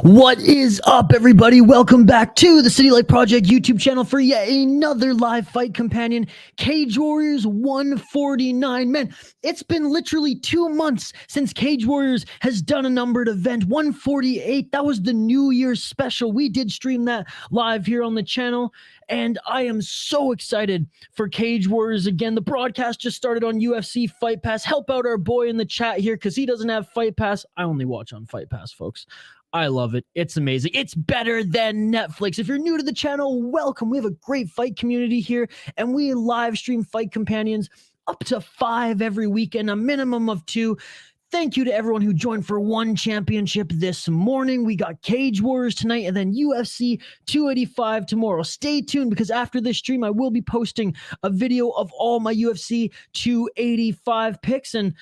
What is up, everybody? Welcome back to the City Life Project YouTube channel for yet another live fight companion, Cage Warriors 149. Man, it's been literally 2 months since Cage Warriors has done a numbered event. 148, that was the New Year's special. We did stream that live here on the channel, and I am so excited for Cage Warriors again. The broadcast just started on UFC Fight Pass. Help out our boy in the chat here because he doesn't have Fight Pass. I only watch on Fight Pass, folks. I love it. It's amazing. It's better than Netflix. If you're new to the channel, welcome. We have a great fight community here, and we live stream fight companions up to 5 every weekend, a minimum of 2. Thank you to everyone who joined for one championship this morning. We got Cage Warriors tonight and then UFC 285 tomorrow. Stay tuned because after this stream, I will be posting a video of all my UFC 285 picks, and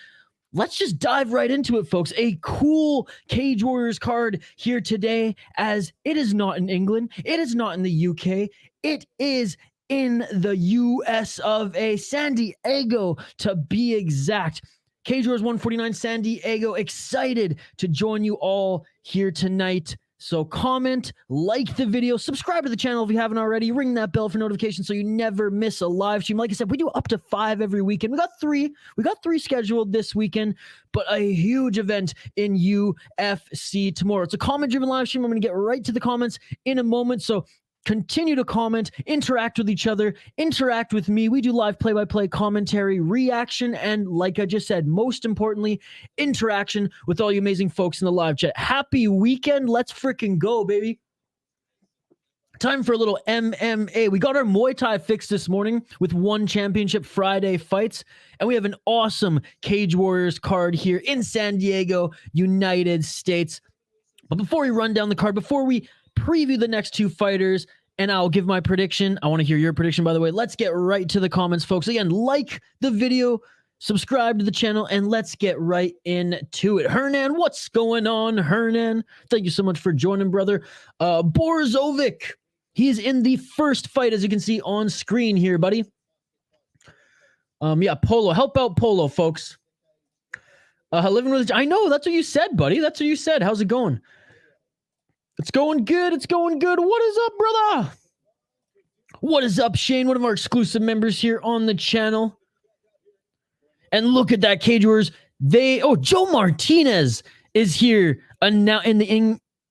let's just dive right into it, folks. A cool Cage Warriors card here today, as it is not in England. It is not in the UK. It is in the US of A, San Diego to be exact. Cage Warriors 149 San Diego, excited to join you all here tonight. So comment, like the video, subscribe to the channel if you haven't already, ring that bell for notifications so you never miss a live stream. Like I said, we do up to 5 every weekend. We got 3 scheduled this weekend, but a huge event in UFC tomorrow. It's a comment-driven live stream. I'm going to get right to the comments in a moment, so continue to comment, interact with each other, interact with me. We do live play-by-play commentary, reaction, and like I just said, most importantly, interaction with all you amazing folks in the live chat. Happy weekend. Let's freaking go, baby. Time for a little MMA. We got our Muay Thai fix this morning with one championship Friday fights, and we have an awesome Cage Warriors card here in San Diego, United States. But before we run down the card, before we preview the next 2 fighters, and I'll give my prediction. I want to hear your prediction, by the way. Let's get right to the comments, folks. Again, like the video, subscribe to the channel, and let's get right into it. Hernan, what's going on, Hernan? Thank you so much for joining, brother. Borzovic, he's in the first fight, as you can see on screen here, buddy. Yeah, Polo. Help out Polo, folks. Living with... I know, that's what you said, buddy. That's what you said. How's it going? It's going good. It's going good. What is up, brother? What is up, Shane? One of our exclusive members here on the channel. And look at that, Cage Warriors. Joe Martinez is here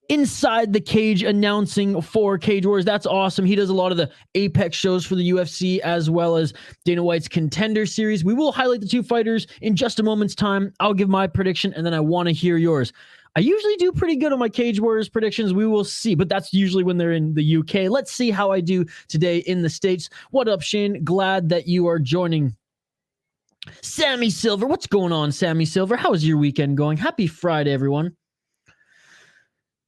inside the cage announcing for Cage Warriors. That's awesome. He does a lot of the Apex shows for the UFC as well as Dana White's Contender Series. We will highlight the 2 fighters in just a moment's time. I'll give my prediction, and then I want to hear yours. I usually do pretty good on my Cage Warriors predictions. We will see, but that's usually when they're in the UK. Let's see how I do today in the States. What up, Shane? Glad that you are joining. Sammy Silver. What's going on, Sammy Silver? How is your weekend going? Happy Friday, everyone.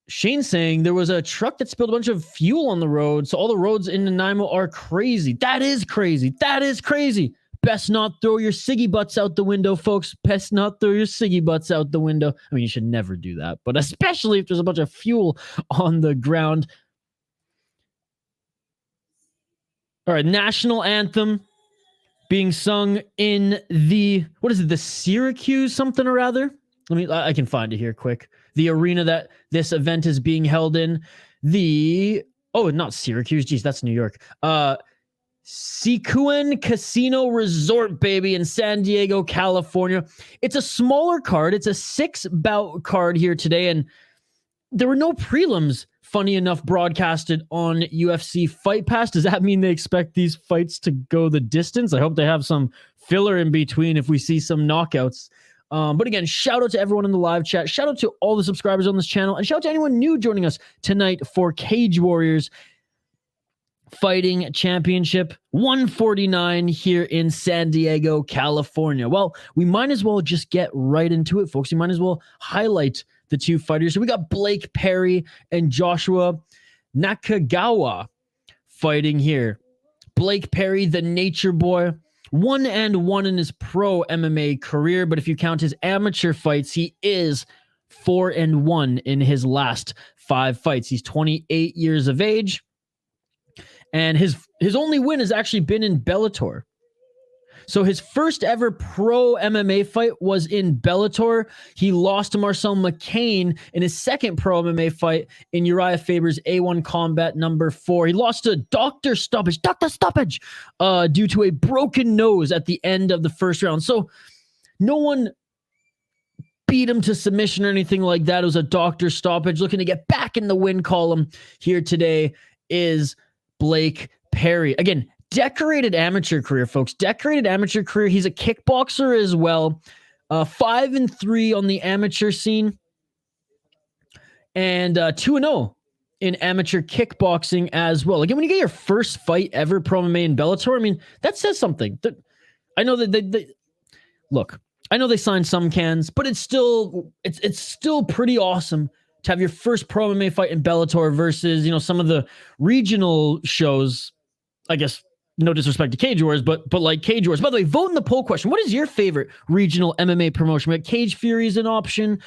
Shane saying there was a truck that spilled a bunch of fuel on the road, so all the roads in Nanaimo are crazy. That is crazy. That is crazy. Best not throw your ciggy butts out the window, folks. Best not throw your ciggy butts out the window. I mean, you should never do that, but especially if there's a bunch of fuel on the ground. All right, national anthem being sung in the, what is it, the Syracuse something or other? I can find it here quick. The arena that this event is being held in. Not Syracuse. Geez, that's New York. Sycuan Casino Resort, baby, in San Diego, California. It's a smaller card. It's a 6-bout card here today, and there were no prelims, funny enough, broadcasted on UFC Fight Pass. Does that mean they expect these fights to go the distance? I hope they have some filler in between if we see some knockouts. But again, shout out to everyone in the live chat. Shout out to all the subscribers on this channel, and shout out to anyone new joining us tonight for Cage Warriors Fighting Championship 149 here in San Diego, California. Well, we might as well just get right into it, folks. We might as well highlight the 2 fighters. So we got Blake Perry and Joshua Nakagawa fighting here. Blake Perry, the nature boy, 1-1 in his pro MMA career, but if you count his amateur fights, he is 4-1 in his last 5 fights. He's 28 years of age. And his only win has actually been in Bellator. So his first ever pro MMA fight was in Bellator. He lost to Marcel McCain in his second pro MMA fight in Uriah Faber's A1 Combat number 4. He lost to Dr. Stoppage, due to a broken nose at the end of the first round. So no one beat him to submission or anything like that. It was a doctor stoppage. Looking to get back in the win column here today is Blake Perry. Again, decorated amateur career, folks. Decorated amateur career. He's a kickboxer as well. 5-3 on the amateur scene. And 2-0 in amateur kickboxing as well. Again, when you get your first fight ever pro MMA in Bellator, I mean, that says something. I know that they look, I know they signed some cans, but it's still pretty awesome to have your first pro MMA fight in Bellator versus, some of the regional shows. I guess no disrespect to Cage Wars, but like Cage Wars. By the way, vote in the poll question. What is your favorite regional MMA promotion? We got Cage Fury is an option,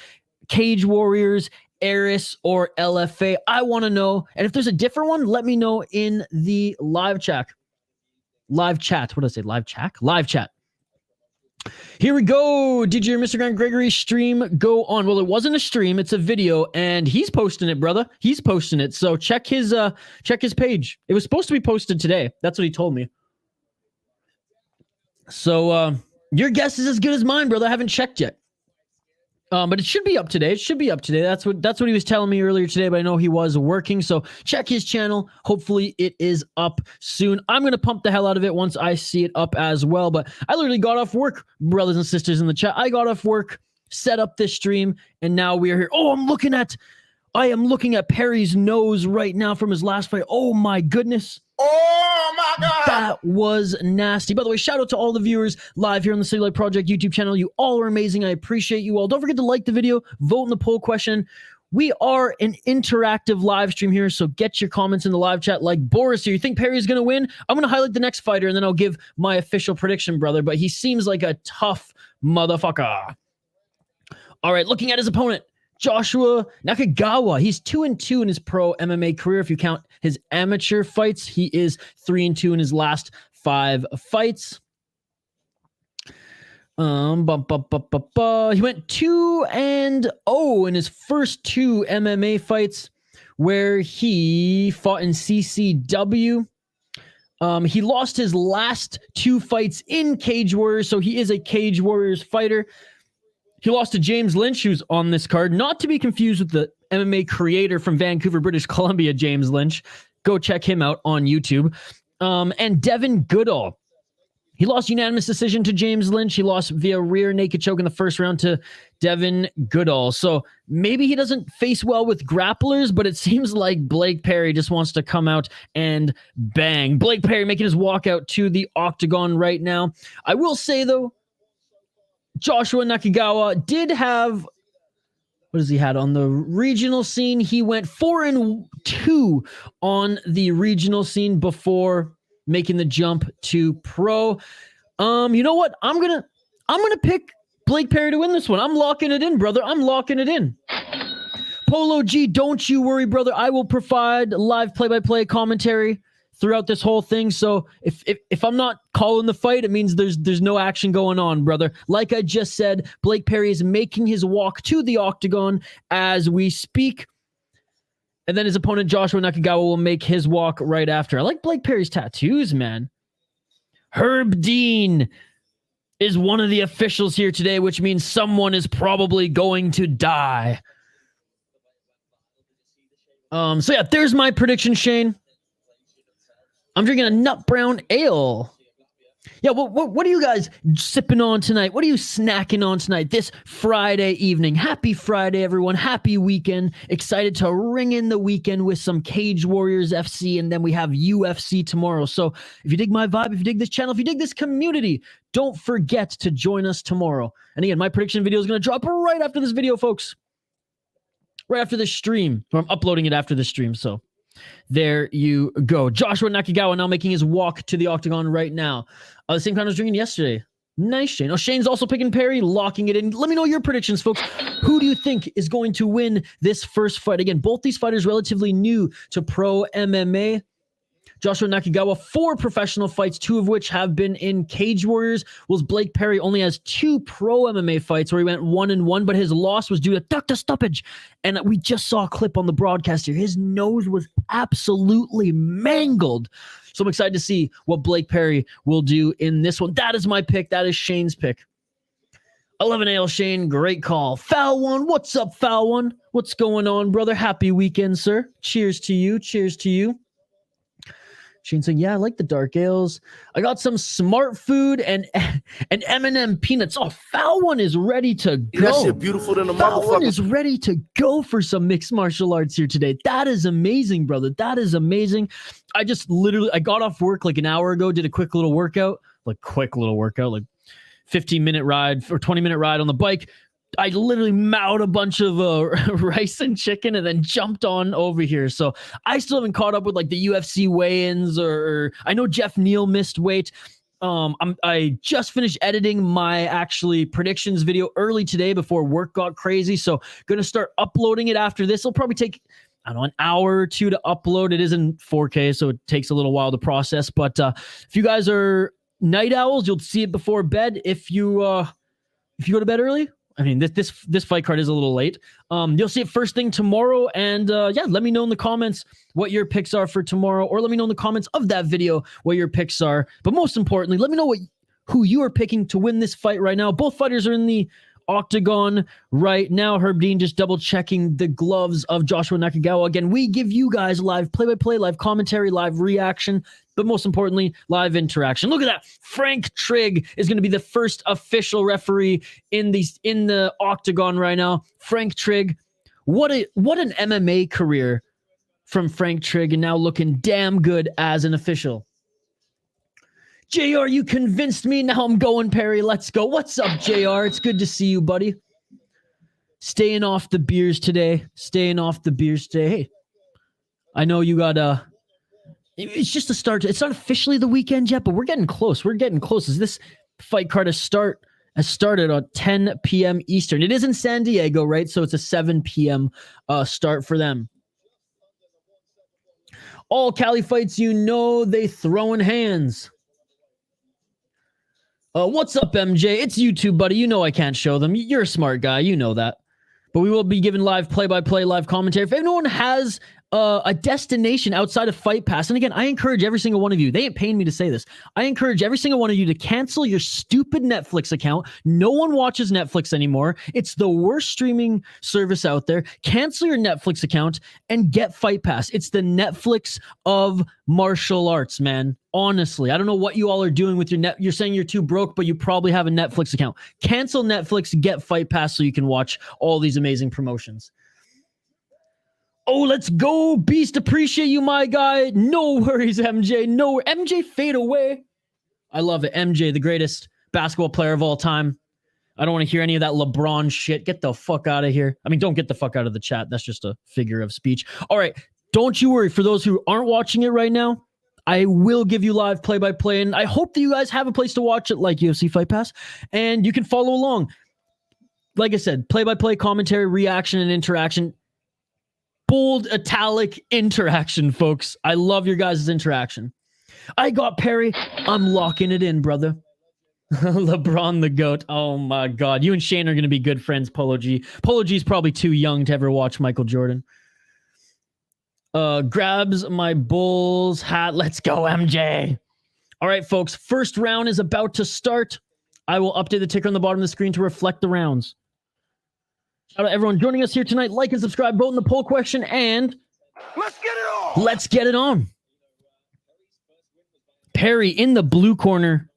Cage Warriors, Eris, or LFA. I want to know. And if there's a different one, let me know in the live chat. Live chat. What did I say? Live chat? Live chat. Here we go. Did your Mr. Grant Gregory stream go on? Well, it wasn't a stream. It's a video, and he's posting it, brother. He's posting it. So check his page. It was supposed to be posted today. That's what he told me. So your guess is as good as mine, brother. I haven't checked yet. But it should be up today. That's what he was telling me earlier today, but I know he was working. So check his channel. Hopefully it is up soon. I'm going to pump the hell out of it once I see it up as well. But I literally got off work, brothers and sisters in the chat. I got off work, set up this stream, and now we are here. Oh, I am looking at Perry's nose right now from his last fight. Oh my goodness. Oh my God. That was nasty. By the way, shout out to all the viewers live here on the City Light Project YouTube channel. You all are amazing. I appreciate you all. Don't forget to like the video, vote in the poll question. We are an interactive live stream here, so get your comments in the live chat. Like Boris here, you think Perry's going to win? I'm going to highlight the next fighter, and then I'll give my official prediction, brother. But he seems like a tough motherfucker. All right, looking at his opponent. Joshua Nakagawa. He's 2-2 in his pro MMA career. If you count his amateur fights, he is 3-2 in his last 5 fights. He went 2-0 in his first 2 MMA fights, where he fought in CCW. He lost his last 2 fights in Cage Warriors, so he is a Cage Warriors fighter. He lost to James Lynch, who's on this card, not to be confused with the MMA creator from Vancouver, British Columbia, James Lynch. Go check him out on YouTube. And Devin Goodall. He lost unanimous decision to James Lynch. He lost via rear naked choke in the first round to Devin Goodall. So maybe he doesn't face well with grapplers, but it seems like Blake Perry just wants to come out and bang. Blake Perry making his walkout to the octagon right now. I will say, though, Joshua Nakagawa did have, what has he had on the regional scene? He went 4-2 on the regional scene before making the jump to pro. You know what? I'm gonna pick Blake Perry to win this one. I'm locking it in, brother. I'm locking it in. Polo G, don't you worry, brother. I will provide live play-by-play commentary throughout this whole thing. So if I'm not calling the fight, it means there's no action going on, brother. Like I just said, Blake Perry is making his walk to the octagon as we speak. And then his opponent, Joshua Nakagawa, will make his walk right after. I like Blake Perry's tattoos, man. Herb Dean is one of the officials here today, which means someone is probably going to die. So yeah, there's my prediction, Shane. I'm drinking a nut brown ale. Yeah, what are you guys sipping on tonight? What are you snacking on tonight, this Friday evening? Happy Friday, everyone. Happy weekend. Excited to ring in the weekend with some Cage Warriors FC, and then we have UFC tomorrow. So if you dig my vibe, if you dig this channel, if you dig this community, don't forget to join us tomorrow. And again, my prediction video is going to drop right after this video, folks. Right after this stream. I'm uploading it after the stream, so there you go. Joshua Nakagawa now making his walk to the octagon right now. The same kind I was drinking yesterday. Nice, Shane. Oh, Shane's also picking Perry, locking it in. Let me know your predictions, folks. Who do you think is going to win this first fight? Again, both these fighters relatively new to pro MMA. Joshua Nakagawa, 4 professional fights, 2 of which have been in Cage Warriors. Whilst Blake Perry only has 2 pro MMA fights where he went 1-1, but his loss was due to doctor stoppage. And we just saw a clip on the broadcast here. His nose was absolutely mangled. So I'm excited to see what Blake Perry will do in this one. That is my pick. That is Shane's pick. 11 AL Shane, great call. Foul One, what's up, Foul One? What's going on, brother? Happy weekend, sir. Cheers to you. Cheers to you. Shane saying, yeah, I like the dark ales. I got some smart food and M&M peanuts. Oh, Foul One is ready to go. That shit beautiful than a Foul One motherfucker. is ready to go for some mixed martial arts here today. That is amazing, brother. That is amazing. I got off work like an hour ago, did a quick little workout, like 15-minute ride or 20-minute ride on the bike. I literally mowed a bunch of rice and chicken and then jumped on over here. So I still haven't caught up with like the UFC weigh-ins or I know Jeff Neal missed weight. I just finished editing my predictions video early today before work got crazy. So going to start uploading it after this. It'll probably take, I don't know, an hour or 2 to upload. It is in 4K, so it takes a little while to process. But if you guys are night owls, you'll see it before bed. If you go to bed early, I mean, this fight card is a little late. You'll see it first thing tomorrow. And let me know in the comments what your picks are for tomorrow, or let me know in the comments of that video what your picks are. But most importantly, let me know who you are picking to win this fight right now. Both fighters are in the octagon right now. Herb Dean just double checking the gloves of Joshua Nakagawa. Again, we give you guys live play-by-play, live commentary, live reaction, but most importantly, live interaction. Look at that. Frank Trigg is going to be the first official referee in the octagon right now. Frank Trigg, what an MMA career from Frank Trigg, and now looking damn good as an official. JR, you convinced me. Now I'm going, Perry. Let's go. What's up, JR? It's good to see you, buddy. Staying off the beers today. Hey, I know you got it's just a start. It's not officially the weekend yet, but we're getting close. As this fight card has started at 10 p.m. Eastern. It is in San Diego, right? So it's a 7 p.m. Start for them. All Cali fights, they throwing hands. What's up, MJ? It's YouTube, buddy. You know I can't show them. You're a smart guy. You know that. But we will be giving live play-by-play, live commentary. If anyone has a destination outside of Fight Pass, and again, I encourage every single one of you, they ain't paying me to say this, I encourage every single one of you to cancel your stupid Netflix account. No one watches Netflix anymore. It's the worst streaming service out there. Cancel your Netflix account and get Fight Pass. It's the Netflix of martial arts, man. Honestly, I don't know what you all are doing with your net. You're saying you're too broke, but you probably have a Netflix account. Cancel Netflix, get Fight Pass so you can watch all these amazing promotions. Oh, let's go, Beast. Appreciate you, my guy. No worries, MJ. No, MJ fade away. I love it. MJ, the greatest basketball player of all time. I don't want to hear any of that LeBron shit. Get the fuck out of here. I mean, don't get the fuck out of the chat. That's just a figure of speech. All right, don't you worry. For those who aren't watching it right now, I will give you live play-by-play, and I hope that you guys have a place to watch it like UFC Fight Pass, and you can follow along. Like I said, play-by-play, commentary, reaction, and interaction. Bold, italic interaction, folks. I love your guys' interaction. I got Perry. I'm locking it in, brother. LeBron the GOAT. Oh, my God. You and Shane are going to be good friends, Polo G. Polo G's probably too young to ever watch Michael Jordan. Grabs my Bulls hat. Let's go, MJ. All right, folks. First round is about to start. I will update the ticker on the bottom of the screen to reflect the rounds. Shout out to everyone joining us here tonight. Like and subscribe, vote in the poll question, and Let's get it on. Let's get it on. Perry in the blue corner.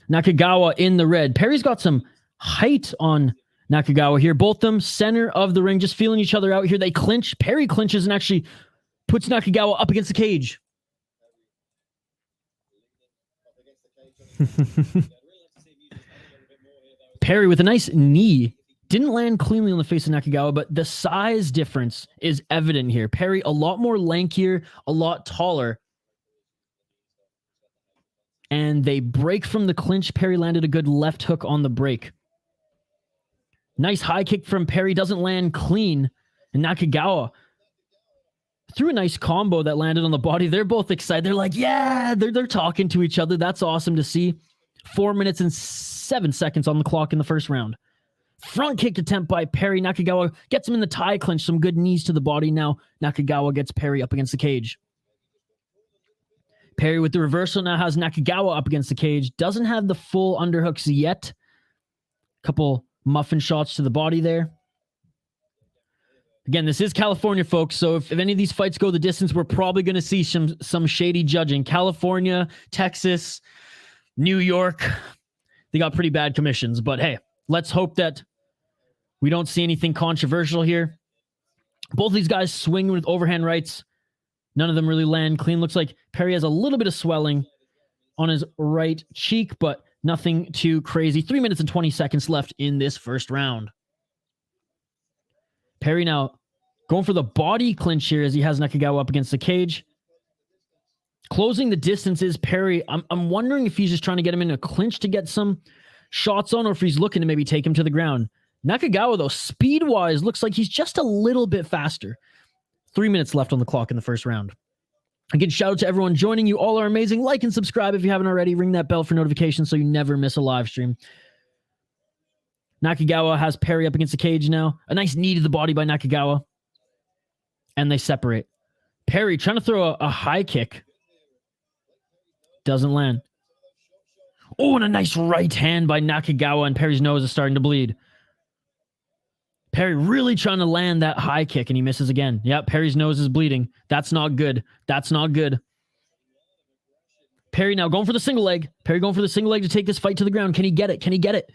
Nakagawa in the red. Perry's got some height on Nakagawa here. Both of them center of the ring, just feeling each other out here. They clinch. Perry clinches and actually puts Nakagawa up against the cage. Perry with a nice knee. Didn't land cleanly on the face of Nakagawa, but the size difference is evident here. Perry a lot more lankier, a lot taller. And they break from the clinch. Perry landed a good left hook on the break. Nice high kick from Perry. Doesn't land clean. And Nakagawa threw a nice combo that landed on the body. They're both excited. They're like, yeah, they're talking to each other. That's awesome to see. 4 minutes and 7 seconds on the clock in the first round. Front kick attempt by Perry. Nakagawa gets him in the tie clinch. Some good knees to the body. Now Nakagawa gets Perry up against the cage. Perry with the reversal now has Nakagawa up against the cage. Doesn't have the full underhooks yet. Couple muffin shots to the body there. Again, this is California, folks. So if any of these fights go the distance, we're probably going to see some shady judging. California, Texas, New York, they got pretty bad commissions. But hey, let's hope that we don't see anything controversial here. Both of these guys swing with overhand rights. None of them really land clean. Looks like Perry has a little bit of swelling on his right cheek, but nothing too crazy. 3 minutes and 20 seconds left in this first round. Perry now going for the body clinch here as he has Nakagawa up against the cage. Closing the distance is Perry. I'm wondering if he's just trying to get him in a clinch to get some shots on, or if he's looking to maybe take him to the ground. Nakagawa, though, speed-wise, looks like he's just a little bit faster. 3 minutes left on the clock in the first round. Again, shout out to everyone joining. You all are amazing. Like and subscribe if you haven't already. Ring that bell for notifications so you never miss a live stream. Nakagawa has Perry up against the cage now. A nice knee to the body by Nakagawa. And they separate. Perry trying to throw a high kick. Doesn't land. Oh, and a nice right hand by Nakagawa, and Perry's nose is starting to bleed. Perry really trying to land that high kick, and he misses again. Yep, Perry's nose is bleeding. That's not good. That's not good. Perry now going for the single leg. Perry going for the single leg to take this fight to the ground. Can he get it? Can he get it?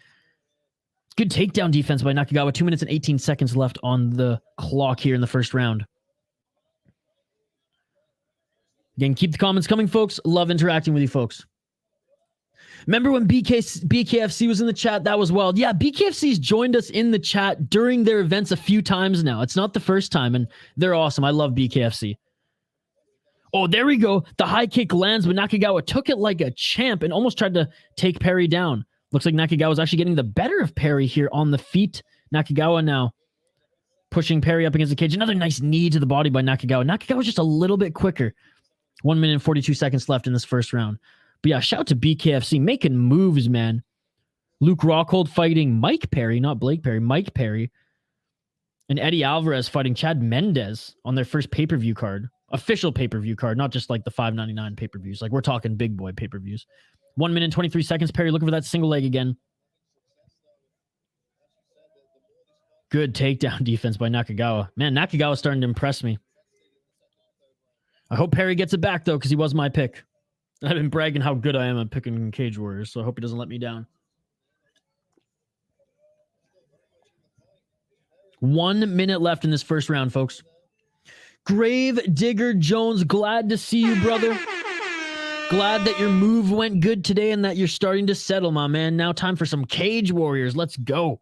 Good takedown defense by Nakagawa. 2 minutes and 18 seconds left on the clock here in the first round. Again, keep the comments coming, folks. Love interacting with you folks. Remember when BKFC was in the chat? That was wild. Yeah, BKFC's joined us in the chat during their events a few times now. It's not the first time, and they're awesome. I love BKFC. Oh, there we go. The high kick lands, but Nakagawa took it like a champ and almost tried to take Perry down. Looks like Nakagawa's actually getting the better of Perry here on the feet. Nakagawa now pushing Perry up against the cage. Another nice knee to the body by Nakagawa. Nakagawa's just a little bit quicker. 1 minute and 42 seconds left in this first round. But yeah, shout out to BKFC making moves, man. Luke Rockhold fighting Mike Perry, not Blake Perry, Mike Perry. And Eddie Alvarez fighting Chad Mendez on their first pay-per-view card. Official pay-per-view card, not just like the $5.99 pay-per-views. Like we're talking big boy pay-per-views. 1 minute and 23 seconds. Perry looking for that single leg again. Good takedown defense by Nakagawa. Man, Nakagawa's starting to impress me. I hope Perry gets it back, though, because he was my pick. I've been bragging how good I am at picking Cage Warriors, so I hope he doesn't let me down. 1 minute left in this first round, folks. Grave Digger Jones, glad to see you, brother. Glad that your move went good today and that you're starting to settle, my man. Now time for some Cage Warriors. Let's go.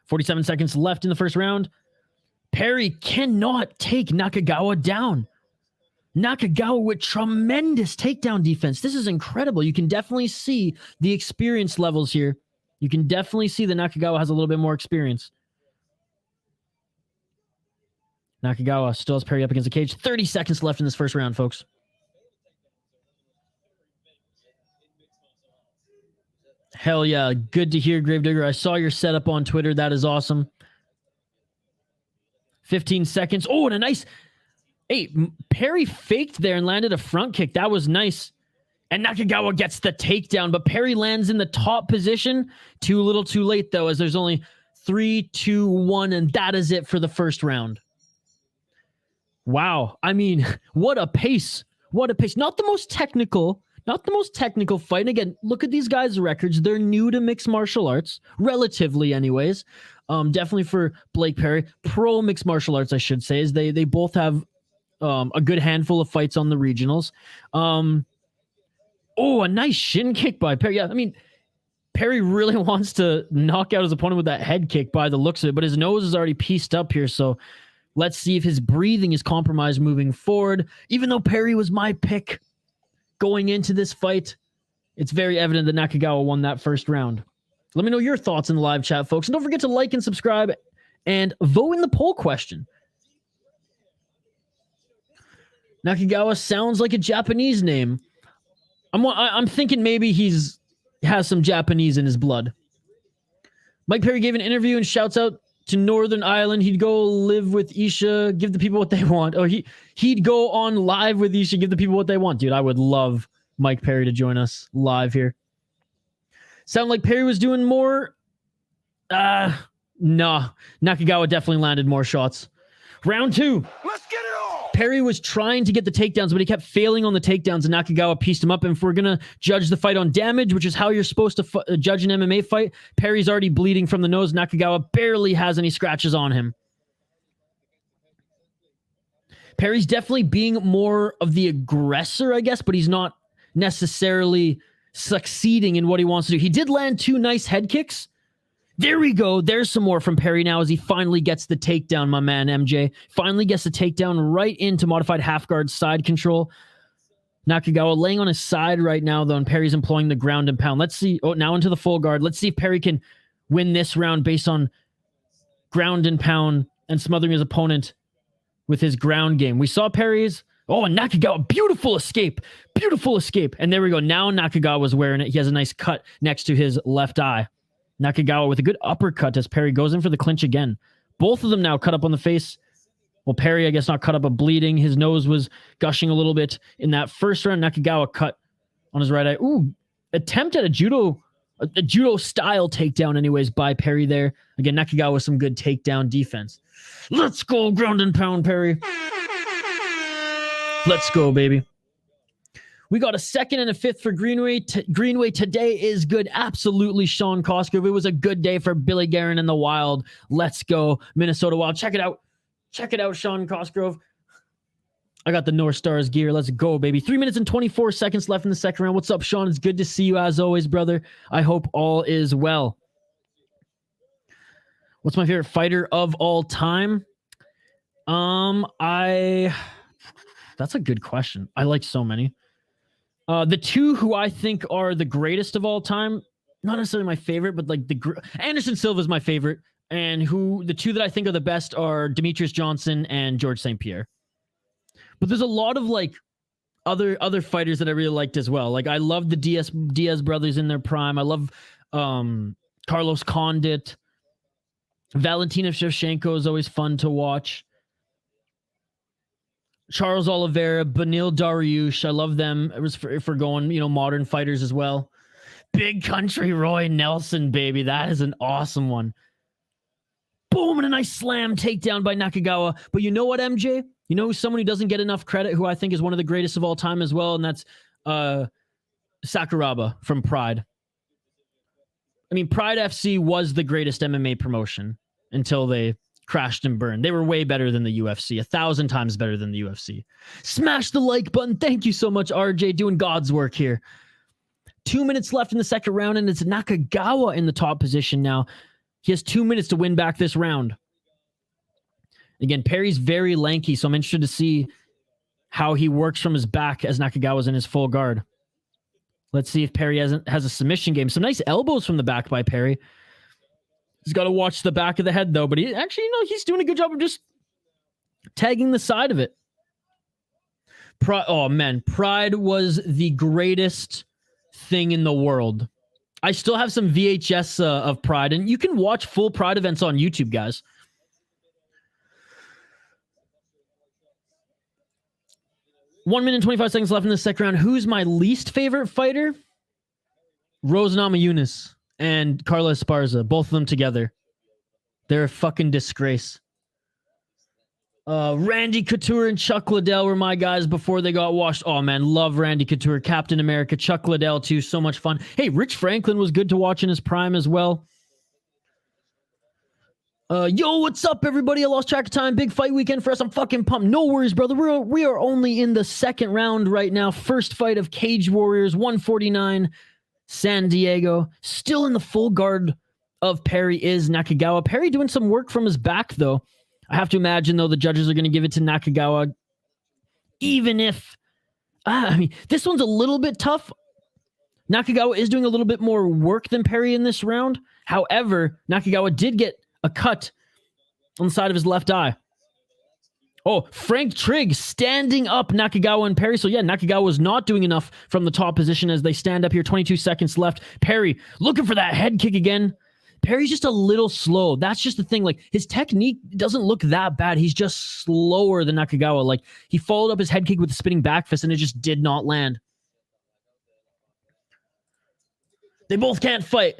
47 seconds left in the first round. Perry cannot take Nakagawa down. Nakagawa with tremendous takedown defense. This is incredible. You can definitely see the experience levels here. You can definitely see that Nakagawa has a little bit more experience. Nakagawa still has Perry up against the cage. 30 seconds left in this first round, folks. Hell yeah. Good to hear, Gravedigger. I saw your setup on Twitter. That is awesome. 15 seconds. Oh, and a nice... Hey, Perry faked there and landed a front kick. That was nice. And Nakagawa gets the takedown, but Perry lands in the top position. Too little too late, though, as there's only 3, 2, 1, and that is it for the first round. Wow. I mean, what a pace. What a pace. Not the most technical fight. And again, look at these guys' records. They're new to mixed martial arts, relatively anyways. Definitely for Blake Perry. Pro mixed martial arts, I should say, is they both have a good handful of fights on the regionals. Oh, a nice shin kick by Perry. Yeah, I mean, Perry really wants to knock out his opponent with that head kick by the looks of it, but his nose is already pieced up here, so let's see if his breathing is compromised moving forward. Even though Perry was my pick going into this fight, it's very evident that Nakagawa won that first round. Let me know your thoughts in the live chat, folks. And don't forget to like and subscribe and vote in the poll question. Nakagawa sounds like a Japanese name. I'm thinking maybe has some Japanese in his blood. Mike Perry gave an interview and shouts out to Northern Ireland. He'd go live with Isha, give the people what they want. Oh, he'd go on live with Isha, give the people what they want. Dude, I would love Mike Perry to join us live here. Sound like Perry was doing more? Nah. Nakagawa definitely landed more shots. Round 2. Let's get it on. Perry was trying to get the takedowns, but he kept failing on the takedowns, and Nakagawa pieced him up. And if we're going to judge the fight on damage, which is how you're supposed to judge an MMA fight, Perry's already bleeding from the nose. Nakagawa barely has any scratches on him. Perry's definitely being more of the aggressor, I guess, but he's not necessarily succeeding in what he wants to do. He did land 2 nice head kicks. There we go. There's some more from Perry now as he finally gets the takedown, my man MJ. Finally gets the takedown right into modified half guard side control. Nakagawa laying on his side right now, though, and Perry's employing the ground and pound. Let's see. Oh, now into the full guard. Let's see if Perry can win this round based on ground and pound and smothering his opponent with his ground game. We saw Perry's. Oh, and Nakagawa. Beautiful escape. Beautiful escape. And there we go. Now Nakagawa's wearing it. He has a nice cut next to his left eye. Nakagawa with a good uppercut as Perry goes in for the clinch again. Both of them now cut up on the face. Well, Perry, I guess, not cut up, but bleeding. His nose was gushing a little bit in that first round. Nakagawa cut on his right eye. Ooh, attempt at a judo style takedown anyways by Perry there. Again, Nakagawa with some good takedown defense. Let's go, ground and pound, Perry. Let's go, baby. We got a 2nd and a 5th for Greenway. Greenway today is good. Absolutely, Shawn Cosgrove. It was a good day for Billy Guerin and the Wild. Let's go, Minnesota Wild. Check it out. Check it out, Shawn Cosgrove. I got the North Stars gear. Let's go, baby. 3 minutes and 24 seconds left in the second round. What's up, Shawn? It's good to see you as always, brother. I hope all is well. What's my favorite fighter of all time? That's a good question. I like so many. The 2 who I think are the greatest of all time, not necessarily my favorite, but like Anderson Silva is my favorite. And the 2 that I think are the best are Demetrius Johnson and George St. Pierre. But there's a lot of like other fighters that I really liked as well. Like I love the Diaz brothers in their prime. I love Carlos Condit. Valentina Shevchenko is always fun to watch. Charles Oliveira, Benil Dariush. I love them. It was for going, modern fighters as well. Big Country Roy Nelson, baby. That is an awesome one. Boom, and a nice slam takedown by Nakagawa. But you know what, MJ? You know someone who doesn't get enough credit, who I think is one of the greatest of all time as well, and that's Sakuraba from Pride. I mean, Pride FC was the greatest MMA promotion until they crashed and burned. They were way better than the UFC, 1,000 times better than the UFC. Smash the like button. Thank you so much, RJ, doing God's work here. 2 minutes left in the second round, and it's Nakagawa in the top position now. He has 2 minutes to win back this round. Again, Perry's very lanky, so I'm interested to see how he works from his back as Nakagawa's in his full guard. Let's see if Perry has a submission game. Some nice elbows from the back by Perry. He's got to watch the back of the head, though. But he actually, he's doing a good job of just tagging the side of it. Pride was the greatest thing in the world. I still have some VHS of Pride, and you can watch full Pride events on YouTube, guys. One minute and 25 seconds left in the second round. Who's my least favorite fighter? Rose Namajunas and Carla Esparza, both of them together. They're a fucking disgrace. Randy Couture and Chuck Liddell were my guys before they got washed. Oh, man, love Randy Couture, Captain America, Chuck Liddell, too. So much fun. Hey, Rich Franklin was good to watch in his prime as well. Yo, what's up, everybody? I lost track of time. Big fight weekend for us. I'm fucking pumped. No worries, brother. We are only in the second round right now. First fight of Cage Warriors, 149, San Diego. Still in the full guard of Perry is Nakagawa. Perry doing some work from his back, though. I have to imagine, though, the judges are going to give it to Nakagawa. Even if, this one's a little bit tough. Nakagawa is doing a little bit more work than Perry in this round. However, Nakagawa did get a cut on the side of his left eye. Oh, Frank Trigg standing up Nakagawa and Perry. So yeah, Nakagawa was not doing enough from the top position as they stand up here. 22 seconds left. Perry looking for that head kick again. Perry's just a little slow. That's just the thing. Like, his technique doesn't look that bad. He's just slower than Nakagawa. Like, he followed up his head kick with a spinning back fist and it just did not land. They both can't fight.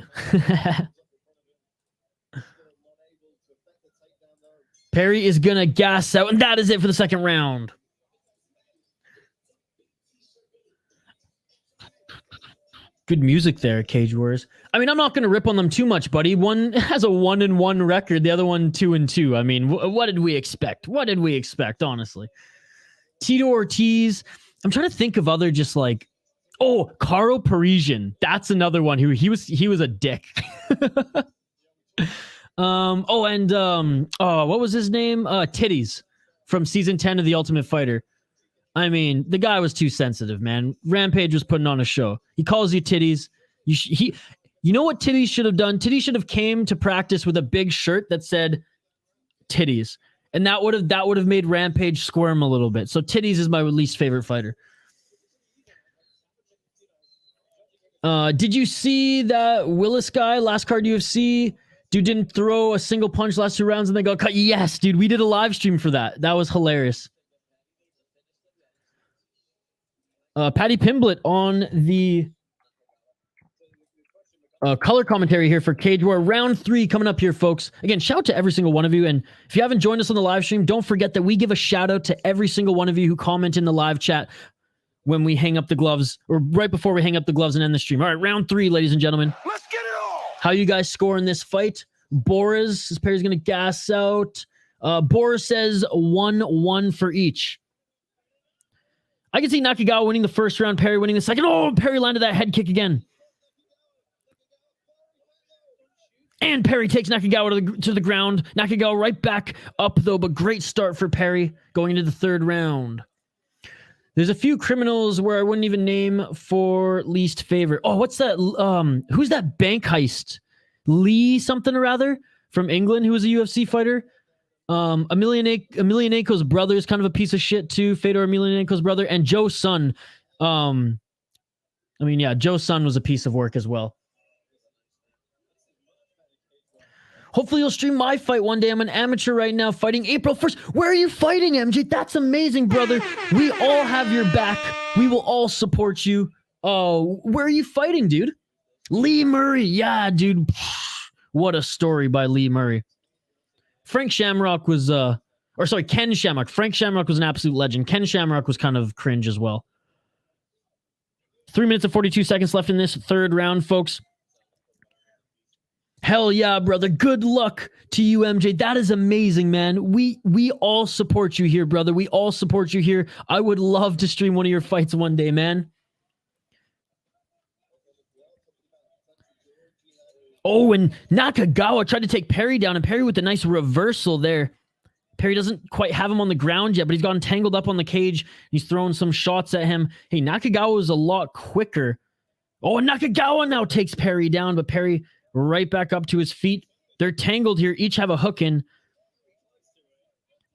Perry is going to gas out, and that is it for the second round. Good music there, Cage Warriors. I mean, I'm not going to rip on them too much, buddy. One has a 1-1 record, the other one 2-2. I mean, what did we expect? What did we expect, honestly? Tito Ortiz. I'm trying to think of other just like, oh, Caro Parisian. That's another one who he was a dick. What was his name? Titties from season 10 of The Ultimate Fighter. I mean, the guy was too sensitive, man. Rampage was putting on a show. He calls you Titties. You know what Titties should have done? Titties should have came to practice with a big shirt that said Titties. And that would have made Rampage squirm a little bit. So Titties is my least favorite fighter. Did you see that Willis guy, last card UFC? Dude didn't throw a single punch last 2 rounds and they got cut. Yes, dude, we did a live stream for that. That was hilarious. Patty Pimblett on the color commentary here for Cage War. Round 3 coming up here, folks. Again, shout out to every single one of you. And if you haven't joined us on the live stream, don't forget that we give a shout out to every single one of you who comment in the live chat when we hang up the gloves, or right before we hang up the gloves and end the stream. All right, round 3, ladies and gentlemen. Let's get it on. How you guys score in this fight? Boris, his Perry's going to gas out. Boris says 1-1 for each. I can see Nakagawa winning the first round, Perry winning the second. Oh, Perry landed that head kick again. And Perry takes Nakagawa to the ground. Nakagawa right back up, though, but great start for Perry going into the third round. There's a few criminals where I wouldn't even name for least favorite. Oh, what's that? Who's that bank heist? Lee something or other from England, who was a UFC fighter. Emelianenko's brother is kind of a piece of shit too. Fedor Emelianenko's brother. And Joe Sun. Joe Sun was a piece of work as well. Hopefully you'll stream my fight one day. I'm an amateur right now fighting April 1st. Where are you fighting, MJ? That's amazing, brother. We all have your back. We will all support you. Oh, where are you fighting, dude? Lee Murray. Yeah, dude. What a story by Lee Murray. Ken Shamrock. Frank Shamrock was an absolute legend. Ken Shamrock was kind of cringe as well. 3 minutes and 42 seconds left in this third round, folks. Hell yeah, brother. Good luck to you, MJ. That is amazing, man. We all support you here, brother. We all support you here. I would love to stream one of your fights one day, man. Oh, and Nakagawa tried to take Perry down, and Perry with a nice reversal there. Perry doesn't quite have him on the ground yet, but he's gotten tangled up on the cage. He's throwing some shots at him. Hey, Nakagawa is a lot quicker. Oh, and Nakagawa now takes Perry down, but Perry right back up to his feet. They're tangled here. Each have a hook in.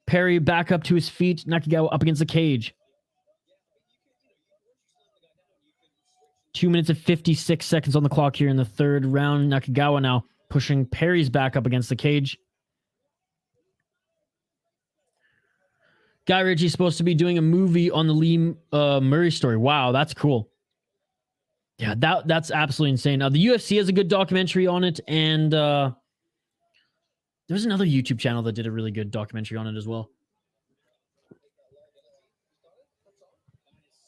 Perry back up to his feet. Nakagawa up against the cage. 2 minutes and 56 seconds on the clock here in the third round. Nakagawa now pushing Perry's back up against the cage. Guy Ritchie's supposed to be doing a movie on the Lee Murray story. Wow, that's cool. Yeah, that's absolutely insane. Now, the UFC has a good documentary on it, and there's another YouTube channel that did a really good documentary on it as well.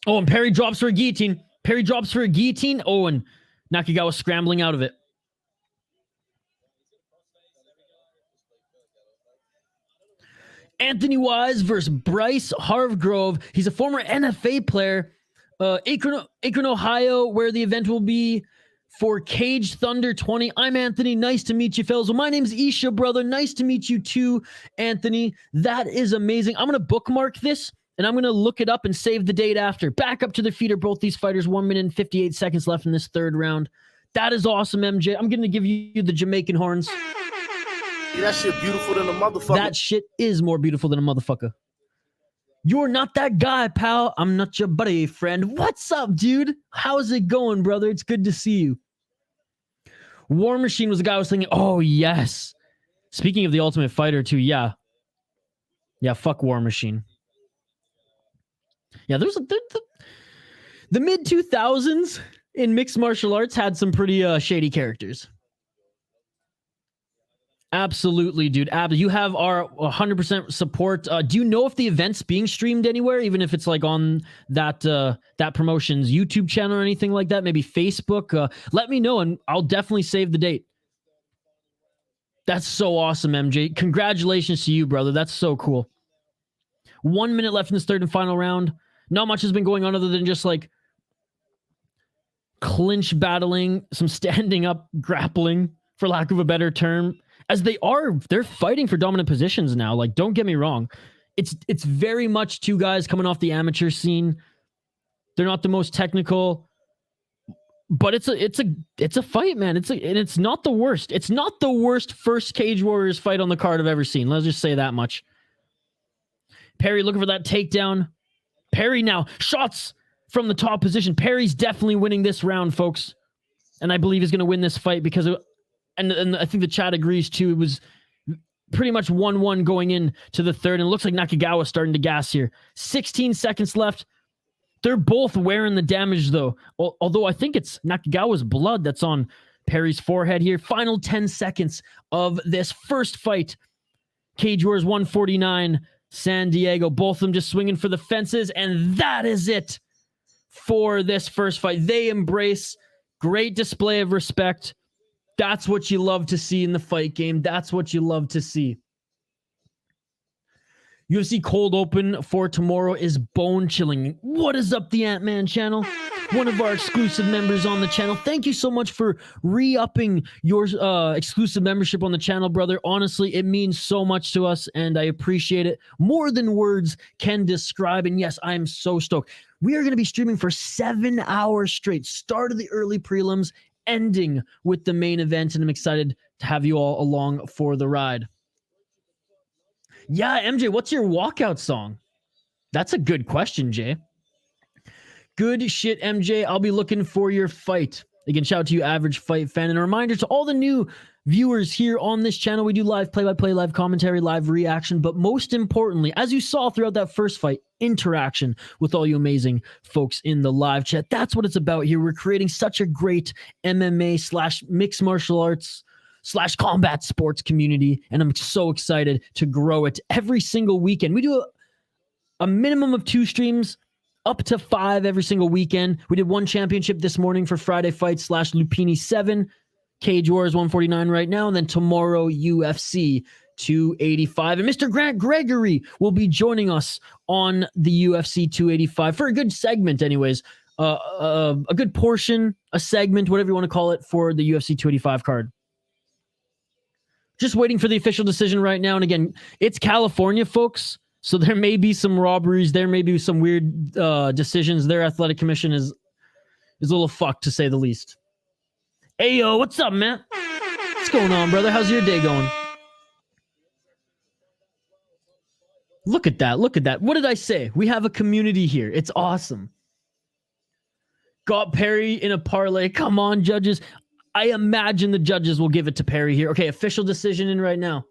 Oh, and Perry drops for a guillotine. Perry drops for a guillotine. Oh, and Nakagawa scrambling out of it. Anthony Wise versus Bryce Hargrove. He's a former NFA player. Akron, Ohio, where the event will be for Cage Thunder 20. I'm Anthony. Nice to meet you, fellas. Well, my name's Isha, brother. Nice to meet you too, Anthony. That is amazing. I'm going to bookmark this, and I'm going to look it up and save the date after. Back up to their feet are both these fighters. 1 minute and 58 seconds left in this third round. That is awesome, MJ. I'm going to give you the Jamaican horns. Yeah, that shit beautiful than a motherfucker. That shit is more beautiful than a motherfucker. You're not that guy, pal. I'm not your buddy, friend. What's up, dude? How's it going, brother? It's good to see you. War Machine was the guy I was thinking, oh, yes. Speaking of the Ultimate Fighter, too, yeah. Yeah, fuck War Machine. Yeah, the mid-2000s in mixed martial arts had some pretty shady characters. Absolutely, dude. You have our 100% support. Do you know if the event's being streamed anywhere, even if it's like on that promotion's YouTube channel or anything like that? Maybe Facebook? Let me know, and I'll definitely save the date. That's so awesome, MJ. Congratulations to you, brother. That's so cool. 1 minute left in this third and final round. Not much has been going on other than just like clinch battling, some standing up grappling, for lack of a better term. As they're fighting for dominant positions now. Like, don't get me wrong. It's very much two guys coming off the amateur scene. They're not the most technical, but it's a fight, man. And it's not the worst. It's not the worst first Cage Warriors fight on the card I've ever seen. Let's just say that much. Perry looking for that takedown. Perry now shots from the top position. Perry's definitely winning this round, folks. And I believe he's going to win this fight because and I think the chat agrees too. It was pretty much 1-1 going in to the third. And it looks like Nakagawa starting to gas here. 16 seconds left. They're both wearing the damage though. Although I think it's Nakagawa's blood that's on Perry's forehead here. Final 10 seconds of this first fight. Cage Warriors 149, San Diego. Both of them just swinging for the fences. And that is it for this first fight. They embrace. Great display of respect. That's what you love to see in the fight game. That's what you love to see. UFC Cold Open for tomorrow is bone chilling. What is up, the Ant-Man channel? One of our exclusive members on the channel. Thank you so much for re-upping your exclusive membership on the channel, brother. Honestly, it means so much to us, and I appreciate it more than words can describe. And yes, I am so stoked. We are going to be streaming for 7 hours straight. Start of the early prelims, ending with the main event, and I'm excited to have you all along for the ride. Yeah, MJ, what's your walkout song? That's a good question, Jay. Good shit, MJ. I'll be looking for your fight. Again, shout out to you, average fight fan. And a reminder to all the new viewers here on this channel, we do live play-by-play, live commentary, live reaction, but most importantly, as you saw throughout that first fight, interaction with all you amazing folks in the live chat. That's what it's about here. We're creating such a great MMA / mixed martial arts / combat sports community, and I'm so excited to grow it every single weekend. We do a minimum of 2 streams, up to 5 every single weekend. We did 1 championship this morning for Friday Fight / Lupini 7, Cage Wars 149 right now, and then tomorrow UFC 285. And Mr. Grant Gregory will be joining us on the UFC 285 for a good segment anyways. A good portion, a segment, whatever you want to call it, for the UFC 285 card. Just waiting for the official decision right now. And again, it's California, folks. So there may be some robberies. There may be some weird decisions. Their athletic commission is a little fucked, to say the least. Hey, yo, what's up, man? What's going on, brother? How's your day going? Look at that. Look at that. What did I say? We have a community here. It's awesome. Got Perry in a parlay. Come on, judges. I imagine the judges will give it to Perry here. Okay, official decision in right now.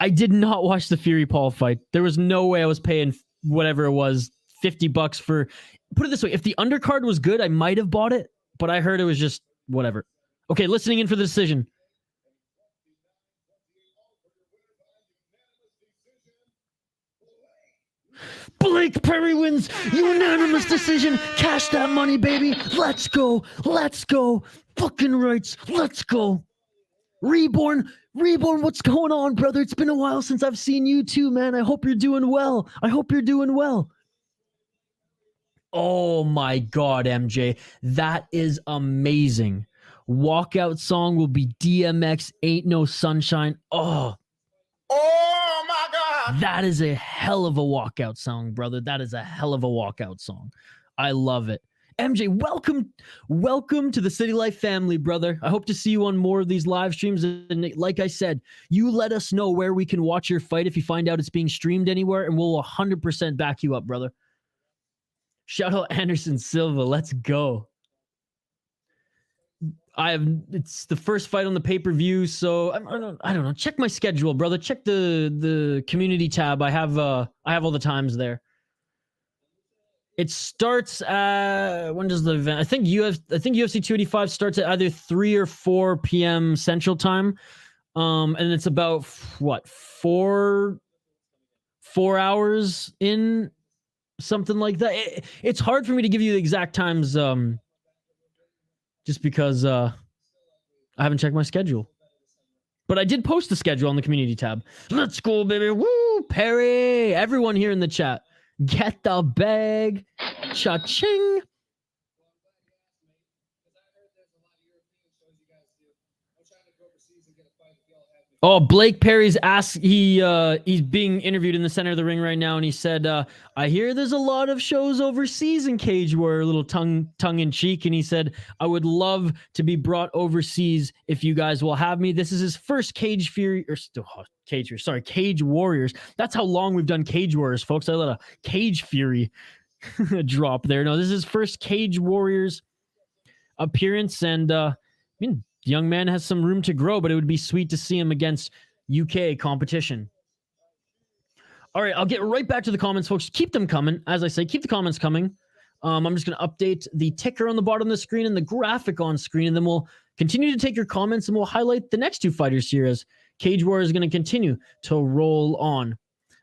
I did not watch the Fury Paul fight. There was no way I was paying whatever it was, $50 for... Put it this way, if the undercard was good, I might have bought it, but I heard it was just whatever. Okay, listening in for the decision. Blake Perry wins. Unanimous decision. Cash that money, baby. Let's go. Let's go. Fucking rights. Let's go. Reborn, what's going on, brother? It's been a while since I've seen you too, man. I hope you're doing well. Oh my God, MJ. That is amazing. Walkout song will be DMX, Ain't No Sunshine. Oh my God. That is a hell of a walkout song, brother. That is a hell of a walkout song. I love it. MJ, welcome to the City Life family, brother. I hope to see you on more of these live streams. And like I said, you let us know where we can watch your fight if you find out it's being streamed anywhere, and we'll 100% back you up, brother. Shout out Anderson Silva. Let's go. It's the first fight on the pay-per-view, so I don't know. Check my schedule, brother. Check the community tab. I have all the times there. It starts when does the event? I think UFC 285 starts at either 3 or 4 p.m. Central Time. And it's about what, 4 hours in, something like that. It's hard for me to give you the exact times just because I haven't checked my schedule. But I did post the schedule on the community tab. Let's go, baby. Woo, Perry. Everyone here in the chat. Get the bag. Cha-ching. Oh, Blake Perry's asked. He's being interviewed in the center of the ring right now, and he said, "I hear there's a lot of shows overseas in Cage Warrior." A little tongue in cheek, and he said, "I would love to be brought overseas if you guys will have me." This is his first Cage Warriors. That's how long we've done Cage Warriors, folks. I let a Cage Fury drop there. No, this is his first Cage Warriors appearance, and I mean, young man has some room to grow, but it would be sweet to see him against UK competition. All right, I'll get right back to the comments, folks. Keep them coming. As I say, keep the comments coming. I'm just going to update the ticker on the bottom of the screen and the graphic on screen, and then we'll continue to take your comments, and we'll highlight the next two fighters here as Cage Warrior is going to continue to roll on.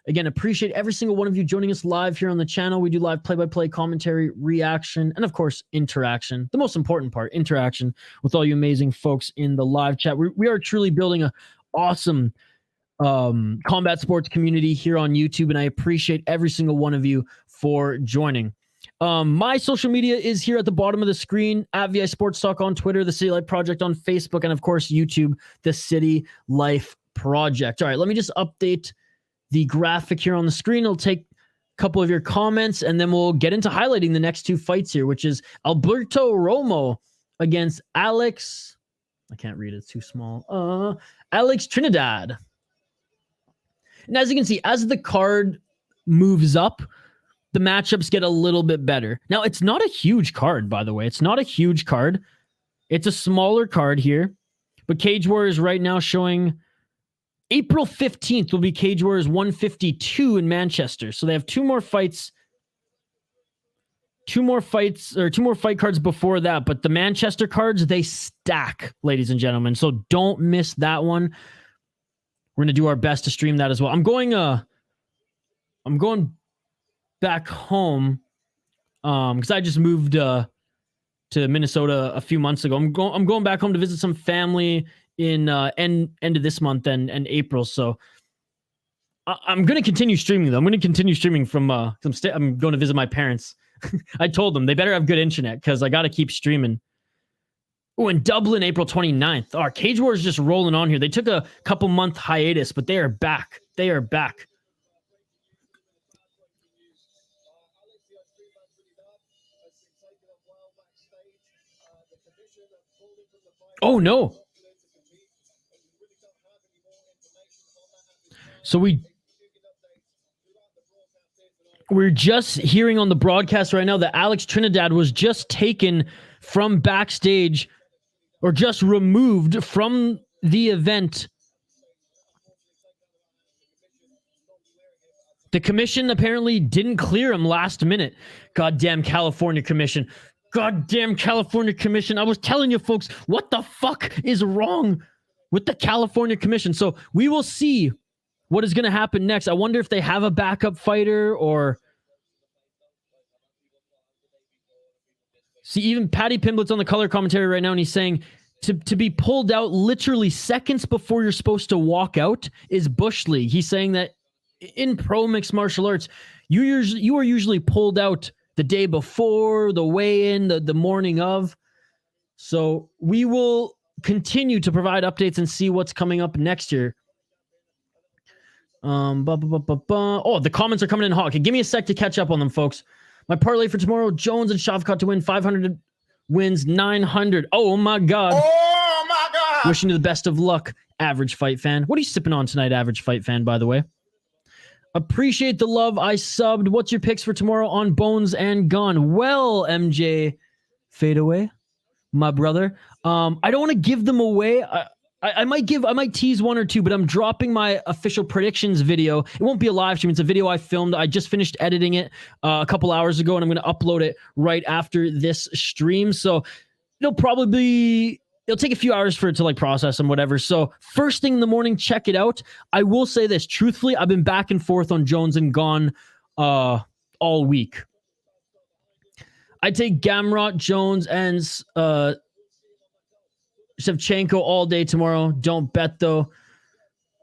Again, appreciate every single one of you joining us live here on the channel. We do live play-by-play commentary, reaction, and of course, interaction. The most important part, interaction with all you amazing folks in the live chat. We are truly building an awesome combat sports community here on YouTube, and I appreciate every single one of you for joining. My social media is here at the bottom of the screen, at VI Sports Talk on Twitter, the City Life Project on Facebook, and of course, YouTube, the City Life Project. All right, let me just update the graphic here on the screen. It'll take a couple of your comments, and then we'll get into highlighting the next two fights here, which is Alberto Romo against Alex. I can't read it, it's too small. Alex Trinidad. And as you can see, as the card moves up, the matchups get a little bit better. Now, it's not a huge card, by the way. It's not a huge card. It's a smaller card here. But Cage Warriors right now showing April 15th will be Cage Warriors 152 in Manchester. So they have two more fight cards before that. But the Manchester cards, they stack, ladies and gentlemen. So don't miss that one. We're going to do our best to stream that as well. I'm going back home because I just moved to Minnesota a few months ago. I'm going back home to visit some family in end of this month and April. So I'm going to continue streaming though. I'm going to continue streaming from I'm going to visit my parents. I told them they better have good internet because I got to keep streaming. Oh, in Dublin, April 29th. Our Cage War is just rolling on here. They took a couple month hiatus, but they are back. They are back. Oh no. So we're just hearing on the broadcast right now that Alex Trinidad was just taken from backstage or just removed from the event. The commission apparently didn't clear him last minute. Goddamn California Commission. Goddamn California Commission. I was telling you folks, what the fuck is wrong with the California Commission? So we will see what is going to happen next. I wonder if they have a backup fighter or... See, even Patty Pimblett's on the color commentary right now, and he's saying to be pulled out literally seconds before you're supposed to walk out is Bush League. He's saying that in pro mixed martial arts, you are usually pulled out the day before, the weigh-in, the morning of. So we will continue to provide updates and see what's coming up next year. Oh, the comments are coming in hot. Okay, give me a sec to catch up on them, folks. My parlay for tomorrow, Jones and Shavkat to win 500 wins, 900. Oh my God. Oh my God. Wishing you the best of luck, Average Fight Fan. What are you sipping on tonight, Average Fight Fan, by the way? Appreciate the love. I subbed. What's your picks for tomorrow on Bones and Gun? Well, MJ Fadeaway, my brother. I don't want to give them away. I might tease one or two, but I'm dropping my official predictions video. It won't be a live stream. It's a video I filmed. I just finished editing it a couple hours ago, and I'm going to upload it right after this stream. So it'll take a few hours for it to like process and whatever. So first thing in the morning, check it out. I will say this truthfully, I've been back and forth on Jones and Gon all week. I take Gamrot, Jones, and Shevchenko all day tomorrow. Don't bet though.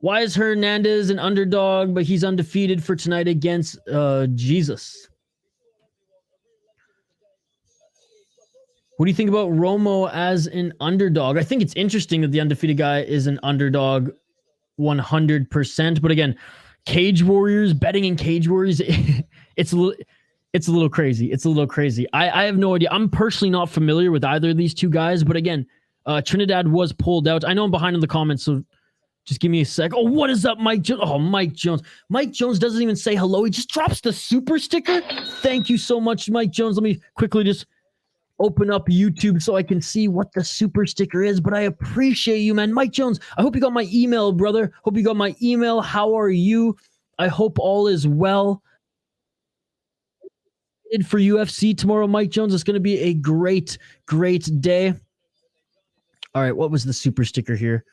Why is Hernandez an underdog, but he's undefeated for tonight against Jesus? What do you think about Romo as an underdog? I think it's interesting that the undefeated guy is an underdog 100%. But again, Cage Warriors, betting in Cage Warriors, it's a little crazy. It's a little crazy. I have no idea. I'm personally not familiar with either of these two guys. But again, Trinidad was pulled out. I know I'm behind in the comments, so just give me a sec. Oh, what is up, Mike Jones? Oh, Mike Jones. Mike Jones doesn't even say hello. He just drops the super sticker. Thank you so much, Mike Jones. Let me quickly just open up YouTube so I can see what the super sticker is, but I appreciate you, man. Mike Jones, I hope you got my email, brother. Hope you got my email. How are you? I hope all is well. For UFC tomorrow, Mike Jones, it's going to be a great day. All right, what was the super sticker here?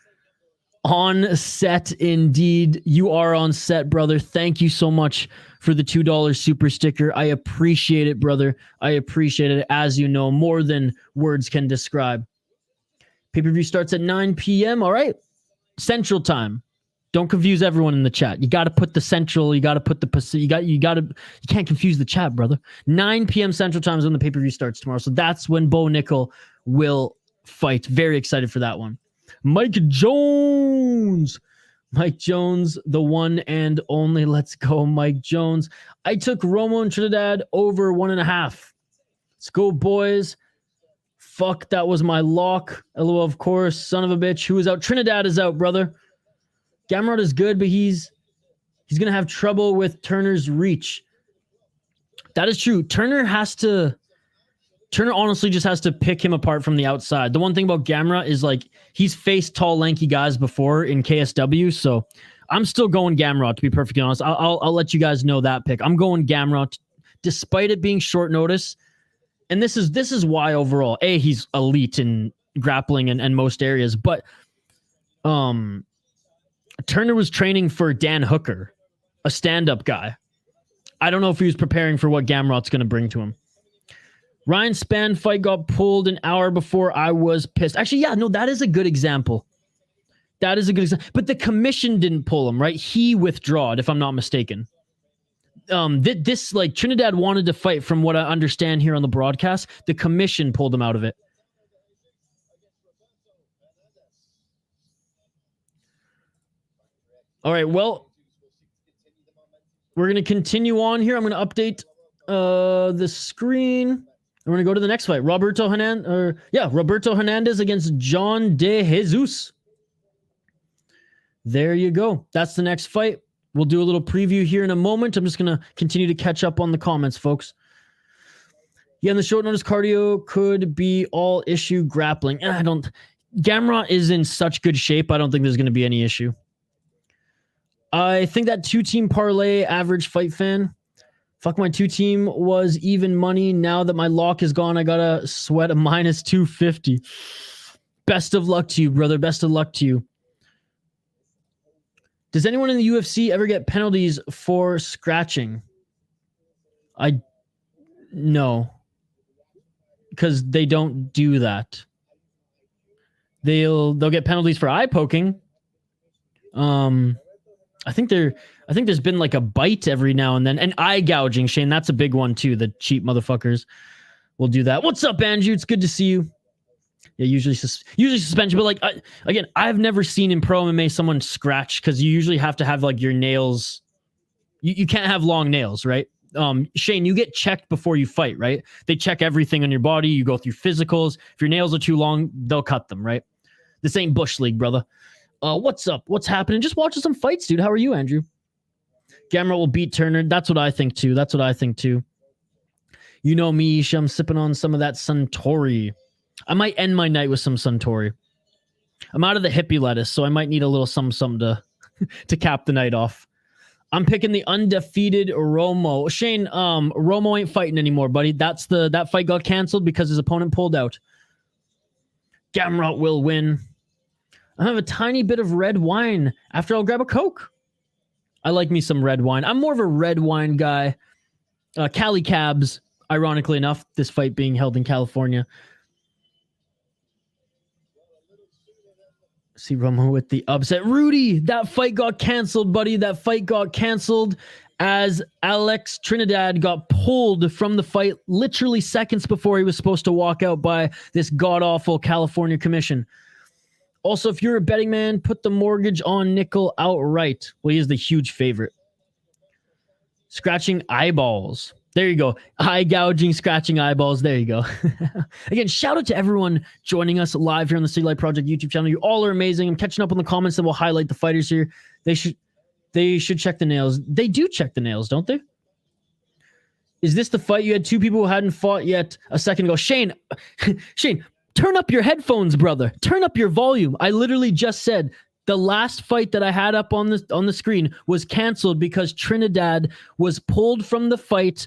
On set, indeed. You are on set, brother. Thank you so much for the $2 super sticker. I appreciate it, brother. I appreciate it, as you know, more than words can describe. Pay-per-view starts at 9 p.m. All right, Central Time. Don't confuse everyone in the chat. You got to put the Central. You got to put the Pacific. You can't confuse the chat, brother. 9 p.m. Central Time is when the pay-per-view starts tomorrow. So that's when Bo Nickel will fight. Very excited for that one. Mike Jones, the one and only. Let's go, Mike Jones. I took Romo and Trinidad over 1.5. Let's go, boys. Fuck, that was my lock. LOL, of course. Son of a bitch. Who is out? Trinidad is out, brother. Gamrot is good, but he's going to have trouble with Turner's reach. That is true. Turner honestly just has to pick him apart from the outside. The one thing about Gamrot is like he's faced tall, lanky guys before in KSW, so I'm still going Gamrot, to be perfectly honest. I'll let you guys know that pick. I'm going Gamrot, despite it being short notice. And this is why overall, he's elite in grappling and most areas, but Turner was training for Dan Hooker, a stand-up guy. I don't know if he was preparing for what Gamrot's going to bring to him. Ryan Spann fight got pulled an hour before I was pissed. Actually, yeah, no, that is a good example. That is a good example. But the commission didn't pull him, right? He withdrawed, if I'm not mistaken. This like Trinidad wanted to fight, from what I understand here on the broadcast. The commission pulled him out of it. All right, well, we're going to continue on here. I'm going to update the screen. We're going to go to the next fight. Roberto Hernandez against John De Jesus. There you go. That's the next fight. We'll do a little preview here in a moment. I'm just going to continue to catch up on the comments, folks. Yeah, and the short notice cardio could be all issue grappling. Gamrot is in such good shape. I don't think there's going to be any issue. I think that 2-team parlay, Average Fight Fan. Fuck, my 2-team was even money. Now that my lock is gone, I gotta sweat a minus 250. Best of luck to you, brother. Best of luck to you. Does anyone in the UFC ever get penalties for scratching? No. Because they don't do that. They'll get penalties for eye poking. I think there's been like a bite every now and then, and eye gouging, Shane. That's a big one too. The cheap motherfuckers will do that. What's up, Andrew? It's good to see you. Yeah, usually suspension, but like again, I've never seen in pro MMA someone scratch, because you usually have to have like your nails. You can't have long nails, right? Shane, you get checked before you fight, right? They check everything on your body. You go through physicals. If your nails are too long, they'll cut them, right? This ain't Bush League, brother. What's up? What's happening? Just watching some fights, dude. How are you, Andrew? Gamrot will beat Turner. That's what I think, too. You know me, Isha. I'm sipping on some of that Suntory. I might end my night with some Suntory. I'm out of the hippie lettuce, so I might need a little something to cap the night off. I'm picking the undefeated Romo. Shane, Romo ain't fighting anymore, buddy. That fight got canceled because his opponent pulled out. Gamrot will win. I have a tiny bit of red wine. After I'll grab a Coke. I like me some red wine. I'm more of a red wine guy. Cali Cabs, ironically enough, this fight being held in California. See Romo with the upset. Rudy, that fight got canceled, buddy. That fight got canceled as Alex Trinidad got pulled from the fight literally seconds before he was supposed to walk out by this god-awful California commission. Also, if you're a betting man, put the mortgage on nickel outright. Well, he is the huge favorite. Scratching eyeballs. There you go. Eye gouging, scratching eyeballs. There you go. Again, shout out to everyone joining us live here on the City Light Project YouTube channel. You all are amazing. I'm catching up on the comments and we'll highlight the fighters here. They should check the nails. They do check the nails, don't they? Is this the fight you had two people who hadn't fought yet a second ago? Shane, turn up your headphones, brother. Turn up your volume. I literally just said the last fight that I had up on the screen was canceled because Trinidad was pulled from the fight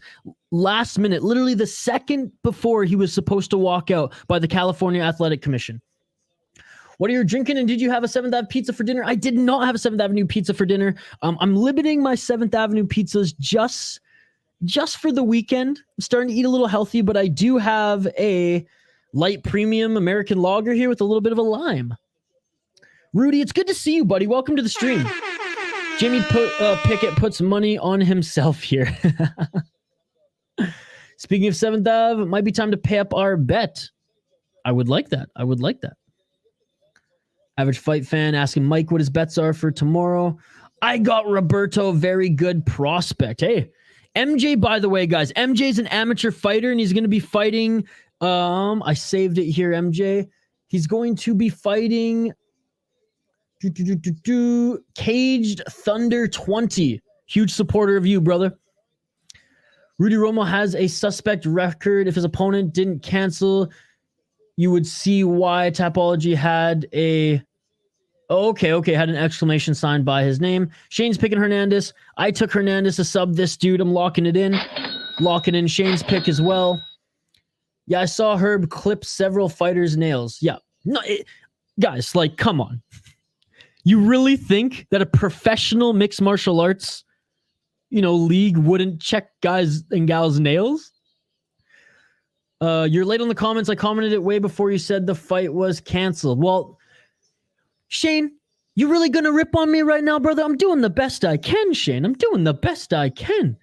last minute, literally the second before he was supposed to walk out by the California Athletic Commission. What are you drinking? And did you have a 7th Ave pizza for dinner? I did not have a 7th Avenue pizza for dinner. I'm limiting my 7th Avenue pizzas just for the weekend. I'm starting to eat a little healthy, but I do have a light premium American lager here with a little bit of a lime. Rudy, it's good to see you, buddy. Welcome to the stream. Jimmy Pickett puts money on himself here. Speaking of 7th Ave, it might be time to pay up our bet. I would like that. Average Fight Fan asking Mike what his bets are for tomorrow. I got Roberto, very good prospect. Hey, MJ, by the way, guys, MJ's an amateur fighter, and he's going to be fighting. I saved it here, MJ. He's going to be fighting Caged Thunder 20. Huge supporter of you, brother. Rudy Romo has a suspect record. If his opponent didn't cancel, you would see why. Tapology had a... had an exclamation sign by his name. Shane's picking Hernandez. I took Hernandez to sub this dude. I'm locking it in. Locking in Shane's pick as well. Yeah, I saw Herb clip several fighters' nails. Yeah. No, guys, like, come on. You really think that a professional mixed martial arts, league wouldn't check guys and gals' nails? You're late on the comments. I commented it way before you said the fight was canceled. Well, Shane, you really gonna rip on me right now, brother? I'm doing the best I can, Shane. I'm doing the best I can.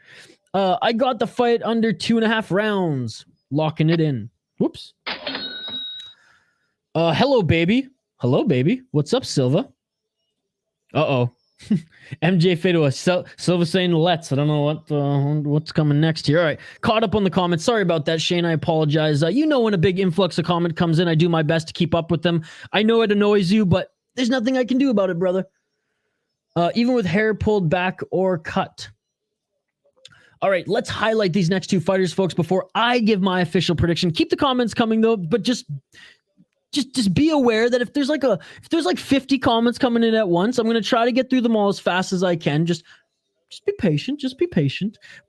I got the fight under 2.5 rounds. Locking it in. Whoops. Hello, baby. What's up, Silva? Uh-oh. MJ Fedua. Silva saying let's. I don't know what's coming next here. All right. Caught up on the comments. Sorry about that, Shane. I apologize. When a big influx of comment comes in, I do my best to keep up with them. I know it annoys you, but there's nothing I can do about it, brother. Even with hair pulled back or cut. All right, let's highlight these next two fighters, folks, before I give my official prediction. Keep the comments coming, though, but just be aware that if there's like 50 comments coming in at once, I'm going to try to get through them all as fast as I can. Just be patient.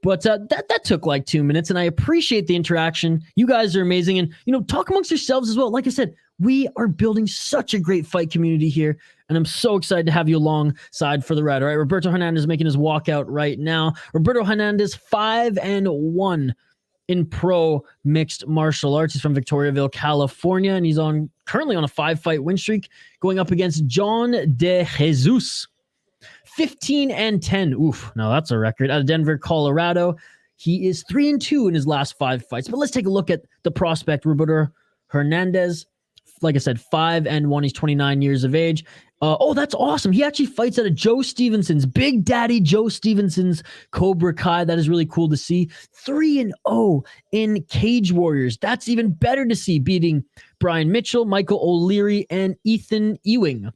But that took like 2 minutes, and I appreciate the interaction. You guys are amazing, and talk amongst yourselves as well. Like I said, we are building such a great fight community here, and I'm so excited to have you alongside for the ride. All right, Roberto Hernandez making his walkout right now. Roberto Hernandez 5-1 in pro mixed martial arts. He's from Victoriaville, California, and he's currently on a 5-fight win streak, going up against John De Jesus. 15-10. Oof, now that's a record. Out of Denver, Colorado. He is 3-2 in his last 5 fights. But let's take a look at the prospect, Roberto Hernandez. like I said, 5-1. He's 29 years of age. Oh, that's awesome. He actually fights out of Joe Stevenson's, Big Daddy Joe Stevenson's Cobra Kai. That is really cool to see. 3-0 in Cage Warriors. That's even better to see, beating Brian Mitchell, Michael O'Leary, and Ethan Ewing.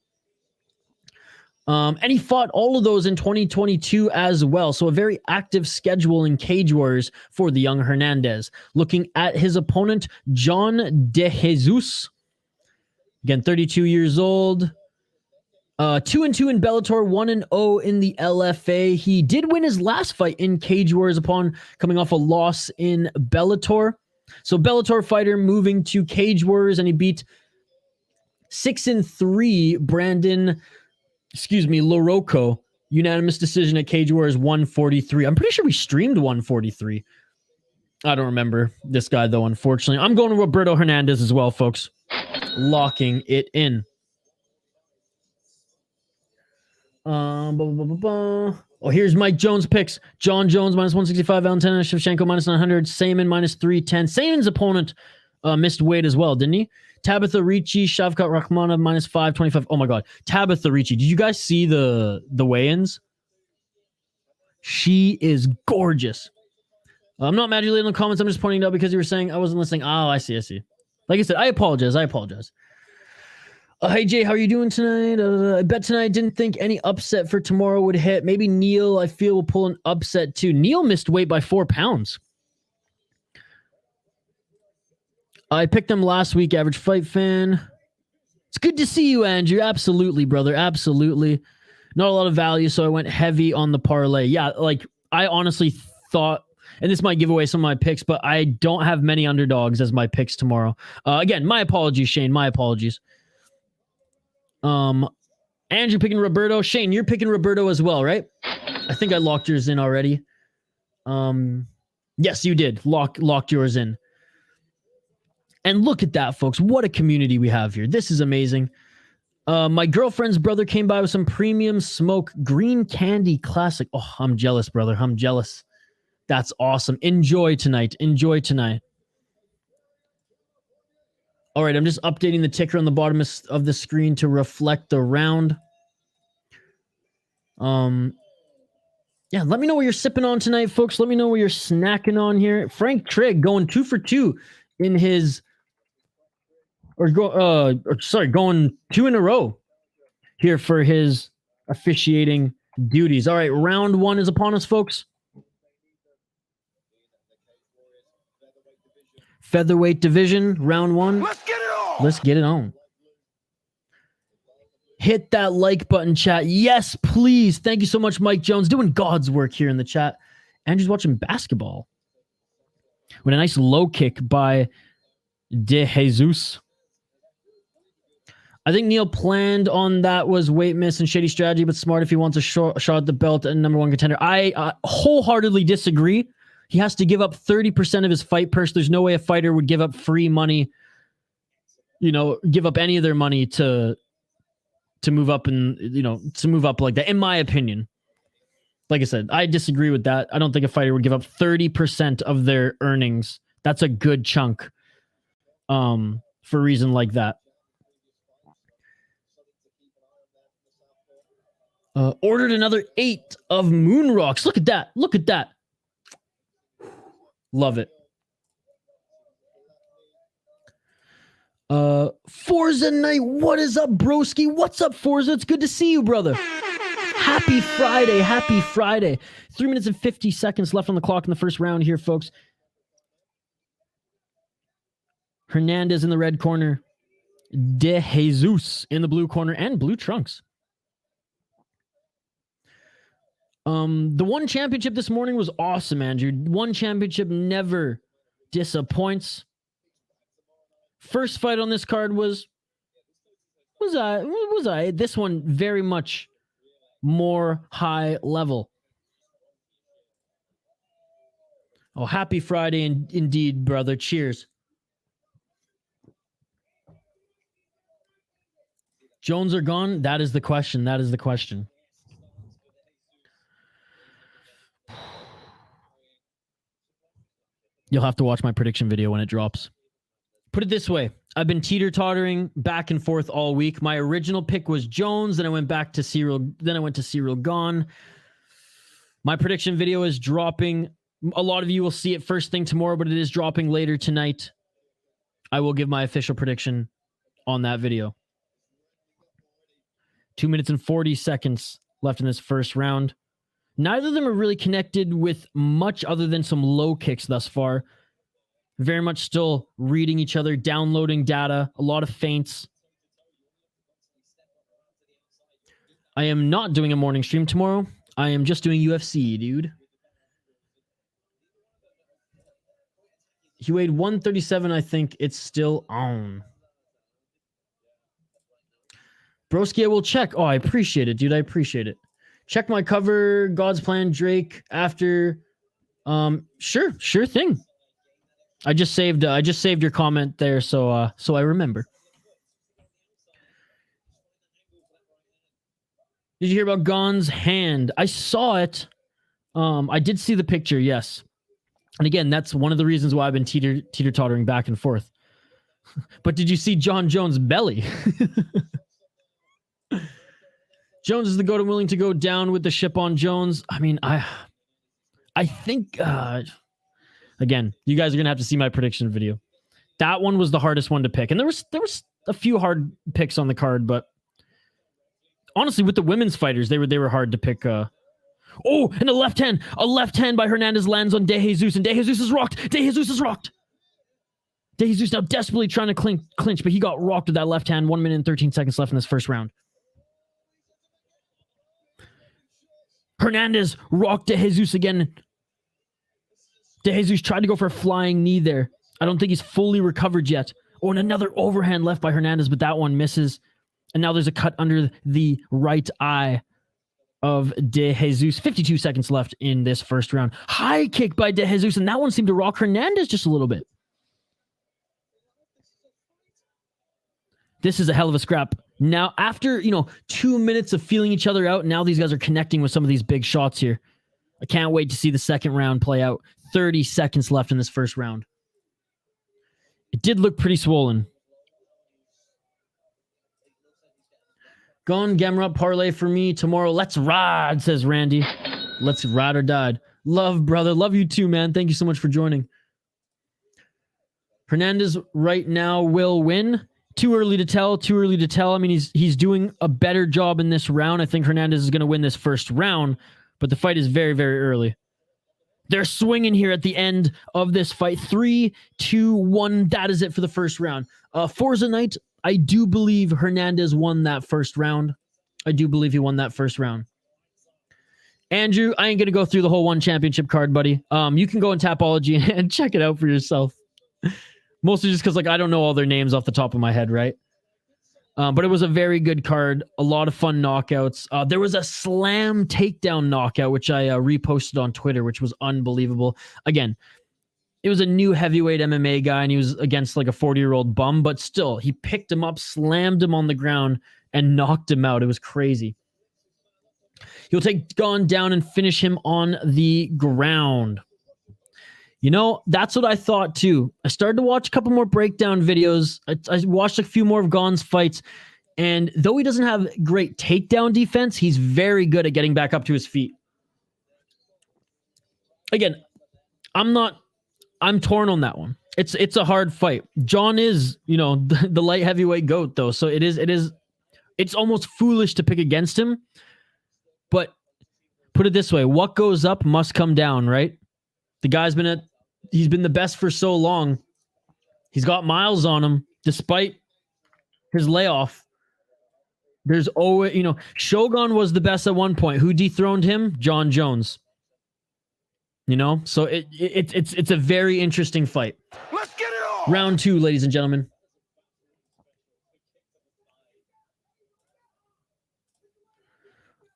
And he fought all of those in 2022 as well. So a very active schedule in Cage Warriors for the young Hernandez. Looking at his opponent, John De Jesus. Again, 32 years old. 2-2 in Bellator, 1-0 in the LFA. He did win his last fight in Cage Warriors upon coming off a loss in Bellator. So Bellator fighter moving to Cage Warriors, and he beat 6-3 Brandon, LaRocco. Unanimous decision at Cage Warriors 143. I'm pretty sure we streamed 143. I don't remember this guy, though, unfortunately. I'm going to Roberto Hernandez as well, folks. Locking it in. Oh, here's Mike Jones picks. John Jones minus 165, Valentina Shevchenko minus 900, Saman minus 310. Saman's opponent missed weight as well, didn't he? Tabitha Ricci, Shavkat Rakhmonov minus 525. Oh my God, Tabitha Ricci. Did you guys see the weigh-ins? She is gorgeous. I'm not mad at you in the comments. I'm just pointing it out because you were saying I wasn't listening. Oh, I see. Like I said, I apologize. Hey, Jay, how are you doing tonight? I bet tonight didn't think any upset for tomorrow would hit. Maybe Neil, I feel, will pull an upset too. Neil missed weight by 4 pounds. I picked him last week, average fight fan. It's good to see you, Andrew. Absolutely, brother. Absolutely. Not a lot of value, so I went heavy on the parlay. Yeah, like, I honestly thought, and this might give away some of my picks, but I don't have many underdogs as my picks tomorrow. Again, my apologies, Shane. My apologies. Andrew picking Roberto. Shane, you're picking Roberto as well, right? I think I locked yours in already. Yes, you did. Locked yours in. And look at that, folks. What a community we have here. This is amazing. My girlfriend's brother came by with some premium smoke green candy classic. Oh, I'm jealous, brother. I'm jealous. That's awesome. Enjoy tonight. All right, I'm just updating the ticker on the bottom of the screen to reflect the round. Yeah, let me know what you're sipping on tonight, folks. Let me know what you're snacking on here. Frank Trigg going 2 for 2 in his, going 2 in a row here for his officiating duties. All right, round 1 is upon us, folks. Featherweight division, round 1. Let's get it on. Hit that like button, chat. Yes, please. Thank you so much, Mike Jones. Doing God's work here in the chat. Andrew's watching basketball. With a nice low kick by De Jesus. I think Neil planned on that was weight miss and shady strategy, but smart if he wants a shot at the belt and #1 contender. I wholeheartedly disagree. He has to give up 30% of his fight purse. There's no way a fighter would give up free money, give up any of their money to move up and, to move up like that, in my opinion. Like I said, I disagree with that. I don't think a fighter would give up 30% of their earnings. That's a good chunk for a reason like that. Ordered another 8 of moon rocks. Look at that. Love it. Forza Knight, what is up, broski? What's up, Forza? It's good to see you, brother. Happy Friday. 3 minutes and 50 seconds left on the clock in the first round here, folks. Hernandez in the red corner. De Jesus in the blue corner and blue trunks. The one championship this morning was awesome, Andrew. One championship never disappoints. First fight on this card was I. This one very much more high level. Oh, happy Friday indeed, brother. Cheers. Jones are gone? That is the question. You'll have to watch my prediction video when it drops. Put it this way. I've been teeter-tottering back and forth all week. My original pick was Jones, then I went back to Cyril, then I went to Cyril Gone. My prediction video is dropping. A lot of you will see it first thing tomorrow, but it is dropping later tonight. I will give my official prediction on that video. 2 minutes and 40 seconds left in this first round. Neither of them are really connected with much other than some low kicks thus far. Very much still reading each other, downloading data, a lot of feints. I am not doing a morning stream tomorrow. I am just doing UFC, dude. He weighed 137, I think. It's still on. Broski, I will check. Oh, I appreciate it, dude. I appreciate it. Check my cover, God's Plan, Drake, after. Sure thing. I just saved your comment there, so I remember. Did you hear about Gon's hand? I saw it. I did see the picture, yes. And again, that's one of the reasons why I've been teeter-tottering back and forth. But did you see John Jones' belly? Jones is the GOAT. I'm willing to go down with the ship on Jones. I mean, I think, again, you guys are going to have to see my prediction video. That one was the hardest one to pick. And there was a few hard picks on the card, but honestly, with the women's fighters, they were hard to pick. Oh, and a left hand by Hernandez lands on De Jesus, and De Jesus is rocked. De Jesus now desperately trying to clinch, but he got rocked with that left hand. 1 minute and 13 seconds left in this first round. Hernandez rocked De Jesus again. De Jesus tried to go for a flying knee there. I don't think he's fully recovered yet. Oh, and another overhand left by Hernandez, but that one misses. And now there's a cut under the right eye of De Jesus. 52 seconds left in this first round. High kick by De Jesus, and that one seemed to rock Hernandez just a little bit. This is a hell of a scrap. Now, after, 2 minutes of feeling each other out, now these guys are connecting with some of these big shots here. I can't wait to see the second round play out. 30 seconds left in this first round. It did look pretty swollen. Gone Gamrot parlay for me tomorrow. Let's ride, says Randy. Let's ride or die. Love, brother. Love you too, man. Thank you so much for joining. Hernandez right now will win. Too early to tell. I mean, he's doing a better job in this round. I think Hernandez is going to win this first round, but the fight is very, very early. They're swinging here at the end of this fight. 3, 2, 1. That is it for the first round. Forza Night, I do believe Hernandez won that first round. I do believe he won that first round. Andrew, I ain't going to go through the whole one championship card, buddy. You can go in Tapology and check it out for yourself. Mostly just because, I don't know all their names off the top of my head, right? But it was a very good card. A lot of fun knockouts. There was a slam takedown knockout, which I reposted on Twitter, which was unbelievable. Again, it was a new heavyweight MMA guy, and he was against a 40-year-old bum, but still, he picked him up, slammed him on the ground, and knocked him out. It was crazy. He'll take Gon down and finish him on the ground. That's what I thought too. I started to watch a couple more breakdown videos. I watched a few more of Gon's fights, and though he doesn't have great takedown defense, he's very good at getting back up to his feet. Again, I'm torn on that one. It's a hard fight. John is, the light heavyweight GOAT though, so it's almost foolish to pick against him. But put it this way, what goes up must come down, right? The guy's he's been the best for so long. He's got miles on him, despite his layoff. There's always, Shogun was the best at one point. Who dethroned him? John Jones. So it's a very interesting fight. Let's get it on. Round 2, ladies and gentlemen.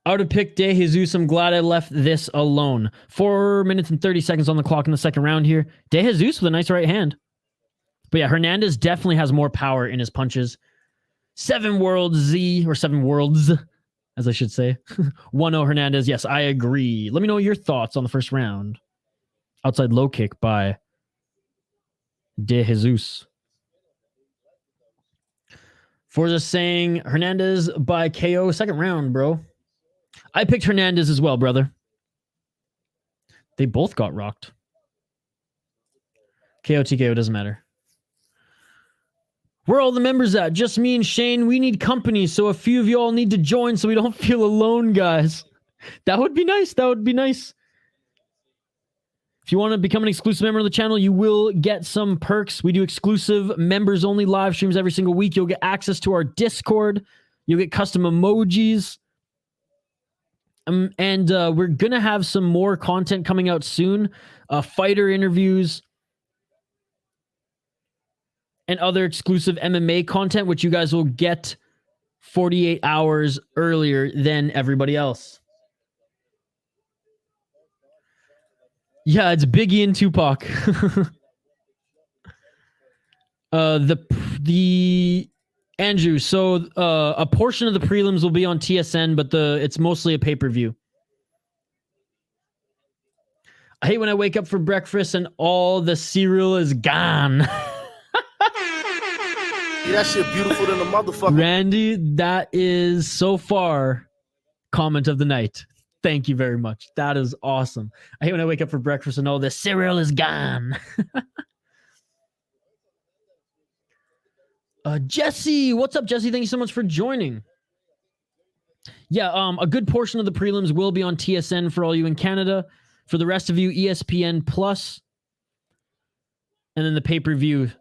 I would have picked De Jesus. I'm glad I left this alone. 4 minutes and 30 seconds on the clock in the second round here. De Jesus with a nice right hand. But yeah, Hernandez definitely has more power in his punches. 7 worlds, as I should say. 1-0 Hernandez. Yes, I agree. Let me know your thoughts on the first round. Outside low kick by De Jesus. Forza saying Hernandez by KO second round, bro. I picked Hernandez as well, brother. They both got rocked. KO, TKO, doesn't matter. Where are all the members at? Just me and Shane. We need company, so a few of you all need to join so we don't feel alone, guys. That would be nice. That would be nice. If you want to become an exclusive member of the channel, you will get some perks. We do exclusive members-only live streams every single week. You'll get access to our Discord. You'll get custom emojis. And we're going to have some more content coming out soon. Fighter interviews and other exclusive MMA content, which you guys will get 48 hours earlier than everybody else. Yeah, it's Biggie and Tupac. The Andrew, so a portion of the prelims will be on TSN, but it's mostly a pay-per-view. I hate when I wake up for breakfast and all the cereal is gone. Yeah, that shit beautiful than a motherfucker. Randy, that is so far comment of the night. Thank you very much. That is awesome. I hate when I wake up for breakfast and all the cereal is gone. Jesse, what's up, Jesse? Thank you so much for joining. Yeah, a good portion of the prelims will be on TSN for all you in Canada. For the rest of you, ESPN Plus. And then the pay-per-view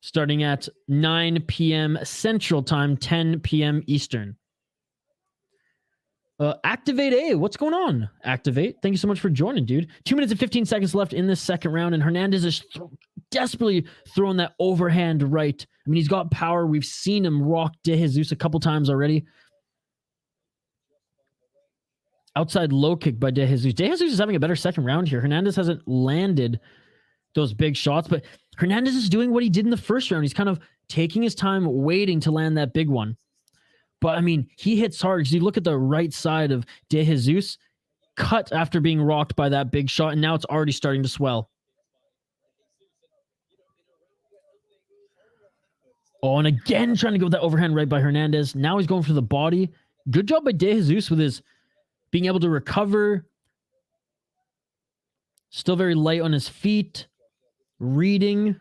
starting at 9 p.m. Central Time, 10 p.m. Eastern. Activate A, what's going on? Activate, thank you so much for joining, dude. 2 minutes and 15 seconds left in this second round, and Hernandez is desperately throwing that overhand right. I mean, he's got power. We've seen him rock De Jesus a couple times already. Outside low kick by De Jesus. De Jesus is having a better second round here. Hernandez hasn't landed those big shots, but Hernandez is doing what he did in the first round. He's kind of taking his time, waiting to land that big one. But, I mean, he hits hard because you look at the right side of De Jesus, cut after being rocked by that big shot, and now it's already starting to swell. Oh, and again, trying to go with that overhand right by Hernandez. Now he's going for the body. Good job by De Jesus with his being able to recover. Still very light on his feet. Reading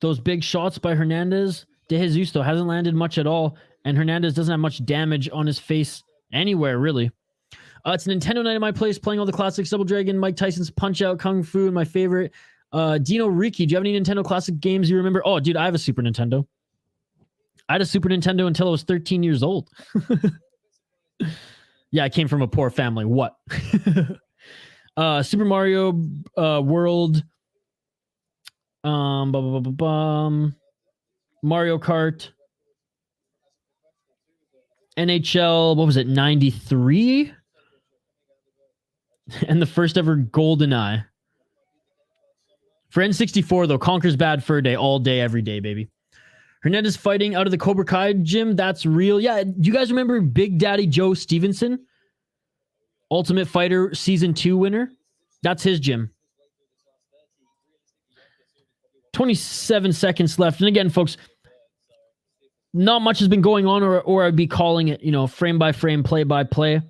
those big shots by Hernandez. De Jesus, though, hasn't landed much at all. And Hernandez doesn't have much damage on his face anywhere, really. It's a Nintendo night at my place, playing all the classics, Double Dragon, Mike Tyson's Punch-Out, Kung Fu, and my favorite. Dino Riki, do you have any Nintendo classic games you remember? Oh, dude, I have a Super Nintendo. I had a Super Nintendo until I was 13 years old. Yeah, I came from a poor family. What? Super Mario World. Mario Kart. NHL, what was it, 93? And the first ever GoldenEye. For N64, though, Conker's Bad Fur Day, all day, every day, baby. Hernandez fighting out of the Cobra Kai gym, that's real. Yeah, do you guys remember Big Daddy Joe Stevenson? Ultimate Fighter Season 2 winner? That's his gym. 27 seconds left. And again, folks, not much has been going on, or I'd be calling it, frame by frame, play by play.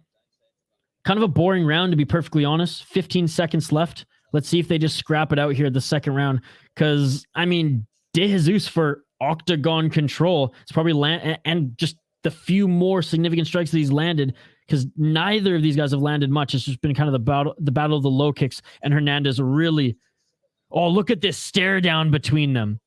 Kind of a boring round, to be perfectly honest. 15 seconds left. Let's see if they just scrap it out here at the second round. Because, I mean, De Jesus for octagon control is probably and just the few more significant strikes that he's landed, because neither of these guys have landed much. It's just been kind of the battle of the low kicks, and Hernandez really... Oh, look at this stare down between them.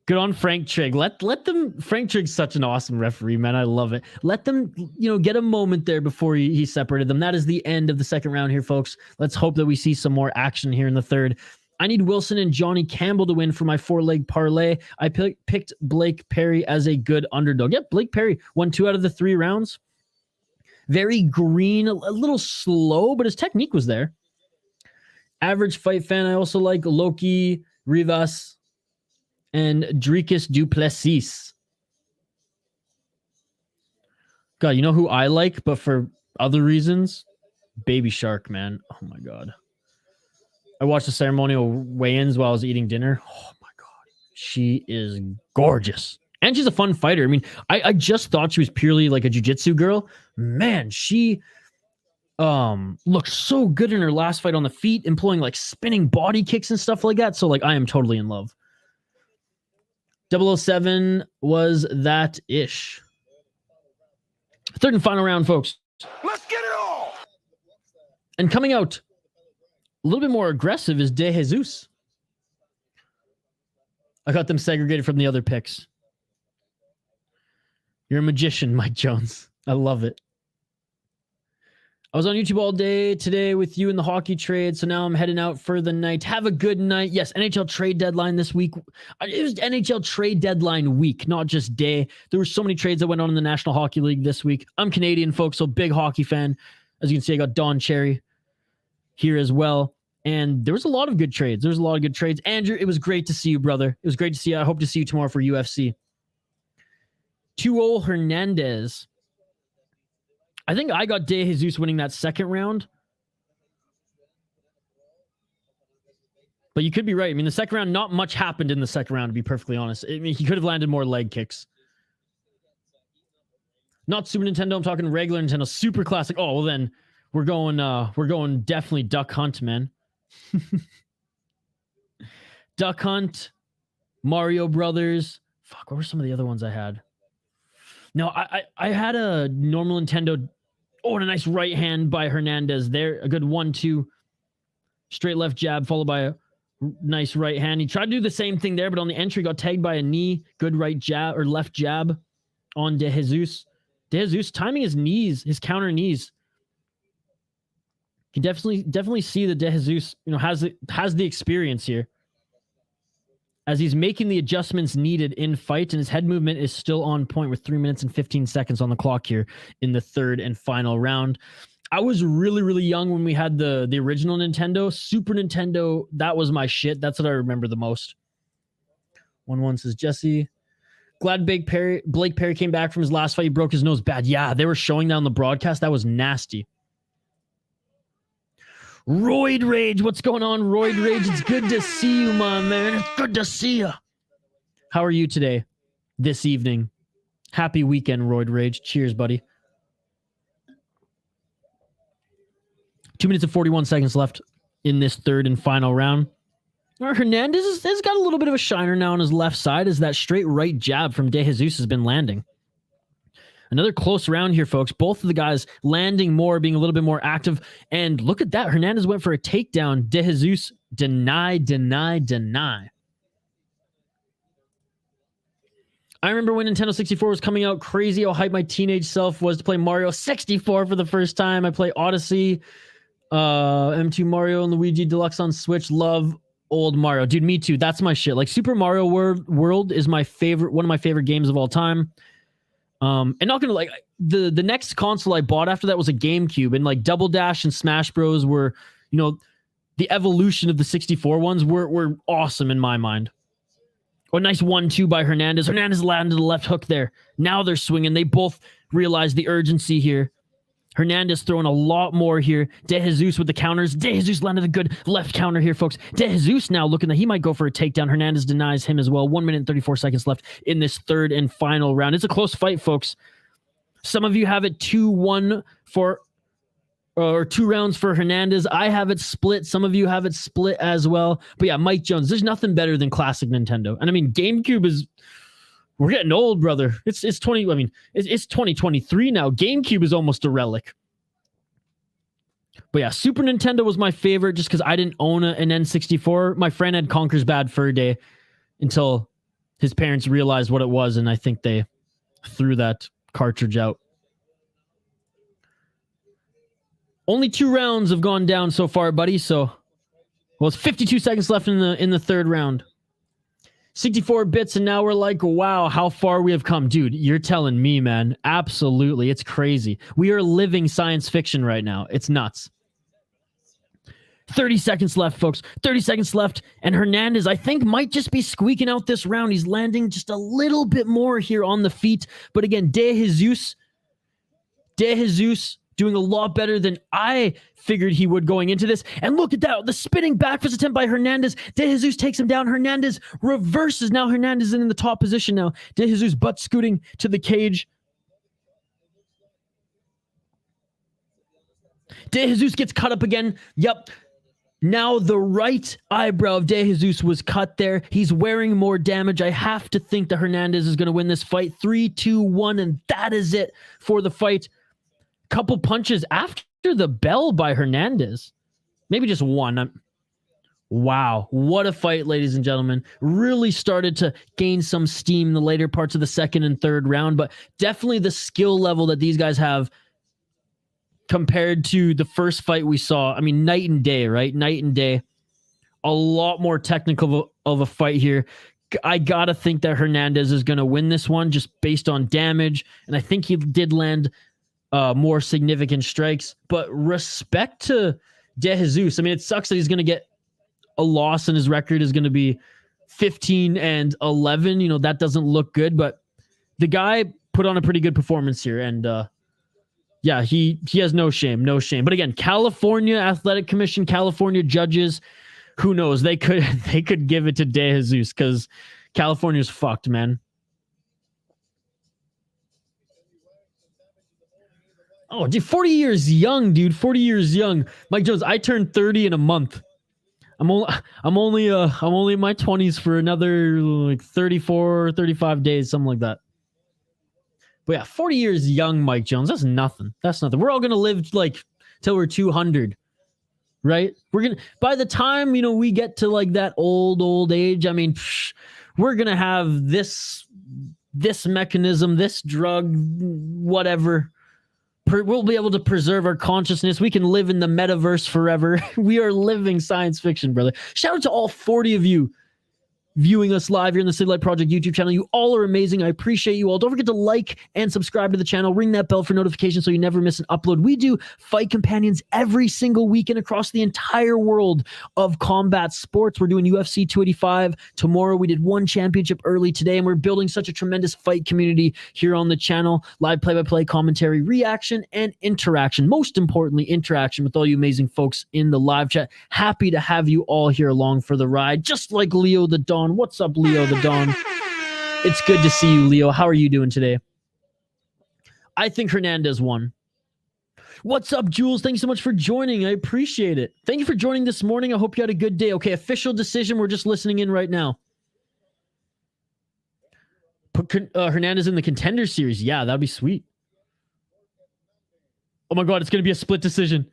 Good on Frank Trigg. Let them. Frank Trigg's such an awesome referee, man. I love it. Let them, get a moment there before he separated them. That is the end of the second round here, folks. Let's hope that we see some more action here in the third. I need Wilson and Johnny Campbell to win for my 4-leg parlay. I picked Blake Perry as a good underdog. Yep, Blake Perry won 2 out of the 3 rounds. Very green, a little slow, but his technique was there. Average fight fan. I also like Loki, Rivas, and Dricus Duplessis. God, you know who I like, but for other reasons? Baby Shark, man. Oh my God. I watched the ceremonial weigh-ins while I was eating dinner. Oh my God. She is gorgeous. And she's a fun fighter. I mean, I just thought she was purely like a jiu-jitsu girl. Man, she looked so good in her last fight on the feet, employing like spinning body kicks and stuff like that. So like I am totally in love. 007 was that ish. Third and final round, folks. Let's get it all. And coming out a little bit more aggressive is De Jesus. I got them segregated from the other picks. You're a magician, Mike Jones. I love it. I was on YouTube all day today with you in the hockey trade, so now I'm heading out for the night. Have a good night. Yes, NHL trade deadline this week. It was NHL trade deadline week, not just day. There were so many trades that went on in the National Hockey League this week. I'm Canadian, folks, so big hockey fan. As you can see, I got Don Cherry here as well. And there was a lot of good trades. Andrew, it was great to see you, brother. It was great to see you. I hope to see you tomorrow for UFC. 2-0 Hernandez. I think I got De Jesus winning that second round. But you could be right. I mean, the second round, not much happened in the second round, to be perfectly honest. I mean, he could have landed more leg kicks. Not Super Nintendo, I'm talking regular Nintendo. Super classic. Oh, well then, we're going definitely Duck Hunt, man. Duck Hunt, Mario Brothers. Fuck, what were some of the other ones I had? No, I had a normal Nintendo. Oh, and a nice right hand by Hernandez there. A good 1-2. Straight left jab followed by a nice right hand. He tried to do the same thing there, but on the entry got tagged by a knee. Good right jab or left jab on De Jesus. De Jesus timing his knees, his counter knees. You can definitely see that De Jesus, has the experience here. As he's making the adjustments needed in fight, and his head movement is still on point with 3 minutes and 15 seconds on the clock here in the third and final round. I was really, really young when we had the original Nintendo. Super Nintendo, that was my shit. That's what I remember the most. 1-1 says Jesse. Glad Blake Perry came back from his last fight. He broke his nose bad. Yeah, they were showing that on the broadcast. That was nasty. Roid Rage, what's going on, Roid Rage? It's good to see you, my man. It's good to see you. How are you today, this evening? Happy weekend, Roid Rage. Cheers, buddy. 2 minutes and 41 seconds left in this third and final round. Hernandez has got a little bit of a shiner now on his left side as that straight right jab from De Jesus has been landing. Another close round here, folks. Both of the guys landing more, being a little bit more active. And look at that. Hernandez went for a takedown. De Jesus deny. I remember when Nintendo 64 was coming out, crazy how hyped my teenage self was to play Mario 64 for the first time. I play Odyssey, M2 Mario and Luigi Deluxe on Switch. Love old Mario. Dude, me too. That's my shit. Like Super Mario World is my favorite, one of my favorite games of all time. And not gonna like the next console I bought after that was a GameCube, and like Double Dash and Smash Bros were, the evolution of the 64 ones were awesome in my mind. Oh, nice 1-2 by Hernandez. Hernandez landed the left hook there. Now they're swinging. They both realize the urgency here. Hernandez throwing a lot more here. De Jesus with the counters. De Jesus landed a good left counter here, folks. De Jesus now looking that he might go for a takedown. Hernandez denies him as well. 1 minute and 34 seconds left in this third and final round. It's a close fight, folks. Some of you have it 2-1 or 2 rounds for Hernandez. I have it split. Some of you have it split as well. But yeah, Mike Jones, there's nothing better than classic Nintendo. And I mean, GameCube is... We're getting old, brother. It's 2023 now. GameCube is almost a relic. But yeah, Super Nintendo was my favorite just because I didn't own an N64. My friend had Conker's Bad Fur Day until his parents realized what it was, and I think they threw that cartridge out. Only 2 rounds have gone down so far, buddy. So, well, it's 52 seconds left in the third round. 64 bits, and now we're like, wow, how far we have come. Dude, you're telling me, man. Absolutely. It's crazy. We are living science fiction right now. It's nuts. 30 seconds left, folks. 30 seconds left, and Hernandez, I think, might just be squeaking out this round. He's landing just a little bit more here on the feet. But again, De Jesus doing a lot better than I figured he would going into this. And look at that, the spinning back fist attempt by Hernandez. De Jesus takes him down. Hernandez reverses. Now Hernandez is in the top position now. De Jesus butt scooting to the cage. De Jesus gets cut up again. Yep. Now the right eyebrow of De Jesus was cut there. He's wearing more damage. I have to think that Hernandez is going to win this fight. 3, 2, 1, and that is it for the fight. Couple punches after the bell by Hernandez. Maybe just one. Wow. What a fight, ladies and gentlemen. Really started to gain some steam in the later parts of the second and third round, but definitely the skill level that these guys have compared to the first fight we saw. I mean, night and day, right? Night and day. A lot more technical of a fight here. I got to think that Hernandez is going to win this one just based on damage, and I think he did land more significant strikes, but respect to De Jesus. I mean, it sucks that he's going to get a loss and his record is going to be 15-11. You know, that doesn't look good, but the guy put on a pretty good performance here. And yeah, he has no shame, no shame. But again, California Athletic Commission, California judges, who knows? They could give it to De Jesus because California's fucked, man. Oh, dude, 40 years young, dude. 40 years young. Mike Jones, I turned 30 in a month. I'm only in my 20s for another like 34, 35 days, something like that. But yeah, 40 years young, Mike Jones. That's nothing. That's nothing. We're all gonna live like till we're 200, right? We're gonna, by the time we get to like that old age. I mean, we're gonna have this mechanism, this drug, whatever. We'll be able to preserve our consciousness. We can live in the metaverse forever. We are living science fiction, brother. Shout out to all 40 of you viewing us live here in the City Light Project YouTube channel. You all are amazing. I appreciate you all. Don't forget to like and subscribe to the channel. Ring that bell for notifications so you never miss an upload. We do fight companions every single weekend across the entire world of combat sports. We're doing UFC 285 tomorrow. We did one championship early today, and we're building such a tremendous fight community here on the channel. Live play-by-play commentary, reaction, and interaction. Most importantly, interaction with all you amazing folks in the live chat. Happy to have you all here along for the ride, just like Leo the Don. What's up, Leo the Don? It's good to see you, Leo. How are you doing today? I think Hernandez won. What's up, Jules? Thanks so much for joining. I appreciate it. Thank you for joining this morning. I hope you had a good day. Okay, official decision. We're just listening in right now. Put Hernandez in the contender series. Yeah, that'd be sweet. Oh my God, it's going to be a split decision.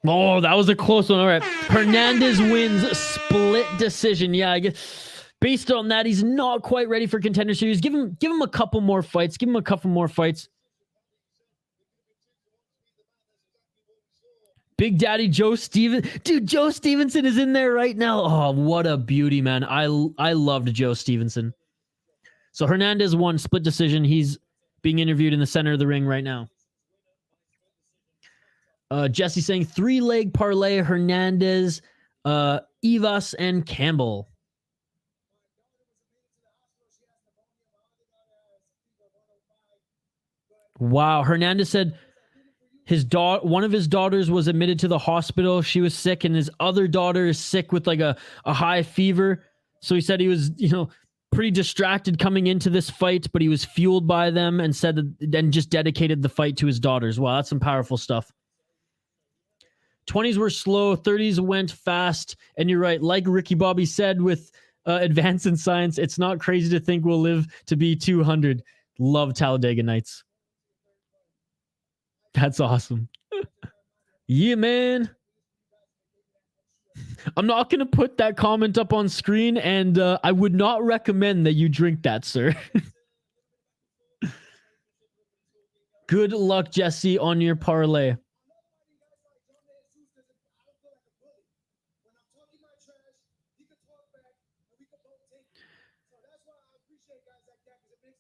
Oh, that was a close one. All right. Hernandez wins split decision. Yeah, I guess based on that, he's not quite ready for contender series. Give him a couple more fights. Give him a couple more fights. Big Daddy Joe Stevenson. Dude, Joe Stevenson is in there right now. Oh, what a beauty, man. I loved Joe Stevenson. So Hernandez won split decision. He's being interviewed in the center of the ring right now. Jesse saying 3-leg parlay, Hernandez, Eivas, and Campbell. Wow. Hernandez said one of his daughters was admitted to the hospital. She was sick, and his other daughter is sick with like a high fever. So he said he was, pretty distracted coming into this fight, but he was fueled by them and then just dedicated the fight to his daughters. Wow, that's some powerful stuff. 20s were slow, 30s went fast, and you're right. Like Ricky Bobby said with Advance in Science, it's not crazy to think we'll live to be 200. Love Talladega Nights. That's awesome. Yeah, man. I'm not going to put that comment up on screen, and I would not recommend that you drink that, sir. Good luck, Jesse, on your parlay.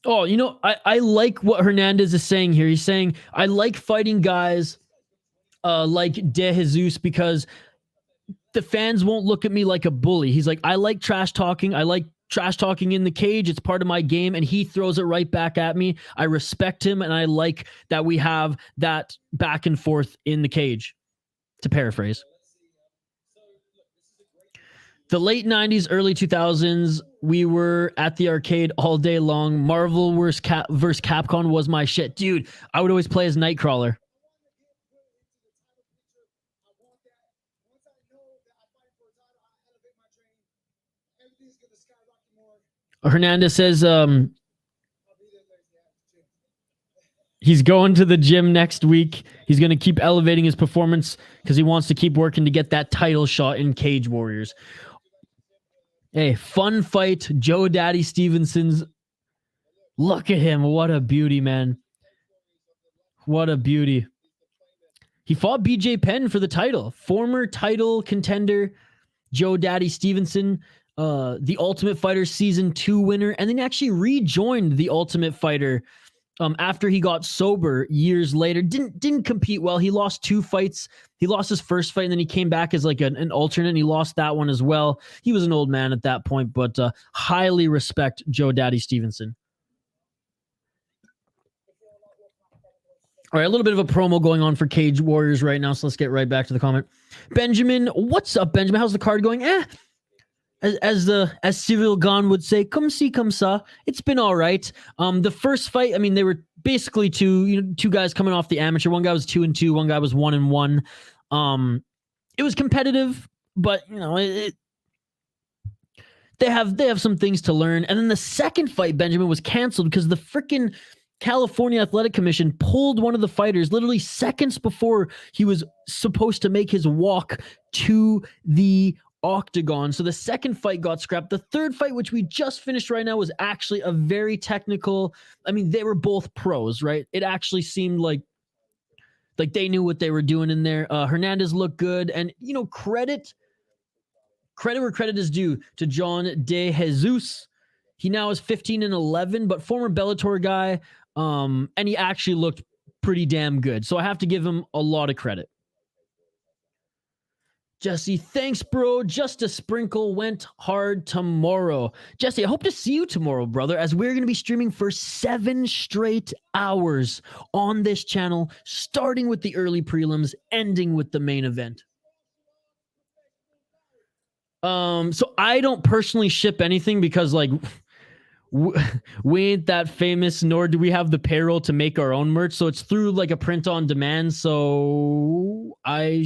Oh, I like what Hernandez is saying here. He's saying, I like fighting guys like De Jesus because the fans won't look at me like a bully. He's like, I like trash talking. I like trash talking in the cage. It's part of my game. And he throws it right back at me. I respect him. And I like that we have that back and forth in the cage, to paraphrase. The late 90s, early 2000s, we were at the arcade all day long. Marvel versus Capcom was my shit. Dude, I would always play as Nightcrawler. Hernandez says he's going to the gym next week. He's going to keep elevating his performance because he wants to keep working to get that title shot in Cage Warriors. Hey, fun fight. Joe Daddy Stevenson's. Look at him. What a beauty, man. What a beauty. He fought BJ Penn for the title. Former title contender Joe Daddy Stevenson. The Ultimate Fighter Season 2 winner, and then actually rejoined the Ultimate Fighter after he got sober years later. Didn't compete well. He lost 2 fights. He lost his first fight, and then he came back as like an alternate, and he lost that one as well. He was an old man at that point, but highly respect Joe Daddy Stevenson. All right, a little bit of a promo going on for Cage Warriors right now, so let's get right back to the comment. Benjamin, what's up, Benjamin? How's the card going? As Cyril Gahn would say, come see, come sa. It's been all right. The first fight, I mean, they were basically two guys coming off the amateur. One guy was 2-2, one guy was 1-1. It was competitive, but they have some things to learn. And then the second fight, Benjamin, was canceled because the freaking California Athletic Commission pulled one of the fighters literally seconds before he was supposed to make his walk to the octagon. So the second fight got scrapped. The third fight, which we just finished right now, was actually a very technical. I mean, they were both pros, right? It actually seemed like they knew what they were doing in there. Hernandez looked good, and credit where credit is due to John De Jesus. He now is 15-11, but former Bellator guy, and he actually looked pretty damn good. So I have to give him a lot of credit. Jesse, thanks, bro. Just a sprinkle went hard tomorrow. Jesse, I hope to see you tomorrow, brother, as we're going to be streaming for 7 straight hours on this channel, starting with the early prelims, ending with the main event. So I don't personally ship anything because, we ain't that famous, nor do we have the payroll to make our own merch. So it's through a print on demand. So I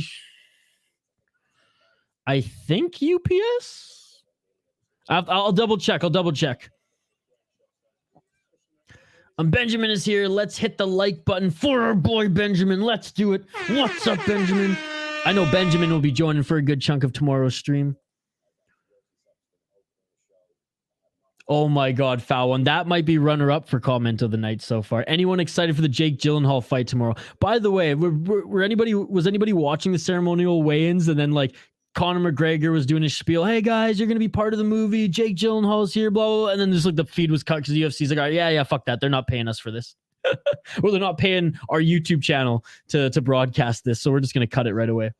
think UPS. I'll double check. Benjamin is here. Let's hit the like button for our boy Benjamin. Let's do it. What's up, Benjamin? I know Benjamin will be joining for a good chunk of tomorrow's stream. Oh my God, foul one. That might be runner-up for comment of the night so far. Anyone excited for the Jake Gyllenhaal fight tomorrow? By the way, was anybody watching the ceremonial weigh-ins and then Conor McGregor was doing his spiel? Hey guys, you're gonna be part of the movie. Jake Gyllenhaal's here, blah blah. blah. And then just the feed was cut because the UFC's like, all right, yeah, fuck that. They're not paying us for this. Or they're not paying our YouTube channel to broadcast this, so we're just gonna cut it right away.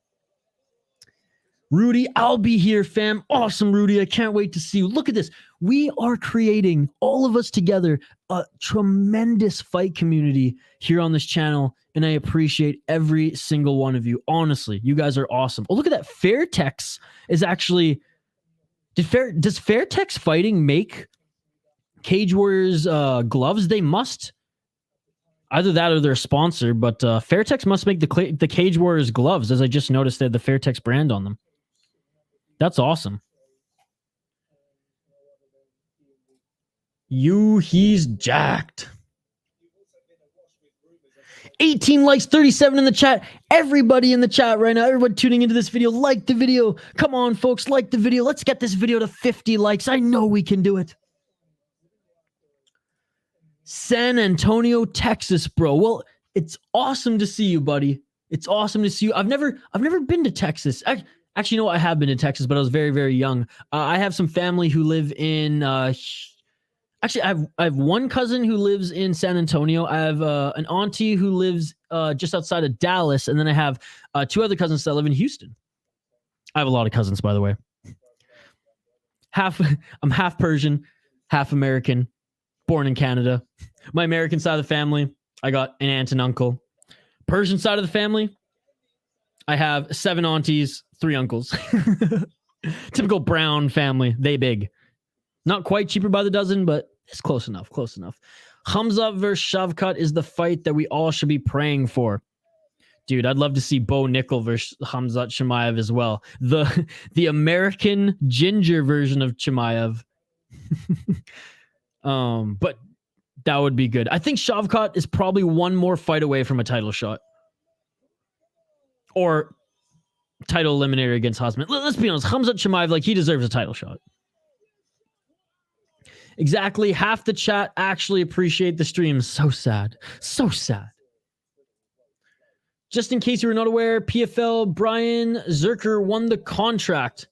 Rudy, I'll be here, fam. Awesome, Rudy. I can't wait to see you. Look at this. We are creating, all of us together, a tremendous fight community here on this channel, and I appreciate every single one of you. Honestly, you guys are awesome. Oh, look at that. Fairtex is actually... does Fairtex Fighting make Cage Warriors gloves? They must. Either that or they're a sponsor, but Fairtex must make the Cage Warriors gloves, as I just noticed they had the Fairtex brand on them. That's awesome. He's jacked. 18 likes, 37 in the chat. Everybody in the chat right now, everybody tuning into this video, like the video. Come on, folks, like the video. Let's get this video to 50 likes. I know we can do it. San Antonio, Texas, bro. Well, it's awesome to see you, buddy. It's awesome to see you. I've never been to Texas. Actually, no, I have been to Texas, but I was very, very young. I have some family who live in... Actually, I have one cousin who lives in San Antonio. I have an auntie who lives just outside of Dallas, and then I have 2 other cousins that live in Houston. I have a lot of cousins, by the way. I'm half Persian, half American, born in Canada. My American side of the family, I got an aunt and uncle. Persian side of the family, I have 7 aunties, 3 uncles. Typical brown family, they big. Not quite cheaper by the dozen, but it's close enough, close enough. Khamzat versus Shavkat is the fight that we all should be praying for. Dude, I'd love to see Bo Nickel versus Khamzat Chimaev as well. The American ginger version of Chimaev. But that would be good. I think Shavkat is probably one more fight away from a title shot. Or title eliminator against Hosman. Let's be honest, Khamzat Chimaev, like, he deserves a title shot. Exactly. Half the chat actually appreciate the stream. So sad. So sad. Just in case you were not aware, PFL Brian Zerker won the contract.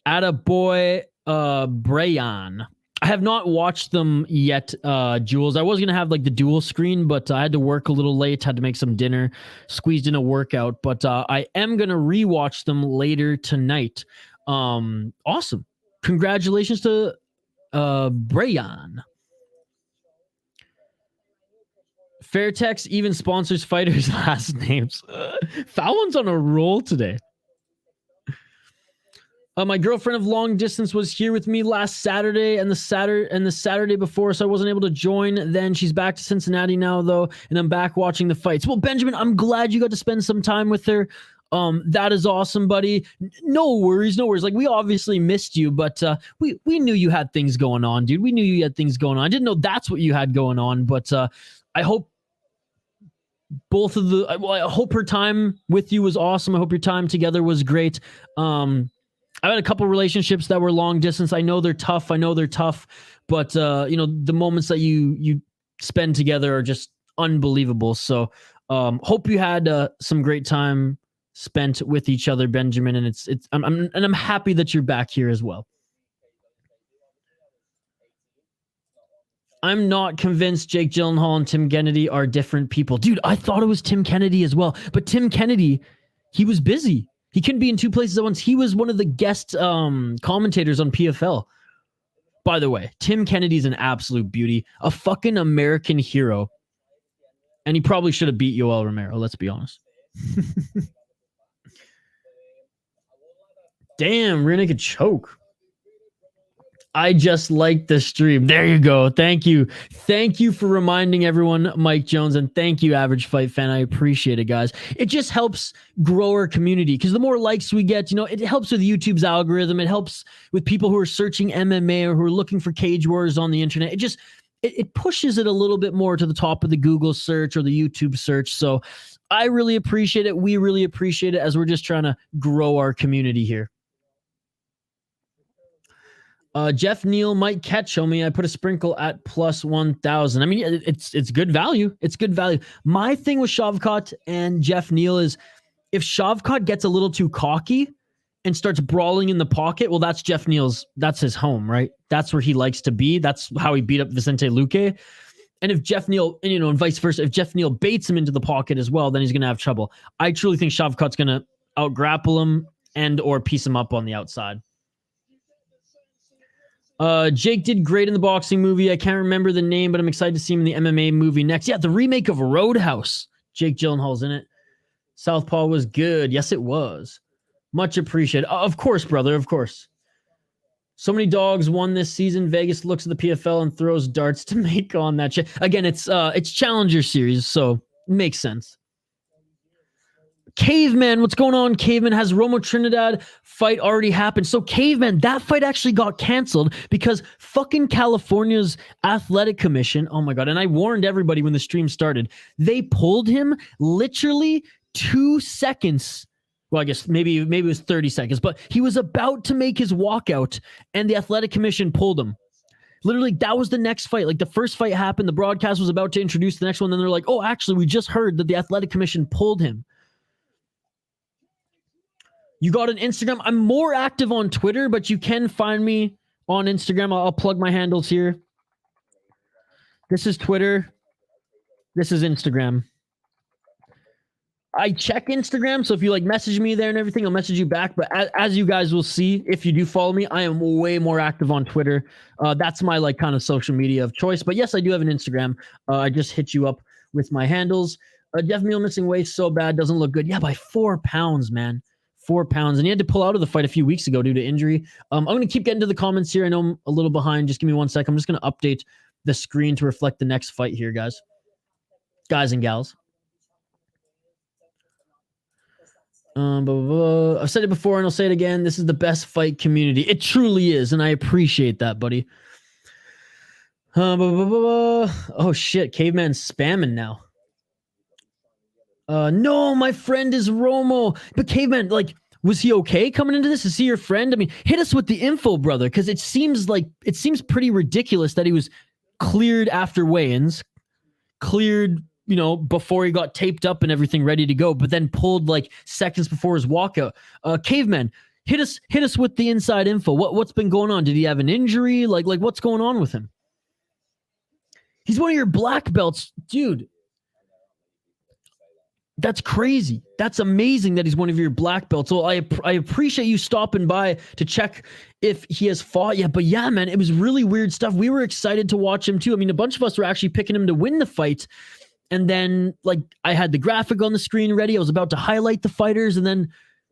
Attaboy Brayan. I have not watched them yet, Jules. I was going to have like the dual screen, but I had to work a little late, had to make some dinner, squeezed in a workout, but I am going to rewatch them later tonight. Awesome. Congratulations to Brayan. Fairtex even sponsors fighters' last names. Fallon's on a roll today. My girlfriend of long distance was here with me last Saturday and the Saturday before, so I wasn't able to join then. She's back to Cincinnati now, though, and I'm back watching the fights. Well, Benjamin, I'm glad you got to spend some time with her. That is awesome, buddy. No worries, no worries. Like, we obviously missed you, but we knew you had things going on, dude. We knew you had things going on. I didn't know that's what you had going on, but I hope I hope her time with you was awesome. I hope your time together was great. I've had a couple relationships that were long distance. I know they're tough. But the moments that you spend together are just unbelievable. So hope you had some great time spent with each other, Benjamin. And I'm happy that you're back here as well. I'm not convinced Jake Gyllenhaal and Tim Kennedy are different people. Dude, I thought it was Tim Kennedy as well. But Tim Kennedy, he was busy. He couldn't be in 2 places at once. He was one of the guest commentators on PFL. By the way, Tim Kennedy's an absolute beauty. A fucking American hero. And he probably should have beat Yoel Romero, let's be honest. Damn, rear naked choke. I just like the stream. There you go. Thank you. Thank you for reminding everyone, Mike Jones, and thank you, Average Fight Fan. I appreciate it, guys. It just helps grow our community because the more likes we get, it helps with YouTube's algorithm. It helps with people who are searching MMA or who are looking for Cage Wars on the internet. It pushes it a little bit more to the top of the Google search or the YouTube search. So I really appreciate it. We really appreciate it as we're just trying to grow our community here. Jeff Neal might catch, homie. I put a sprinkle at plus 1,000. I mean, it's good value. It's good value. My thing with Shavkat and Jeff Neal is if Shavkat gets a little too cocky and starts brawling in the pocket, well, that's Jeff Neal's, that's his home, right? That's where he likes to be. That's how he beat up Vicente Luque. And if Jeff Neal, and vice versa, if Jeff Neal baits him into the pocket as well, then he's going to have trouble. I truly think Shavkat's going to out-grapple him and or piece him up on the outside. Jake did great in the boxing movie. I can't remember the name, but I'm excited to see him in the MMA movie next. Yeah, the remake of Roadhouse. Jake Gyllenhaal's in it. Southpaw was good. Yes, it was. Much appreciated. Of course, brother. Of course. So many dogs won this season. Vegas looks at the PFL and throws darts to make on that shit. Again, it's Challenger Series, so it makes sense. Caveman, what's going on? Caveman, has Romo Trinidad fight already happened? So Caveman, that fight actually got canceled because fucking California's athletic commission, oh my God, and I warned everybody when the stream started, they pulled him literally 2 seconds. Well, I guess maybe it was 30 seconds, but he was about to make his walkout and the athletic commission pulled him. Literally, that was the next fight. Like, the first fight happened, the broadcast was about to introduce the next one, then they're like, oh, actually, we just heard that the athletic commission pulled him. You got an Instagram? I'm more active on Twitter, but you can find me on Instagram. I'll plug my handles here. This is Twitter. This is Instagram. I check Instagram, so if you like message me there and everything, I'll message you back. But as you guys will see, if you do follow me, I am way more active on Twitter. That's my like kind of social media of choice. But yes, I do have an Instagram. I just hit you up with my handles. Jeff Meal missing weight so bad, doesn't look good. Yeah, by 4 pounds, man. 4 pounds. And he had to pull out of the fight a few weeks ago due to injury. I'm going to keep getting to the comments here. I know I'm a little behind. Just give me 1 sec. I'm just going to update the screen to reflect the next fight here, guys. Guys and gals. I've said it before and I'll say it again. This is the best fight community. It truly is, and I appreciate that, buddy. Oh, shit. Caveman's spamming now. No, my friend is Romo. But Caveman, like, was he okay coming into this? Is he your friend? I mean, hit us with the info, brother, because it seems pretty ridiculous that he was cleared after weigh-ins, cleared, you know, before he got taped up and everything ready to go, but then pulled like seconds before his walkout. Caveman, hit us with the inside info. What's been going on? Did he have an injury? Like what's going on with him? He's one of your black belts, dude. That's crazy. That's amazing that he's one of your black belts. So I appreciate you stopping by to check if he has fought yet. But yeah, man, it was really weird stuff. We were excited to watch him too. I mean, a bunch of us were actually picking him to win the fight. And then, like, I had the graphic on the screen ready. I was about to highlight the fighters. And then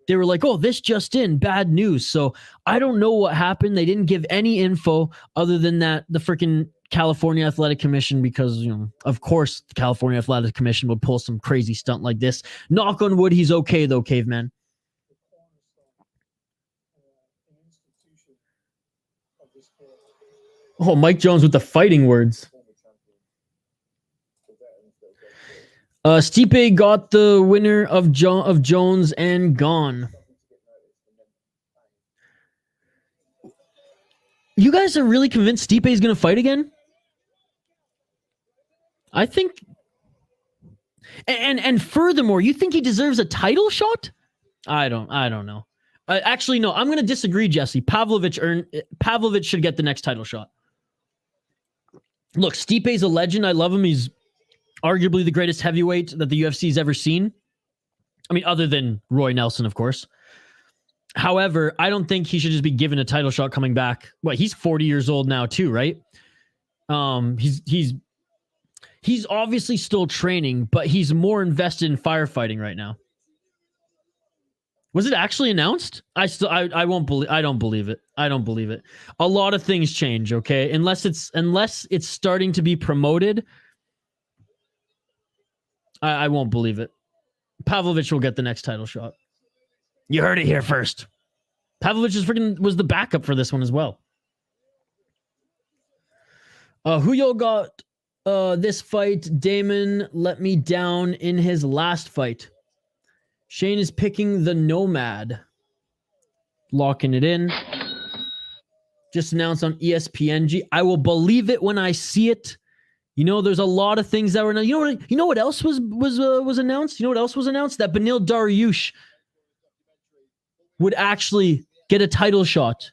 they were like, oh, this just in, bad news. So I don't know what happened. They didn't give any info other than that the freaking California Athletic Commission, because, you know, of course, the California Athletic Commission would pull some crazy stunt like this. Knock on wood, he's okay, though, Caveman. Oh, Mike Jones with the fighting words. Stipe got the winner of Jones and gone. You guys are really convinced Stipe is going to fight again? I think, and furthermore, you think he deserves a title shot? I don't know. Actually, no. I'm going to disagree, Jesse. Pavlovich should get the next title shot. Look, Stipe's a legend. I love him. He's arguably the greatest heavyweight that the UFC's ever seen. I mean, other than Roy Nelson, of course. However, I don't think he should just be given a title shot coming back. What, he's 40 years old now too, right? He's obviously still training, but he's more invested in firefighting right now. Was it actually announced? I don't believe it. I don't believe it. A lot of things change, okay? Unless it's starting to be promoted, I won't believe it. Pavlovich will get the next title shot. You heard it here first. Pavlovich was the backup for this one as well. Who y'all got this fight? Damon let me down in his last fight. Shane is picking the Nomad. Locking it in. Just announced on ESPNG. I will believe it when I see it. You know, there's a lot of things that were announced. You know what else was announced? You know what else was announced? That Beneil Dariush would actually get a title shot.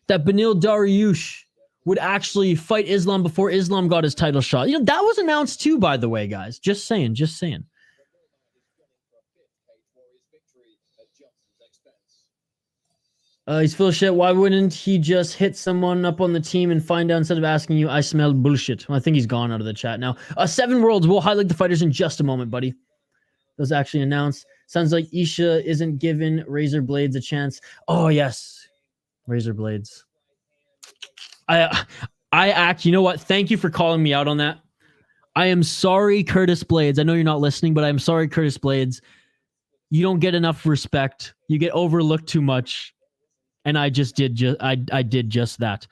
That Beneil Dariush would actually fight Islam before Islam got his title shot. You know, that was announced too, by the way, guys. Just saying. He's full of shit. Why wouldn't he just hit someone up on the team and find out instead of asking you? I smell bullshit. Well, I think he's gone out of the chat now. 7 Worlds. We'll highlight the fighters in just a moment, buddy. Those actually announced. Sounds like Isha isn't giving Razor Blades a chance. Oh, yes. Razor Blades. You know what? Thank you for calling me out on that. I am sorry, Curtis Blades. I know you're not listening, but I'm sorry, Curtis Blades. You don't get enough respect. You get overlooked too much. And I did just that.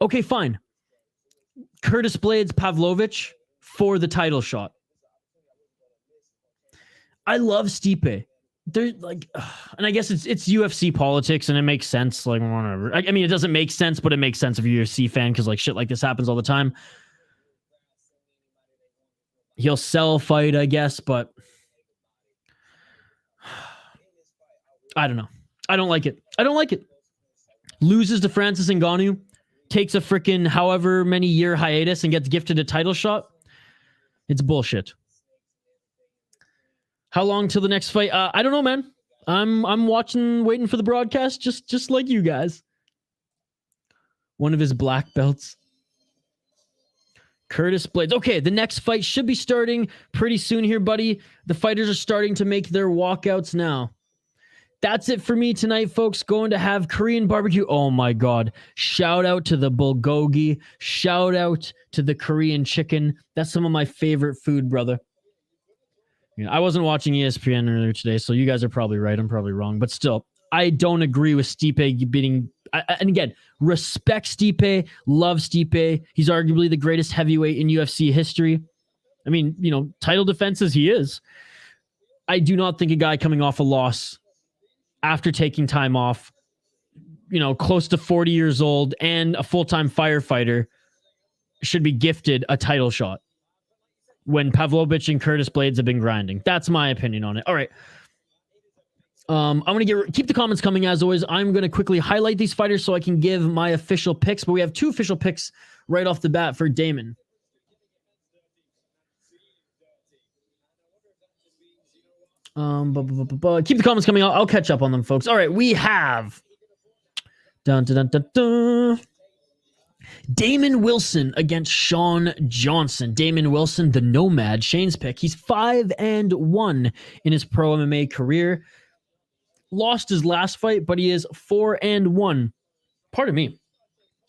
Okay, fine. Curtis Blades, Pavlovich for the title shot. I love Stipe. They're like, and I guess it's UFC politics, and it makes sense. Like, whatever. I mean, it doesn't make sense, but it makes sense if you're a UFC fan, because like shit like this happens all the time. He'll sell a fight, I guess, but I don't know. I don't like it. Loses to Francis Ngannou, takes a freaking however many year hiatus and gets gifted a title shot. It's bullshit. How long till the next fight? I don't know, man. I'm watching, waiting for the broadcast, just like you guys. One of his black belts. Curtis Blades. Okay, the next fight should be starting pretty soon here, buddy. The fighters are starting to make their walkouts now. That's it for me tonight, folks. Going to have Korean barbecue. Oh my God. Shout out to the bulgogi. Shout out to the Korean chicken. That's some of my favorite food, brother. I wasn't watching ESPN earlier today, so you guys are probably right. I'm probably wrong. But still, I don't agree with Stipe beating... and again, respect Stipe, love Stipe. He's arguably the greatest heavyweight in UFC history. I mean, title defenses, he is. I do not think a guy coming off a loss after taking time off, close to 40 years old and a full-time firefighter should be gifted a title shot when Pavlovich and Curtis Blades have been grinding. That's my opinion on it. All right. I'm going to keep the comments coming as always. I'm going to quickly highlight these fighters so I can give my official picks, but we have 2 official picks right off the bat for Damon. Keep the comments coming. I'll catch up on them, folks. All right, we have Damon Wilson against Shawn Johnson. Damon Wilson, the Nomad, Shane's pick. He's 5-1 in his pro MMA career. Lost his last fight, but he is 4-1. Pardon me.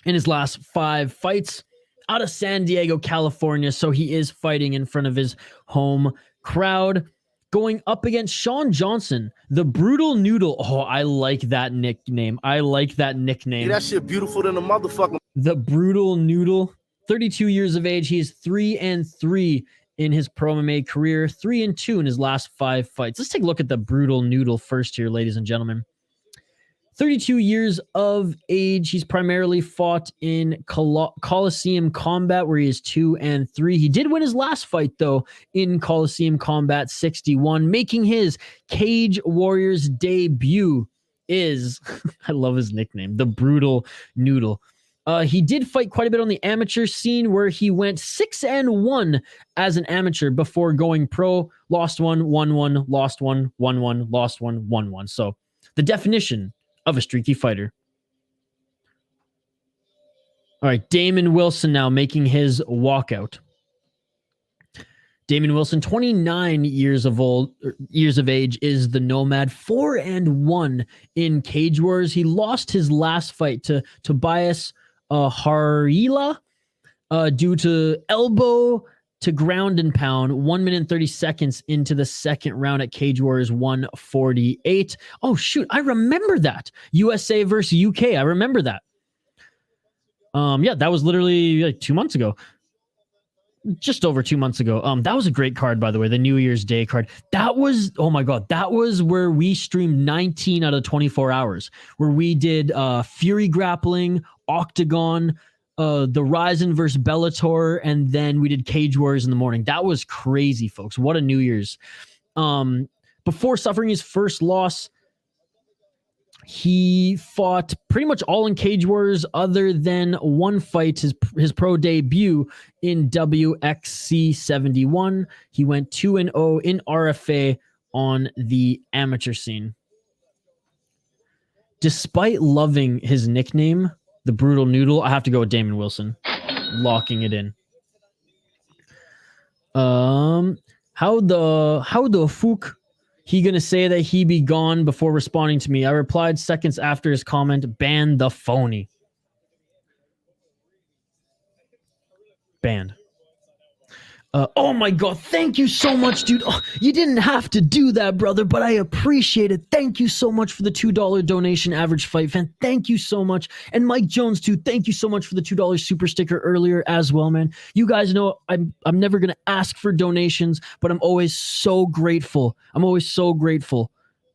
In his last 5 fights out of San Diego, California. So he is fighting in front of his home crowd. Going up against Shawn Johnson, the Brutal Noodle. Oh, I like that nickname. Yeah, that shit beautiful than a motherfucker. The Brutal Noodle, 32 years of age. He is 3-3 in his pro MMA career, 3-2 in his last 5 fights. Let's take a look at the Brutal Noodle first here, ladies and gentlemen. 32 years of age. He's primarily fought in Coliseum Combat, where he is 2-3. He did win his last fight, though, in Coliseum Combat 61, making his Cage Warriors debut is, I love his nickname, the Brutal Noodle. He did fight quite a bit on the amateur scene, where he went 6-1 as an amateur before going pro. Lost 1, won 1, lost 1, won 1, lost 1, won 1. So the definition of a streaky fighter. All right, Damon Wilson now making his walkout. Damon Wilson, 29 years of age, is the Nomad, 4-1 in Cage Wars. He lost his last fight to Tobias Harila due to elbow to ground and pound, 1 minute and 30 seconds into the second round at Cage Warriors 148. Oh, shoot. I remember that. USA versus UK. I remember that. Yeah, that was literally like 2 months ago. Just over 2 months ago. That was a great card, by the way, the New Year's Day card. That was, oh my God, that was where we streamed 19 out of 24 hours, where we did Fury Grappling, Octagon, the Ryzen versus Bellator, and then we did Cage Warriors in the morning. That was crazy, folks. What a New Year's. Before suffering his first loss, he fought pretty much all in Cage Warriors other than one fight, his pro debut in WXC 71. He went 2-0 in RFA on the amateur scene. Despite loving his nickname, the Brutal Noodle, I have to go with Damon Wilson, locking it in. How the fuck he gonna say that he be gone before responding to me? I replied seconds after his comment, ban the phony. Banned. Oh my God, thank you so much, dude. Oh, you didn't have to do that, brother, but I appreciate it. Thank you so much for the $2 donation, Average Fight Fan. Thank you so much. And Mike Jones, too, thank you so much for the $2 super sticker earlier as well, man. You guys know I'm never going to ask for donations, but I'm always so grateful. I'm always so grateful.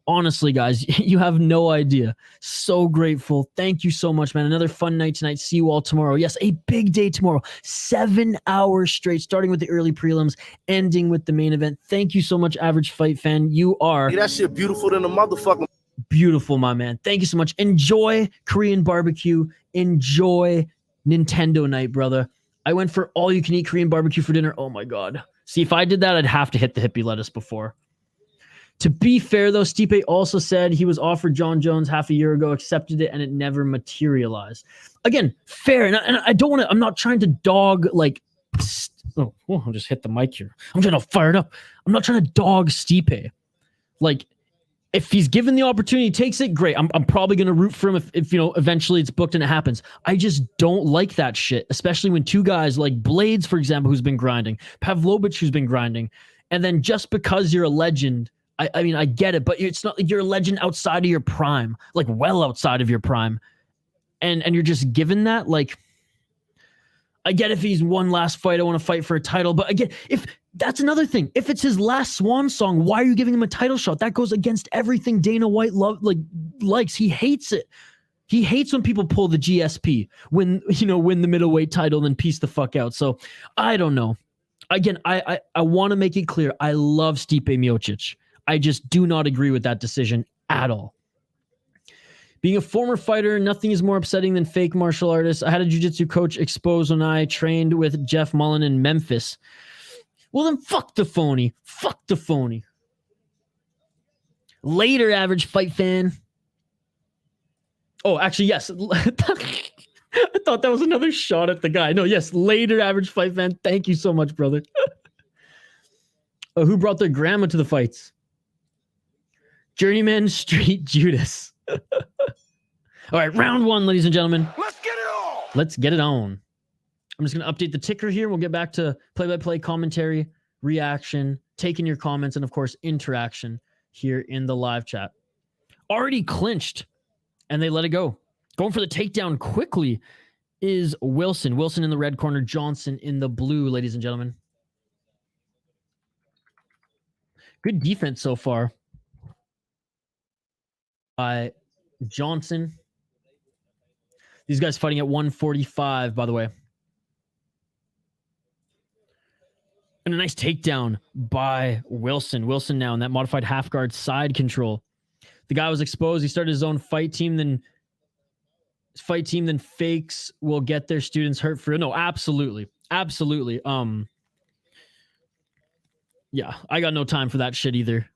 Honestly, guys, you have no idea. So grateful. Thank you so much, man. Another fun night tonight. See you all tomorrow. Yes, a big day tomorrow. 7 hours straight, starting with the early prelims, ending with the main event. Thank you so much, Average Fight Fan. You are... Yeah, that shit beautiful than a motherfucker. Beautiful, my man. Thank you so much. Enjoy Korean barbecue. Enjoy Nintendo night, brother. I went for all-you-can-eat Korean barbecue for dinner. Oh, my God. See, if I did that, I'd have to hit the hippie lettuce before. To be fair, though, Stipe also said he was offered John Jones half a year ago, accepted it, and it never materialized. Again, fair. And I don't want to, I'm not trying to dog, like, I'll just hit the mic here. I'm trying to fire it up. I'm not trying to dog Stipe. Like, if he's given the opportunity, he takes it, great. I'm probably going to root for him if, you know, eventually it's booked and it happens. I just don't like that shit, especially when two guys like Blades, for example, who's been grinding, Pavlovich, who's been grinding, and then just because you're a legend, I mean, I get it, but it's not like you're a legend outside of your prime, like well outside of your prime. And you're just given that, like, I get if he's one last fight, I want to fight for a title. But again, if that's another thing, if it's his last swan song, why are you giving him a title shot? That goes against everything Dana White likes. He hates it. He hates when people pull the GSP, win the middleweight title, then piece the fuck out. So I don't know. Again, I want to make it clear. I love Stipe Miocic. I just do not agree with that decision at all. Being a former fighter, nothing is more upsetting than fake martial artists. I had a jiu-jitsu coach exposed when I trained with Jeff Mullen in Memphis. Well, then fuck the phony. Fuck the phony. Later, average fight fan. Oh, actually, yes. I thought that was another shot at the guy. No, yes, later, average fight fan. Thank you so much, brother. Who brought their grandma to the fights? Journeyman Street Judas. All right, round one, ladies and gentlemen. Let's get it on. Let's get it on. I'm just going to update the ticker here. We'll get back to play-by-play commentary, reaction, taking your comments, and, of course, interaction here in the live chat. Already clinched, and they let it go. Going for the takedown quickly is Wilson. Wilson in the red corner, Johnson in the blue, ladies and gentlemen. Good defense so far by Johnson. These guys fighting at 145, by the way. And a nice takedown by Wilson. Wilson now in that modified half guard side control. The guy was exposed. He started his own fight team, then fakes will get their students hurt for. No, absolutely. Absolutely. Yeah, I got no time for that shit either.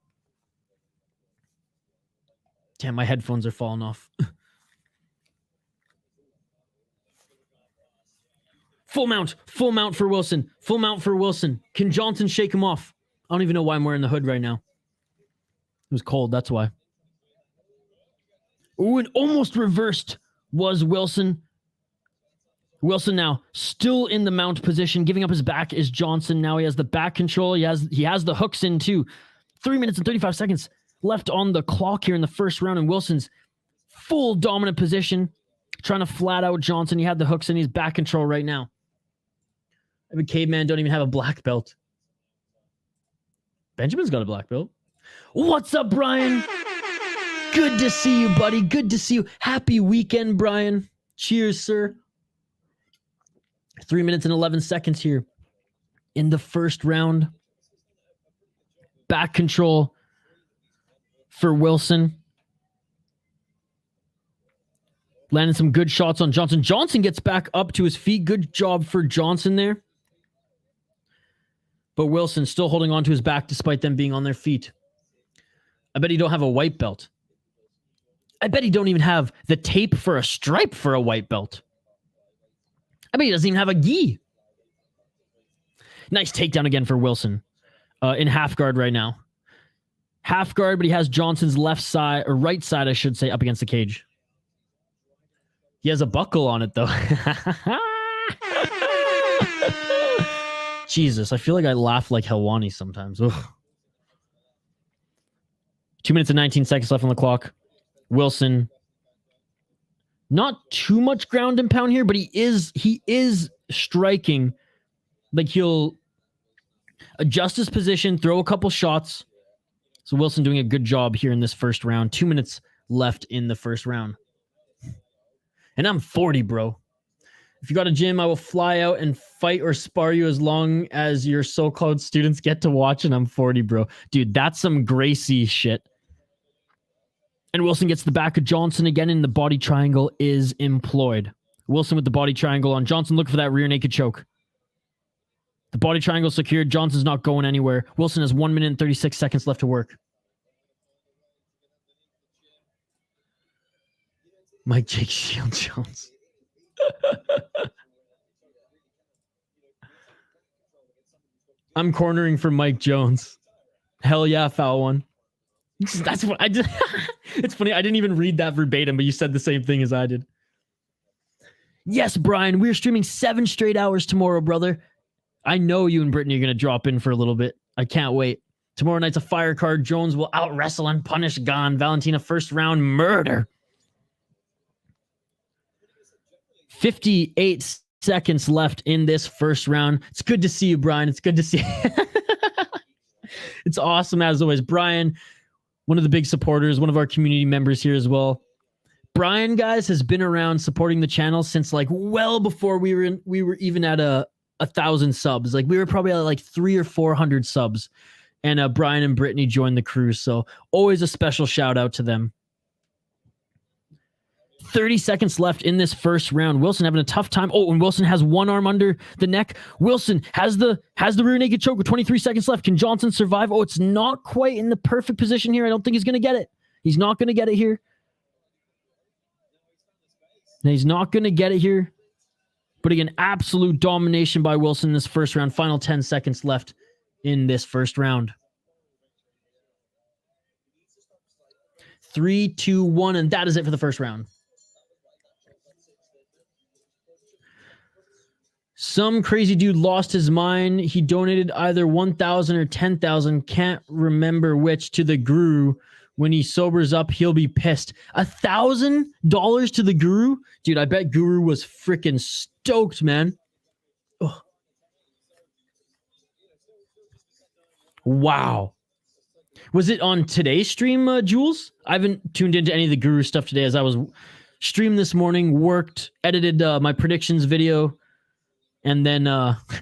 Damn, my headphones are falling off. Full mount for Wilson. Full mount for Wilson. Can Johnson shake him off? I don't even know why I'm wearing the hood right now. It was cold, that's why. Ooh, and almost reversed was Wilson. Wilson now still in the mount position. Giving up his back is Johnson. Now he has the back control. He has the hooks in too. 3 minutes and 35 seconds left on the clock here in the first round. And Wilson's full dominant position. Trying to flat out Johnson. He had the hooks in. He's back control right now. I mean, Caveman don't even have a black belt. Benjamin's got a black belt. What's up, Brian? Good to see you, buddy. Good to see you. Happy weekend, Brian. Cheers, sir. 3 minutes and 11 seconds here in the first round. Back control for Wilson. Landing some good shots on Johnson. Johnson gets back up to his feet. Good job for Johnson there. But Wilson still holding on to his back despite them being on their feet. I bet he don't have a white belt. I bet he don't even have the tape for a stripe for a white belt. I bet he doesn't even have a gi. Nice takedown again for Wilson. In half guard right now. Half guard, but he has Johnson's left side, or right side, I should say, up against the cage. He has a buckle on it, though. Jesus, I feel like I laugh like Helwani sometimes. Ugh. 2 minutes and 19 seconds left on the clock. Wilson. Not too much ground and pound here, but he is striking. Like, he'll adjust his position, throw a couple shots. So Wilson doing a good job here in this first round. 2 minutes left in the first round. And I'm 40, bro. If you got a gym, I will fly out and fight or spar you as long as your so-called students get to watch, and I'm 40, bro. Dude, that's some Gracie shit. And Wilson gets the back of Johnson again, and the body triangle is employed. Wilson with the body triangle on Johnson. Look for that rear naked choke. The body triangle secured. Johnson's not going anywhere. Wilson has 1 minute and 36 seconds left to work. Mike Jake Shield Jones. I'm cornering for Mike Jones. Hell yeah, foul one. That's what I did. It's funny. I didn't even read that verbatim, but you said the same thing as I did. Yes, Brian, we're streaming 7 straight hours tomorrow, brother. I know you and Brittany are going to drop in for a little bit. I can't wait. Tomorrow night's a fire card. Jones will out wrestle and punish Gon. Valentina first round murder. 58 seconds left in this first round. It's good to see you, Brian. It's good to see you. It's awesome as always. Brian, one of the big supporters, one of our community members here as well. Brian, guys, has been around supporting the channel since like well before we were even at 1,000 subs. Like we were probably at like 300 or 400 subs. And Brian and Brittany joined the crew. So always a special shout out to them. 30 seconds left in this first round. Wilson having a tough time. Oh, and Wilson has one arm under the neck. Wilson has the rear naked choke with 23 seconds left. Can Johnson survive? Oh, it's not quite in the perfect position here. I don't think he's going to get it. He's not going to get it here. And he's not going to get it here. But again, absolute domination by Wilson in this first round. Final 10 seconds left in this first round. 3, 2, 1, and that is it for the first round. Some crazy dude lost his mind. He donated either 1,000 or 10,000. Can't remember which to the Guru. When he sobers up, he'll be pissed. $1,000 to the Guru? Dude, I bet Guru was freaking stoked, man. Ugh. Wow. Was it on today's stream, Jules? I haven't tuned into any of the Guru stuff today as I was streamed this morning, worked, edited my predictions video, and then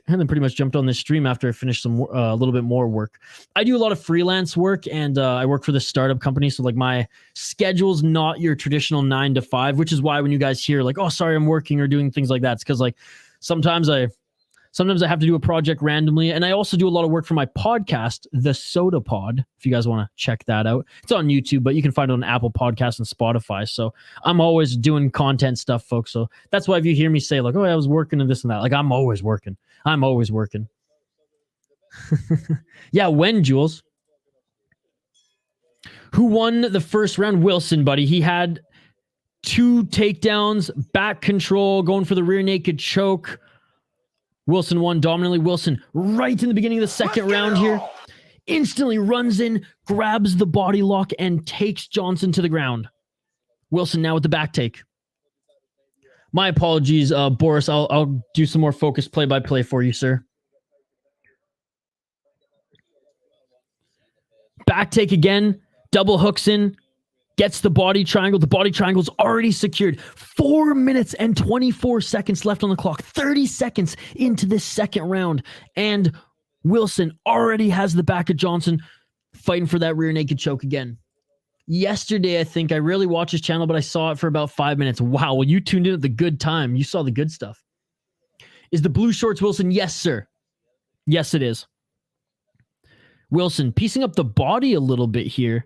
pretty much jumped on this stream after I finished some a little bit more work. I do a lot of freelance work, and I work for this startup company, so like my schedule's not your traditional 9 to 5, which is why when you guys hear like, oh, sorry, I'm working or doing things like that, it's because like sometimes I have to do a project randomly, and I also do a lot of work for my podcast, The Soda Pod, if you guys want to check that out. It's on YouTube, but you can find it on Apple Podcasts and Spotify, so I'm always doing content stuff, folks, so that's why if you hear me say, like, oh, I was working and this and that, like, I'm always working. I'm always working. Yeah, when, Jules? Who won the first round? Wilson, buddy. He had 2 takedowns, back control, going for the rear naked choke. Wilson won dominantly. Wilson right in the beginning of the second round here. Instantly runs in, grabs the body lock, and takes Johnson to the ground. Wilson now with the back take. My apologies, Boris. I'll do some more focused play-by-play for you, sir. Back take again. Double hooks in. Gets the body triangle. The body triangle's already secured. 4 minutes and 24 seconds left on the clock. 30 seconds into this second round. And Wilson already has the back of Johnson fighting for that rear naked choke again. Yesterday, I think I rarely watch his channel, but I saw it for about 5 minutes. Wow, well, you tuned in at the good time. You saw the good stuff. Is the blue shorts Wilson? Yes, sir. Yes, it is. Wilson piecing up the body a little bit here.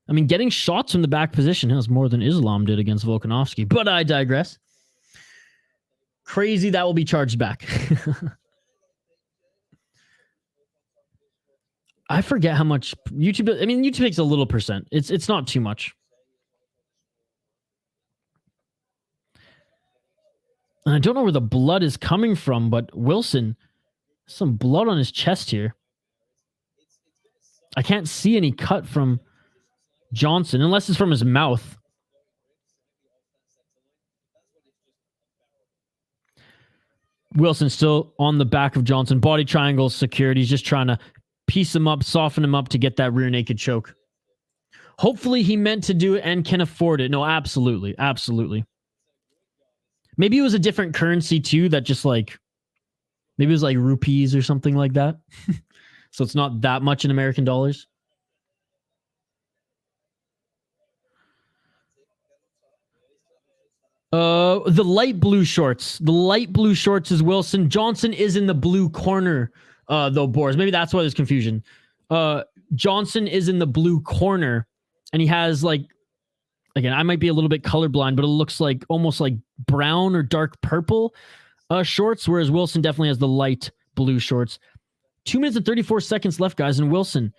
I mean, getting shots from the back position is more than Islam did against Volkanovski, but I digress. Crazy that will be charged back. I forget how much YouTube. I mean, YouTube takes a little percent. It's not too much. And I don't know where the blood is coming from, but Wilson, some blood on his chest here. I can't see any cut from Johnson, unless it's from his mouth. Wilson still on the back of Johnson. Body triangle secured. He's just trying to piece him up, soften him up to get that rear naked choke. Hopefully he meant to do it and can afford it. No, absolutely. Absolutely. Maybe it was a different currency too, that just like, maybe it was like rupees or something like that. So it's not that much in American dollars. The light blue shorts. The light blue shorts is Wilson. Johnson is in the blue corner, though, Boris. Maybe that's why there's confusion. Johnson is in the blue corner, and he has, like, again, I might be a little bit colorblind, but it looks like almost like brown or dark purple shorts, whereas Wilson definitely has the light blue shorts. 2 minutes and 34 seconds left, guys, and Wilson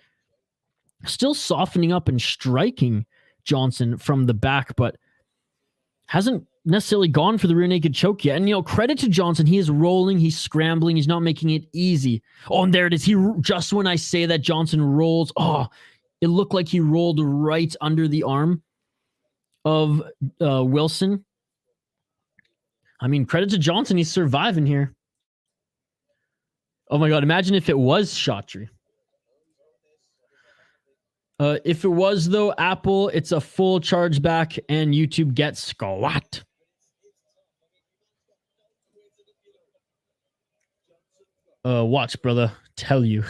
still softening up and striking Johnson from the back, but hasn't necessarily gone for the rear naked choke yet. And, you know, credit to Johnson. He is rolling. He's scrambling. He's not making it easy. Oh, and there it is. Just when I say that, Johnson rolls. Oh, it looked like he rolled right under the arm of Wilson. I mean, credit to Johnson. He's surviving here. Oh, my God. Imagine if it was Shatri. If it was, though, Apple, it's a full chargeback and YouTube gets squat. Watch, brother. Tell you.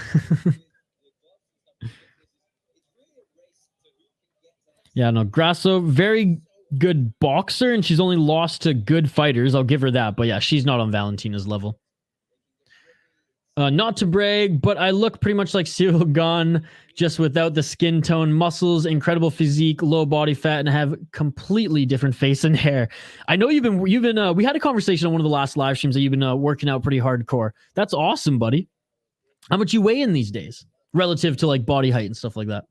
Yeah, no, Grasso, very good boxer, and she's only lost to good fighters. I'll give her that. But yeah, she's not on Valentina's level. Not to brag, but I look pretty much like Sycuan, just without the skin tone, muscles, incredible physique, low body fat, and have completely different face and hair. I know you've been. We had a conversation on one of the last live streams that you've been working out pretty hardcore. That's awesome, buddy. How much you weigh in these days, relative to like body height and stuff like that?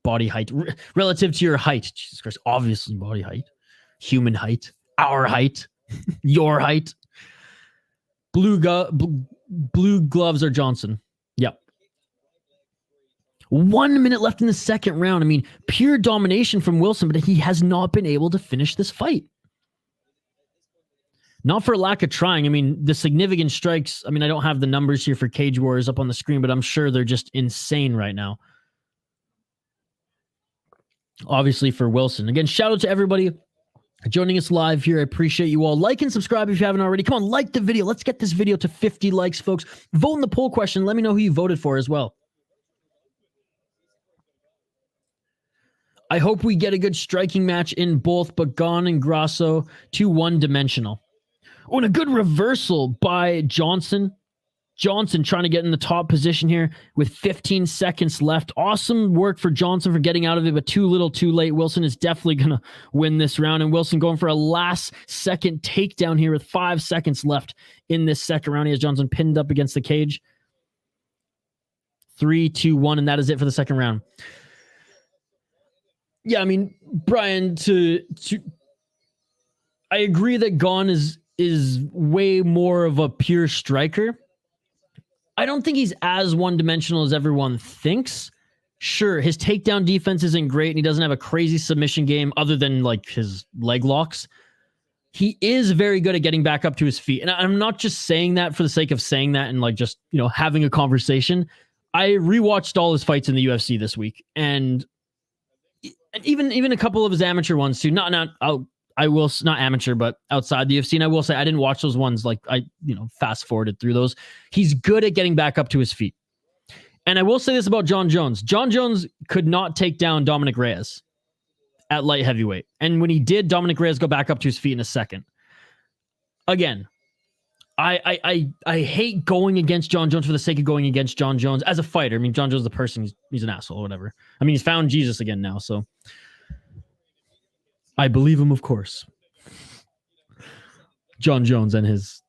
Body height, relative to your height. Jesus Christ, obviously body height, human height, our height, your height. Blue gloves are Johnson. Yep. 1 minute left in the second round. I mean, pure domination from Wilson, but he has not been able to finish this fight. Not for lack of trying. I mean, the significant strikes, I mean, I don't have the numbers here for Cage Warriors up on the screen, but I'm sure they're just insane right now. Obviously for Wilson. Again, shout out to everybody joining us live here. I appreciate you all. Like and subscribe if you haven't already. Come on, like the video. Let's get this video to 50 likes, folks. Vote in the poll question. Let me know who you voted for as well. I hope we get a good striking match in both Bagan and Grasso, too one-dimensional. Oh, and a good reversal by Johnson. Johnson trying to get in the top position here with 15 seconds left. Awesome work for Johnson for getting out of it, but too little, too late. Wilson is definitely going to win this round, and Wilson going for a last-second takedown here with 5 seconds left in this second round. He has Johnson pinned up against the cage. 3, 2, 1, and that is it for the second round. Yeah, I mean, Brian, I agree that Gon is way more of a pure striker. I don't think he's as one-dimensional as everyone thinks. Sure, his takedown defense isn't great, and he doesn't have a crazy submission game other than like his leg locks. He is very good at getting back up to his feet. And I'm not just saying that for the sake of saying that and like just, you know, having a conversation. I rewatched all his fights in the UFC this week, and even a couple of his amateur ones too. Not amateur, but outside the UFC. And I will say I didn't watch those ones. Like I fast forwarded through those. He's good at getting back up to his feet. And I will say this about John Jones. John Jones could not take down Dominic Reyes at light heavyweight. And when he did, Dominic Reyes go back up to his feet in a second. Again, I hate going against John Jones for the sake of going against John Jones as a fighter. I mean, John Jones is the person. He's an asshole or whatever. I mean, he's found Jesus again now, so I believe him, of course. John Jones and his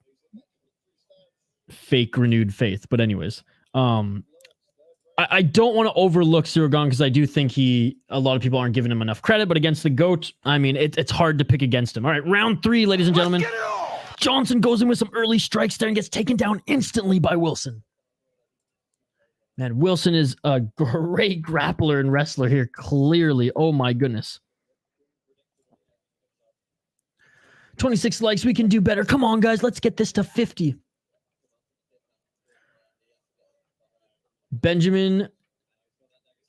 fake renewed faith. But anyways, I don't want to overlook Sycuan because I do think a lot of people aren't giving him enough credit. But against the GOAT, I mean, it's hard to pick against him. All right, round 3, ladies and gentlemen. Johnson goes in with some early strikes there and gets taken down instantly by Wilson. Man, Wilson is a great grappler and wrestler here, clearly. Oh my goodness. 26 likes. We can do better. Come on, guys. Let's get this to 50. Benjamin,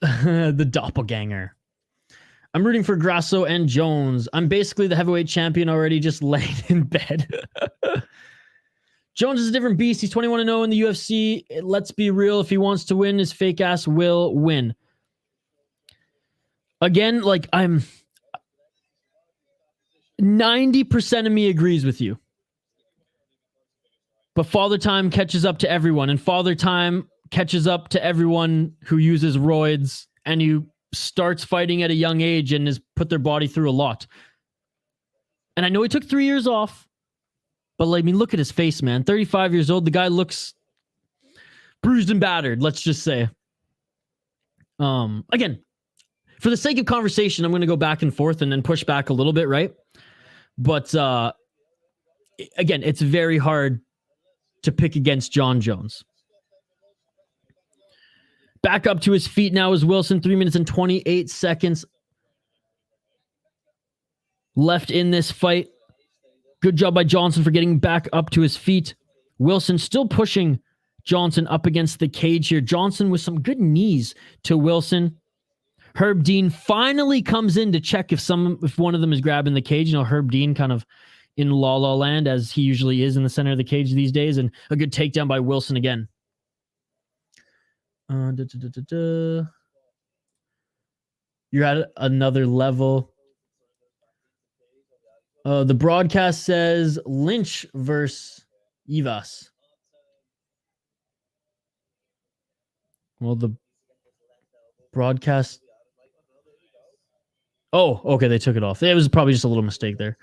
the doppelganger. I'm rooting for Grasso and Jones. I'm basically the heavyweight champion already, just laying in bed. Jones is a different beast. He's 21-0 in the UFC. Let's be real. If he wants to win, his fake ass will win. Again, like 90% of me agrees with you. But Father Time catches up to everyone, and Father Time catches up to everyone who uses roids and who starts fighting at a young age and has put their body through a lot. And I know he took 3 years off, but like, I mean, look at his face, man. 35 years old. The guy looks bruised and battered, let's just say. Again, for the sake of conversation, I'm going to go back and forth and then push back a little bit, right? But again, it's very hard to pick against Jon Jones. Back up to his feet now is Wilson. 3 minutes and 28 seconds left in this fight. Good job by Johnson for getting back up to his feet. Wilson still pushing Johnson up against the cage here. Johnson with some good knees to Wilson. Herb Dean finally comes in to check if one of them is grabbing the cage. You know, Herb Dean kind of in La La Land, as he usually is in the center of the cage these days. And a good takedown by Wilson again. You're at another level. The broadcast says Lynch versus Eivas. Well, the broadcast... Oh, okay, they took it off. It was probably just a little mistake there.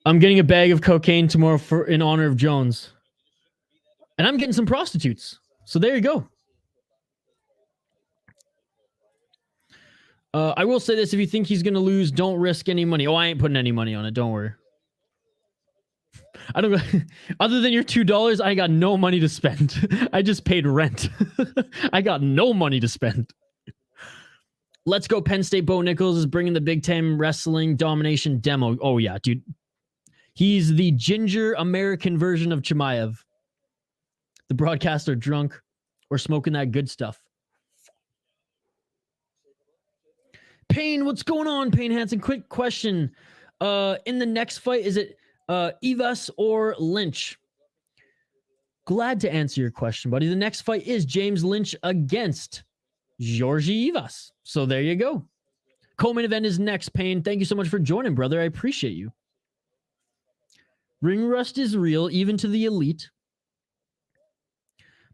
I'm getting a bag of cocaine tomorrow in honor of Jones. And I'm getting some prostitutes. So there you go. I will say this. If you think he's going to lose, don't risk any money. Oh, I ain't putting any money on it. Don't worry. I don't. Other than your $2, I got no money to spend. I just paid rent. I got no money to spend. Let's go. Penn State Bo Nichols is bringing the Big Time Wrestling Domination demo. Oh, yeah, dude. He's the ginger American version of Chimaev. The broadcasts are drunk or smoking that good stuff. Payne, what's going on, Payne Hansen? Quick question. In the next fight, is it Eivas or Lynch? Glad to answer your question, buddy. The next fight is James Lynch against Georgii Eivas. So there you go. Co-main event is next, Payne. Thank you so much for joining, brother. I appreciate you. Ring rust is real, even to the elite.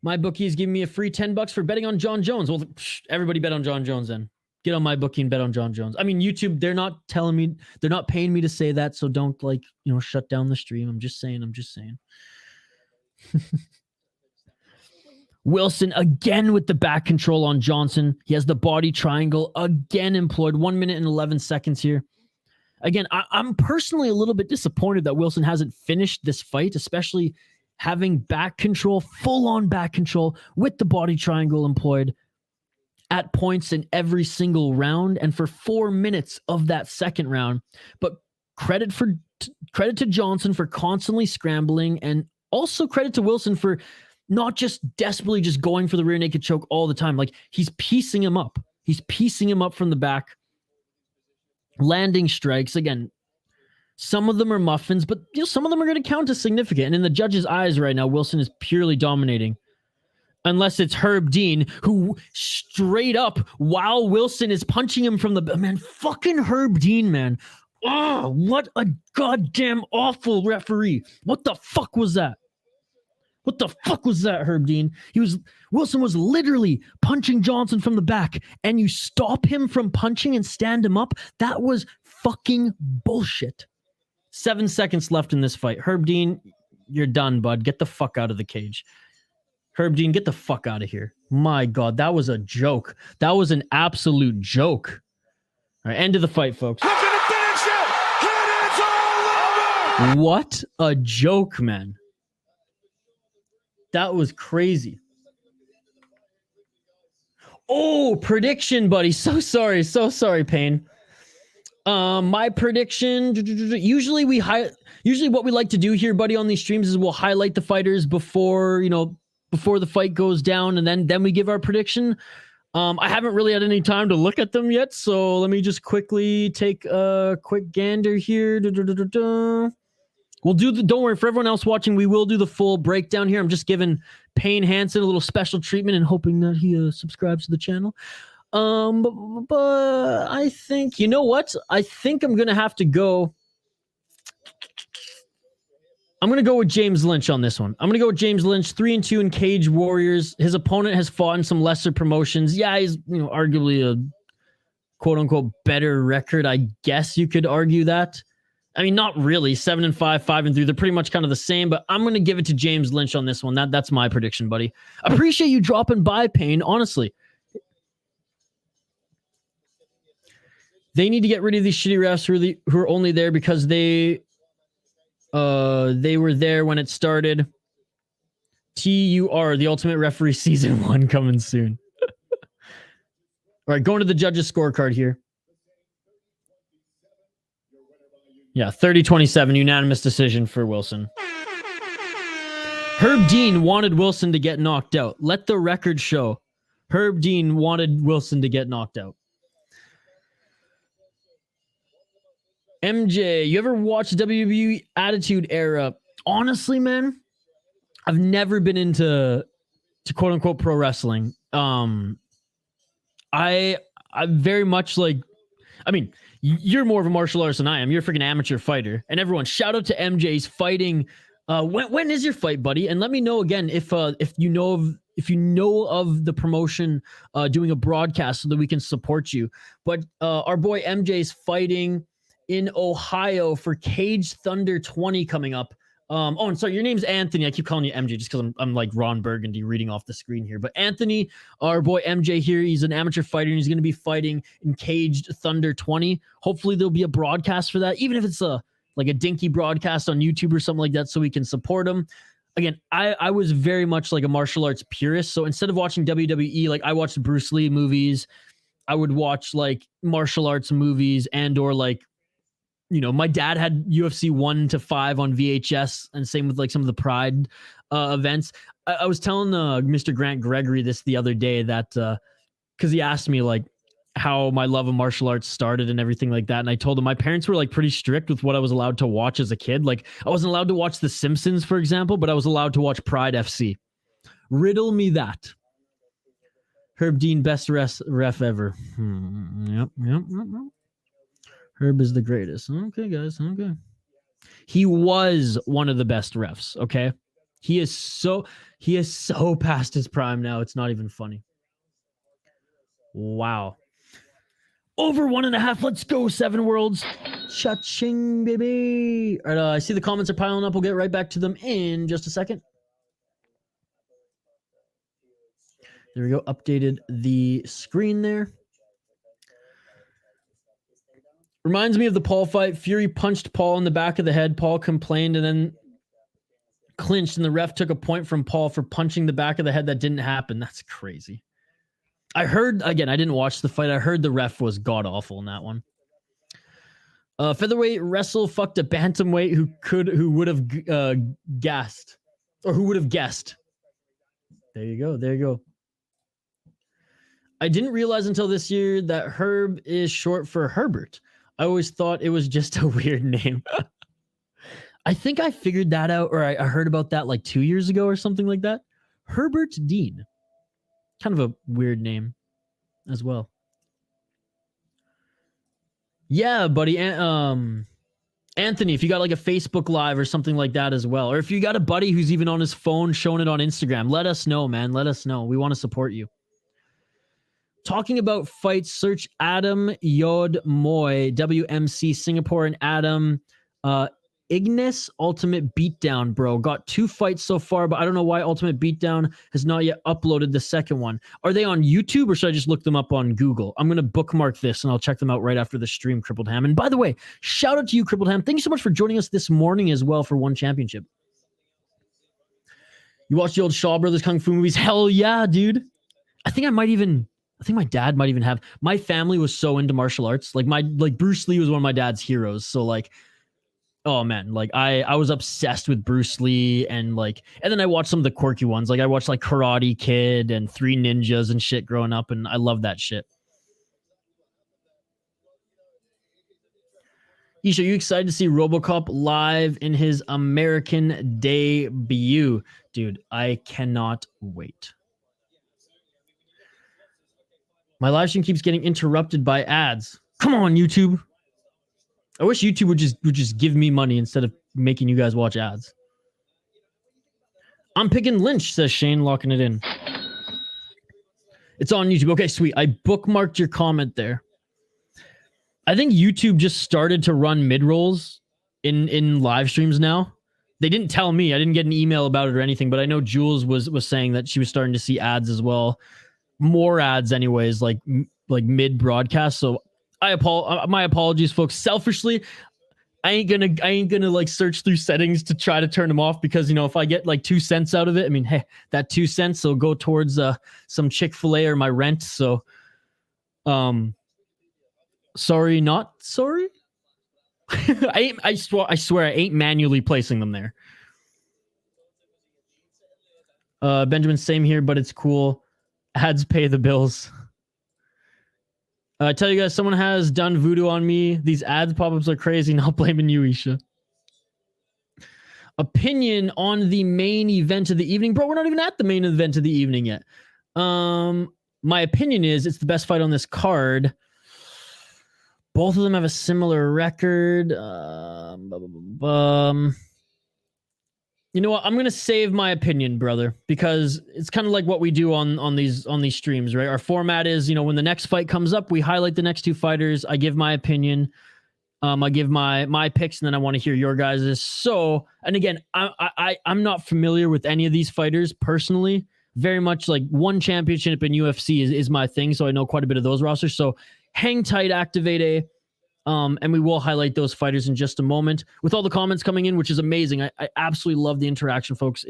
My bookie is giving me a free $10 for betting on Jon Jones. Well, everybody bet on Jon Jones then. Get on my bookie and bet on Jon Jones. I mean, YouTube, they're not telling me, they're not paying me to say that, so don't, like, you know, shut down the stream. I'm just saying. Wilson again with the back control on Johnson. He has the body triangle again employed. 1 minute and 11 seconds here. Again, I'm personally a little bit disappointed that Wilson hasn't finished this fight, especially having back control, full-on back control with the body triangle employed at points in every single round and for 4 minutes of that second round. But credit to Johnson for constantly scrambling, and also credit to Wilson for not just desperately just going for the rear naked choke all the time. Like, he's piecing him up. He's piecing him up from the back, landing strikes. Again, some of them are muffins, but you know, some of them are going to count as significant. And in the judge's eyes right now, Wilson is purely dominating. Unless it's Herb Dean, who straight up, while Wilson is punching him from the... Man, fucking Herb Dean, man. Oh, what a goddamn awful referee. What the fuck was that? What the fuck was that, Herb Dean? Wilson was literally punching Johnson from the back, and you stop him from punching and stand him up? That was fucking bullshit. 7 seconds left in this fight. Herb Dean, you're done, bud. Get the fuck out of the cage. Herb Dean, get the fuck out of here. My God, that was a joke. That was an absolute joke. All right, end of the fight, folks. Look at the finish it! And it's all over! What a joke, man. That was crazy. Oh, prediction, buddy. So sorry, Payne. My prediction, usually what we like to do here, buddy, on these streams is we'll highlight the fighters before the fight goes down, and then we give our prediction. I haven't really had any time to look at them yet, so let me just quickly take a quick gander here. We'll don't worry, for everyone else watching, we will do the full breakdown here. I'm just giving Payne Hansen a little special treatment and hoping that he subscribes to the channel. But I think, you know what? I think I'm going to have to go. I'm going to go with James Lynch on this one. I'm going to go with James Lynch, 3-2 in Cage Warriors. His opponent has fought in some lesser promotions. Yeah, he's arguably a quote-unquote better record. I guess you could argue that. I mean, not really. 7-5, 5-3. They're pretty much kind of the same, but I'm going to give it to James Lynch on this one. That's my prediction, buddy. Appreciate you dropping by, Payne, honestly. They need to get rid of these shitty refs who are only there because they were there when it started. TUR, the Ultimate Referee Season 1 coming soon. All right, going to the judges' scorecard here. Yeah, 30-27, unanimous decision for Wilson. Herb Dean wanted Wilson to get knocked out. Let the record show. Herb Dean wanted Wilson to get knocked out. MJ, you ever watched WWE Attitude Era? Honestly, man, I've never been into quote unquote pro wrestling. I'm very much like, I mean, you're more of a martial artist than I am. You're a freaking amateur fighter. And everyone, shout out to MJ's fighting. When is your fight, buddy? And let me know again if you know of the promotion doing a broadcast so that we can support you. But our boy MJ's fighting in Ohio for Cage Thunder 20 coming up. Oh, and sorry, your name's Anthony. I keep calling you MJ just because I'm like Ron Burgundy reading off the screen here. But Anthony, our boy MJ here, he's an amateur fighter and he's going to be fighting in Caged Thunder 20. Hopefully there'll be a broadcast for that, even if it's like a dinky broadcast on YouTube or something like that so we can support him. Again, I was very much like a martial arts purist. So instead of watching WWE, like I watched Bruce Lee movies, I would watch like martial arts movies and or like, my dad had UFC 1-5 on VHS, and same with like some of the Pride events. I was telling Mr. Grant Gregory this the other day that because he asked me like how my love of martial arts started and everything like that, and I told him my parents were like pretty strict with what I was allowed to watch as a kid. Like I wasn't allowed to watch The Simpsons, for example, but I was allowed to watch Pride FC. Riddle me that. Herb Dean, best ref ever. Yep. Herb is the greatest. Okay, guys. Okay. He was one of the best refs. Okay. He is so past his prime now. It's not even funny. Wow. Over 1.5. Let's go. 7 worlds. Cha-ching, baby. All right. I see the comments are piling up. We'll get right back to them in just a second. There we go. Updated the screen there. Reminds me of the Paul fight. Fury punched Paul in the back of the head. Paul complained and then clinched, and the ref took a point from Paul for punching the back of the head. That didn't happen. That's crazy. I heard, again, I didn't watch the fight. I heard the ref was god-awful in that one. Featherweight wrestle fucked a bantamweight who would have guessed. There you go. I didn't realize until this year that Herb is short for Herbert. I always thought it was just a weird name. I think I figured that out, or I heard about that like 2 years ago or something like that. Herbert Dean. Kind of a weird name as well. Yeah, buddy. Anthony, if you got like a Facebook Live or something like that as well, or if you got a buddy who's even on his phone showing it on Instagram, let us know, man. Let us know. We want to support you. Talking about fights, search Adam Yod Moy, WMC Singapore, and Adam Ignis Ultimate Beatdown, bro. Got 2 fights so far, but I don't know why Ultimate Beatdown has not yet uploaded the second one. Are they on YouTube or should I just look them up on Google? I'm going to bookmark this and I'll check them out right after the stream, Crippled Ham. And by the way, shout out to you, Crippled Ham. Thank you so much for joining us this morning as well for One Championship. You watch the old Shaw Brothers Kung Fu movies? Hell yeah, dude. I think my dad might even have. My family was so into martial arts. Like Bruce Lee was one of my dad's heroes. So like, oh man, like I was obsessed with Bruce Lee and then I watched some of the quirky ones. Like I watched like Karate Kid and Three Ninjas and shit growing up, and I love that shit. Isha, are you excited to see RoboCop live in his American debut? Dude, I cannot wait. My live stream keeps getting interrupted by ads. Come on, YouTube. I wish YouTube would just give me money instead of making you guys watch ads. I'm picking Lynch, says Shane, locking it in. It's on YouTube. Okay, sweet. I bookmarked your comment there. I think YouTube just started to run mid-rolls in live streams now. They didn't tell me. I didn't get an email about it or anything, but I know Jules was saying that she was starting to see ads as well. More ads anyways, like mid-broadcast. So my apologies, folks. Selfishly, I ain't gonna like search through settings to try to turn them off, because, you know, if I get like 2 cents out of it, I mean, hey, that 2 cents will go towards some Chick-fil-A or my rent. So sorry, not sorry. I swear I ain't manually placing them there. Benjamin, same here, but it's cool. Ads pay the bills. I tell you guys, someone has done voodoo on me. These ads pop-ups are crazy. Not blaming you, Isha. Opinion on the main event of the evening. Bro, we're not even at the main event of the evening yet. My opinion is it's the best fight on this card. Both of them have a similar record. You know what? I'm gonna save my opinion, brother, because it's kind of like what we do on these streams, right? Our format is, you know, when the next fight comes up, we highlight the next two fighters. I give my opinion. I give my picks, and then I want to hear your guys's. So, and again, I'm not familiar with any of these fighters personally. Very much like one championship in UFC is my thing, so I know quite a bit of those rosters. So hang tight, Activate A. And we will highlight those fighters in just a moment. With all the comments coming in, which is amazing. I absolutely love the interaction, folks.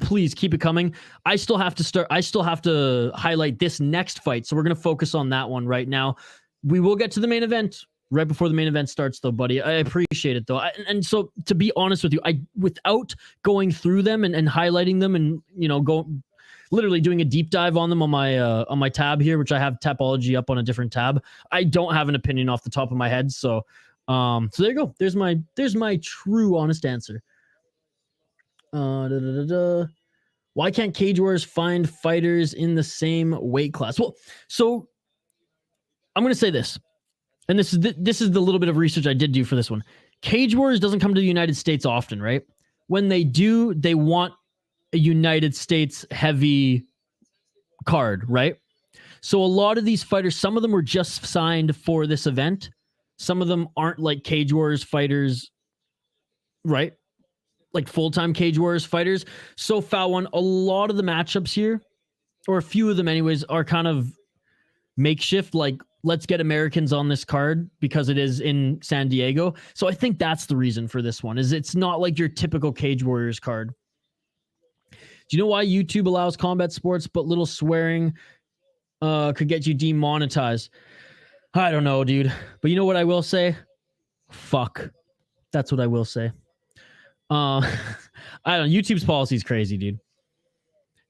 Please keep it coming. I still have to highlight this next fight. So we're going to focus on that one right now. We will get to the main event right before the main event starts, though, buddy. I appreciate it, though. And so, to be honest with you, without going through them and highlighting them and, you know, literally doing a deep dive on them on my tab here, which I have Tapology up on a different tab, I don't have an opinion off the top of my head. So there you go. There's my true honest answer. Why can't Cage Warriors find fighters in the same weight class? Well, so I'm going to say this, and this is the little bit of research I did do for this one. Cage Warriors doesn't come to the United States often, right? When they do, they want a United States heavy card, right? So a lot of these fighters, some of them were just signed for this event. Some of them aren't like Cage Warriors fighters, right? Like full-time Cage Warriors fighters. So Falwan, a lot of the matchups here, or a few of them anyways, are kind of makeshift, like let's get Americans on this card because it is in San Diego. So I think that's the reason for this one, is it's not like your typical Cage Warriors card. Do you know why YouTube allows combat sports, but little swearing could get you demonetized? I don't know, dude. But you know what I will say? Fuck. That's what I will say. I don't know. YouTube's policy is crazy, dude.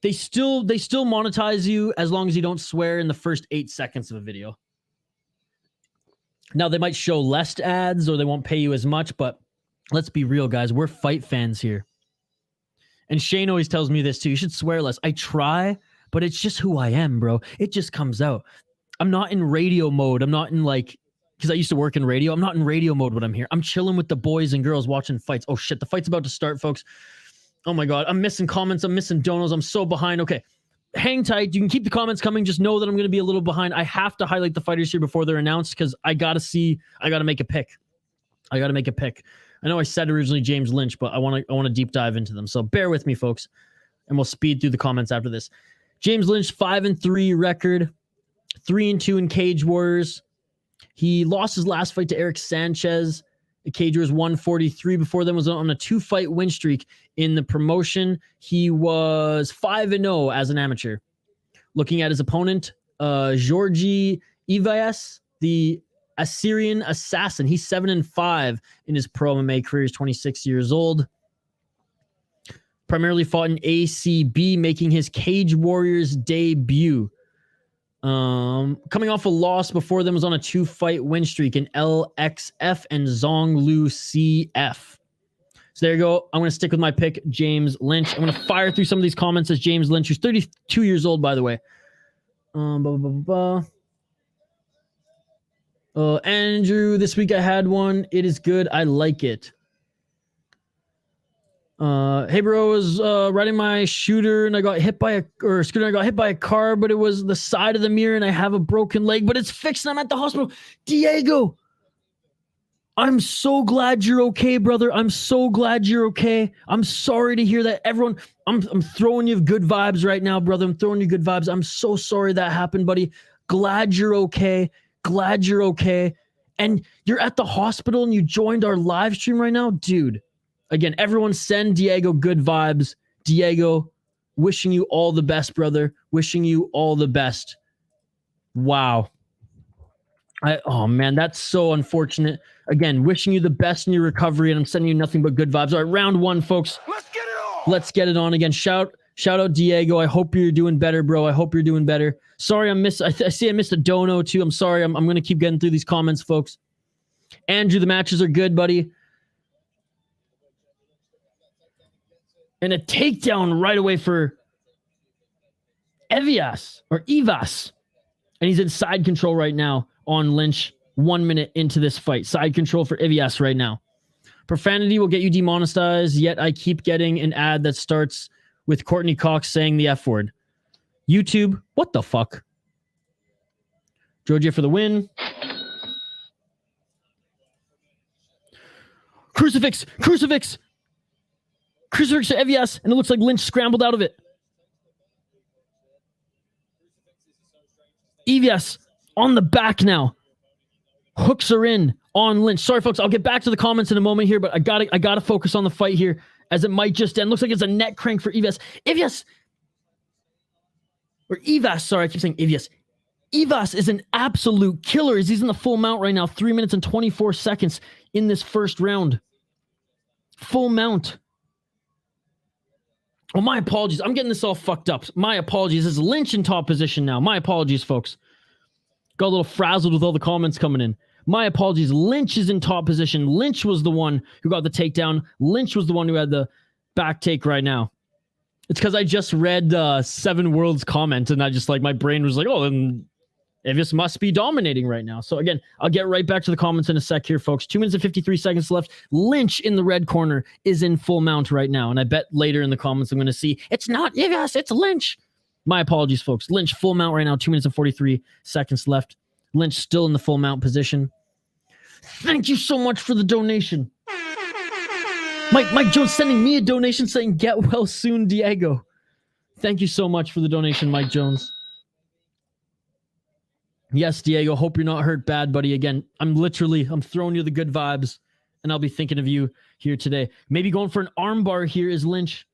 They still monetize you as long as you don't swear in the first 8 seconds of a video. Now, they might show less ads or they won't pay you as much, but let's be real, guys. We're fight fans here. And Shane always tells me this too. You should swear less. I try, but it's just who I am, bro. It just comes out. I'm not in radio mode. I'm not in like, because I used to work in radio. I'm not in radio mode when I'm here. I'm chilling with the boys and girls watching fights. Oh shit, the fight's about to start, folks. Oh my God, I'm missing comments. I'm missing donos. I'm so behind. Okay, hang tight. You can keep the comments coming. Just know that I'm going to be a little behind. I have to highlight the fighters here before they're announced because I got to make a pick. I know I said originally James Lynch, but I want to deep dive into them. So bear with me, folks, and we'll speed through the comments after this. James Lynch, 5-3 record, 3-2 in Cage Warriors. He lost his last fight to Eric Sanchez. The Cage Warriors 143. Before then was on a 2-fight win streak in the promotion. He was 5-0 as an amateur. Looking at his opponent, Georgii Eivas, the Assyrian assassin. He's 7-5 in his pro MMA career. He's 26 years old. Primarily fought in ACB, making his Cage Warriors debut. Coming off a loss before them was on a 2-fight win streak in LXF and Zhonglu CF. So there you go. I'm going to stick with my pick, James Lynch. I'm going to fire through some of these comments as James Lynch, who's 32 years old, by the way. Andrew, this week I had one. It is good. I like it. Hey bro, I was riding my scooter and I got hit by a car, but it was the side of the mirror and I have a broken leg, but it's fixed and I'm at the hospital. Diego, I'm so glad you're okay, brother. I'm so glad you're okay. I'm sorry to hear that. Everyone, I'm throwing you good vibes right now, brother. I'm throwing you good vibes. I'm so sorry that happened, buddy. Glad you're okay. Glad you're okay. And you're at the hospital and you joined our live stream right now, dude. Again, everyone send Diego good vibes. Diego, wishing you all the best, brother. Wishing you all the best. Wow. Oh man, that's so unfortunate. Again, wishing you the best in your recovery, and I'm sending you nothing but good vibes. All right, round one, folks. Let's get it on. Let's get it on again. Shout out Diego. I hope you're doing better, bro. I hope you're doing better. Sorry, I see I missed a dono too. I'm sorry. I'm gonna keep getting through these comments, folks. Andrew, the matches are good, buddy. And a takedown right away for Eivas. And he's in side control right now on Lynch 1 minute into this fight. Side control for Eivas right now. Profanity will get you demonetized, yet I keep getting an ad that starts with Courtney Cox saying the F word. YouTube, what the fuck? Georgii for the win. Crucifix to Eivas, and it looks like Lynch scrambled out of it. Eivas on the back now. Hooks are in on Lynch. Sorry, folks. I'll get back to the comments in a moment here, but I gotta focus on the fight here as it might just end. Looks like it's a neck crank for Eivas. Eivas, sorry, I keep saying Eivas. Eivas is an absolute killer as he's in the full mount right now. 3 minutes and 24 seconds in this first round. Full mount. Oh, my apologies. I'm getting this all fucked up. My apologies. This is Lynch in top position now. My apologies, folks. Got a little frazzled with all the comments coming in. My apologies. Lynch is in top position. Lynch was the one who got the takedown. Lynch was the one who had the back take right now. It's because I just read Seven Worlds comment and I just my brain was like, oh, then Eivas must be dominating right now. So again, I'll get right back to the comments in a sec here, folks. 2 minutes and 53 seconds left. Lynch in the red corner is in full mount right now. And I bet later in the comments I'm going to see, it's not Eivas, it's Lynch. My apologies, folks. Lynch full mount right now. 2 minutes and 43 seconds left. Lynch still in the full mount position. Thank you so much for the donation. Mike Jones sending me a donation saying, get well soon, Diego. Thank you so much for the donation, Mike Jones. Yes, Diego, hope you're not hurt bad, buddy. Again, I'm throwing you the good vibes, and I'll be thinking of you here today. Maybe going for an armbar here is Lynch.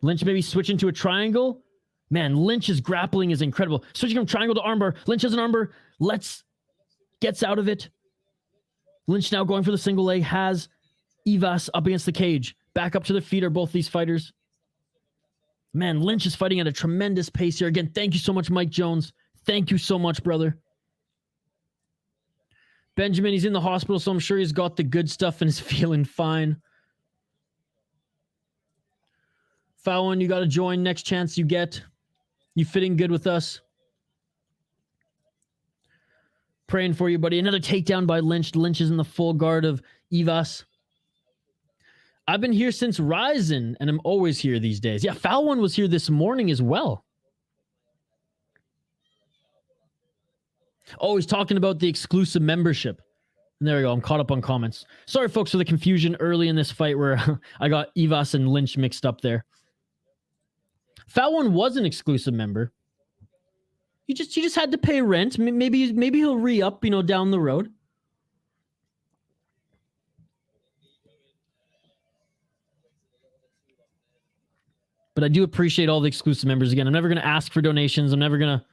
Lynch maybe switching to a triangle. Man, Lynch's grappling is incredible. Switching from triangle to armbar. Lynch has an armbar. Gets out of it. Lynch now going for the single leg. Has Eivas up against the cage. Back up to their feet are both these fighters. Man, Lynch is fighting at a tremendous pace here. Again, thank you so much, Mike Jones. Thank you so much, brother. Benjamin, he's in the hospital, so I'm sure he's got the good stuff and is feeling fine. Fallon, you got to join next chance you get. You fitting good with us. Praying for you, buddy. Another takedown by Lynch. Lynch is in the full guard of Eivas. I've been here since Ryzen, and I'm always here these days. Yeah, Fallon was here this morning as well. Oh, he's talking about the exclusive membership. And there we go. I'm caught up on comments. Sorry, folks, for the confusion early in this fight where I got Eivas and Lynch mixed up there. Fallon was an exclusive member. You just had to pay rent. Maybe he'll re-up, down the road. But I do appreciate all the exclusive members. Again, I'm never going to ask for donations. I'm never going to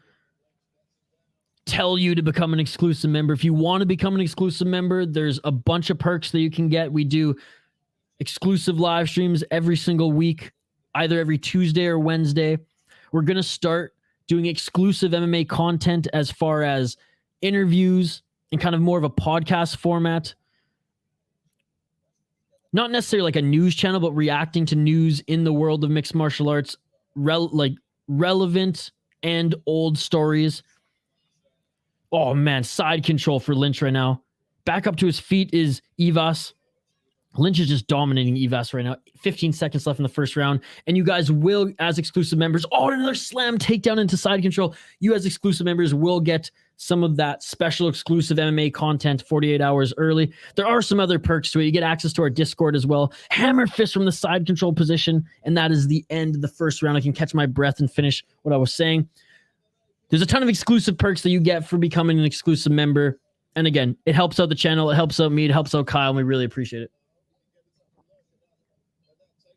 tell you to become an exclusive member. If you want to become an exclusive member, there's a bunch of perks that you can get. We do exclusive live streams every single week, either every Tuesday or Wednesday. We're going to start doing exclusive MMA content as far as interviews and kind of more of a podcast format. Not necessarily like a news channel, but reacting to news in the world of mixed martial arts, relevant and old stories. Oh man, side control for Lynch right now. Back up to his feet is Eivas. Lynch is just dominating Eivas right now. 15 seconds left in the first round. And you guys will, as exclusive members, another slam takedown into side control. You as exclusive members will get some of that special exclusive MMA content 48 hours early. There are some other perks to it. You get access to our Discord as well. Hammer fist from the side control position. And that is the end of the first round. I can catch my breath and finish what I was saying. There's a ton of exclusive perks that you get for becoming an exclusive member. And again, it helps out the channel. It helps out me. It helps out Kyle. And we really appreciate it.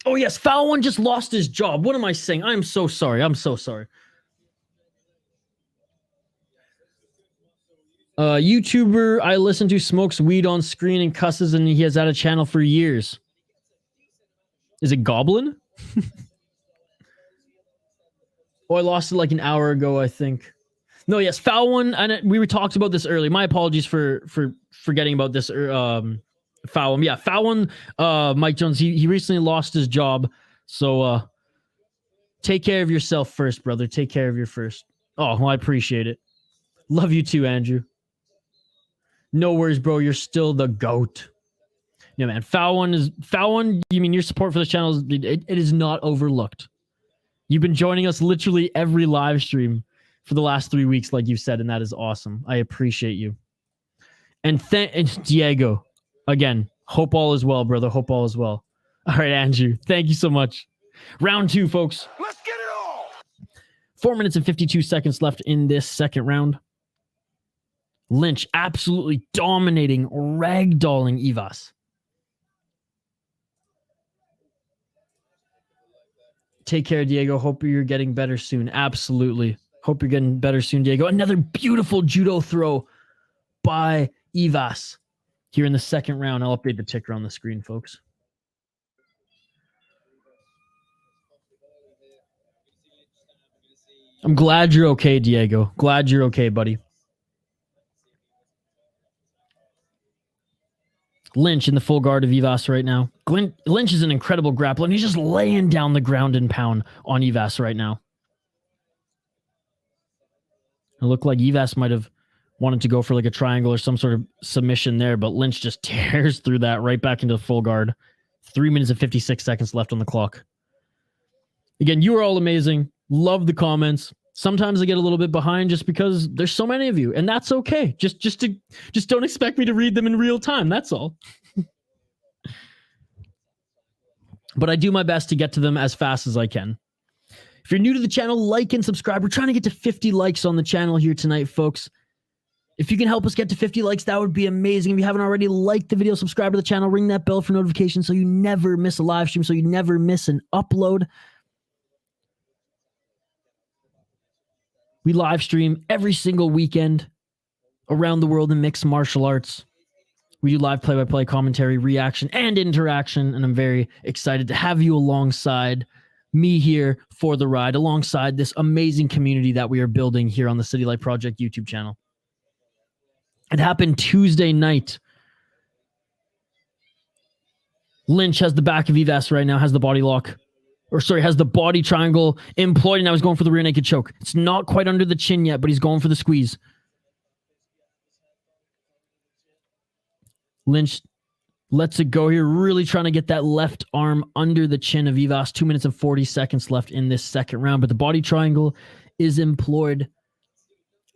Oh, yes. Foul One just lost his job. What am I saying? I'm so sorry. I'm so sorry. YouTuber I listen to smokes weed on screen and cusses, and he has had a channel for years. Is it Goblin? Oh, I lost it like an hour ago, I think. No, yes. Foul One. And we talked about this earlier. My apologies for forgetting about this. Foul One. Yeah, Foul One, Mike Jones, he recently lost his job. So take care of yourself first, brother. Take care of your first. Oh, well, I appreciate it. Love you too, Andrew. No worries, bro. You're still the GOAT. Yeah, man. Foul One, you mean your support for this channel, it is not overlooked. You've been joining us literally every live stream for the last 3 weeks, like you said, and that is awesome. I appreciate you. And Diego, again, hope all is well, brother. Hope all is well. All right, Andrew. Thank you so much. Round 2, folks. Let's get it all. 4 minutes and 52 seconds left in this second round. Lynch absolutely dominating, ragdolling Eivas. Take care, Diego. Hope you're getting better soon. Absolutely. Hope you're getting better soon, Diego. Another beautiful judo throw by Eivas. Here in the second round, I'll update the ticker on the screen, folks. I'm glad you're okay, Diego. Glad you're okay, buddy. Lynch in the full guard of Eivas right now. Lynch is an incredible grappler, and he's just laying down the ground and pound on Eivas right now. It looked like Eivas might have wanted to go for like a triangle or some sort of submission there, but Lynch just tears through that right back into the full guard. 3 minutes and 56 seconds left on the clock. Again, you are all amazing. Love the comments. Sometimes I get a little bit behind just because there's so many of you, and that's okay. Just don't expect me to read them in real time. That's all. But I do my best to get to them as fast as I can. If you're new to the channel, like and subscribe. We're trying to get to 50 likes on the channel here tonight, folks. If you can help us get to 50 likes, that would be amazing. If you haven't already, like the video, subscribe to the channel, ring that bell for notifications so you never miss a live stream, so you never miss an upload. We live stream every single weekend around the world in mixed martial arts. We do live play-by-play commentary, reaction, and interaction, and I'm very excited to have you alongside me here for the ride, alongside this amazing community that we are building here on the City Light Project YouTube channel. It happened Tuesday night. Lynch has the back of Eivas right now, has the body lock. Or sorry, has the body triangle employed, and now he's going for the rear naked choke. It's not quite under the chin yet, but he's going for the squeeze. Lynch lets it go here, really trying to get that left arm under the chin of Eivas. 2 minutes and 40 seconds left in this second round, but the body triangle is employed,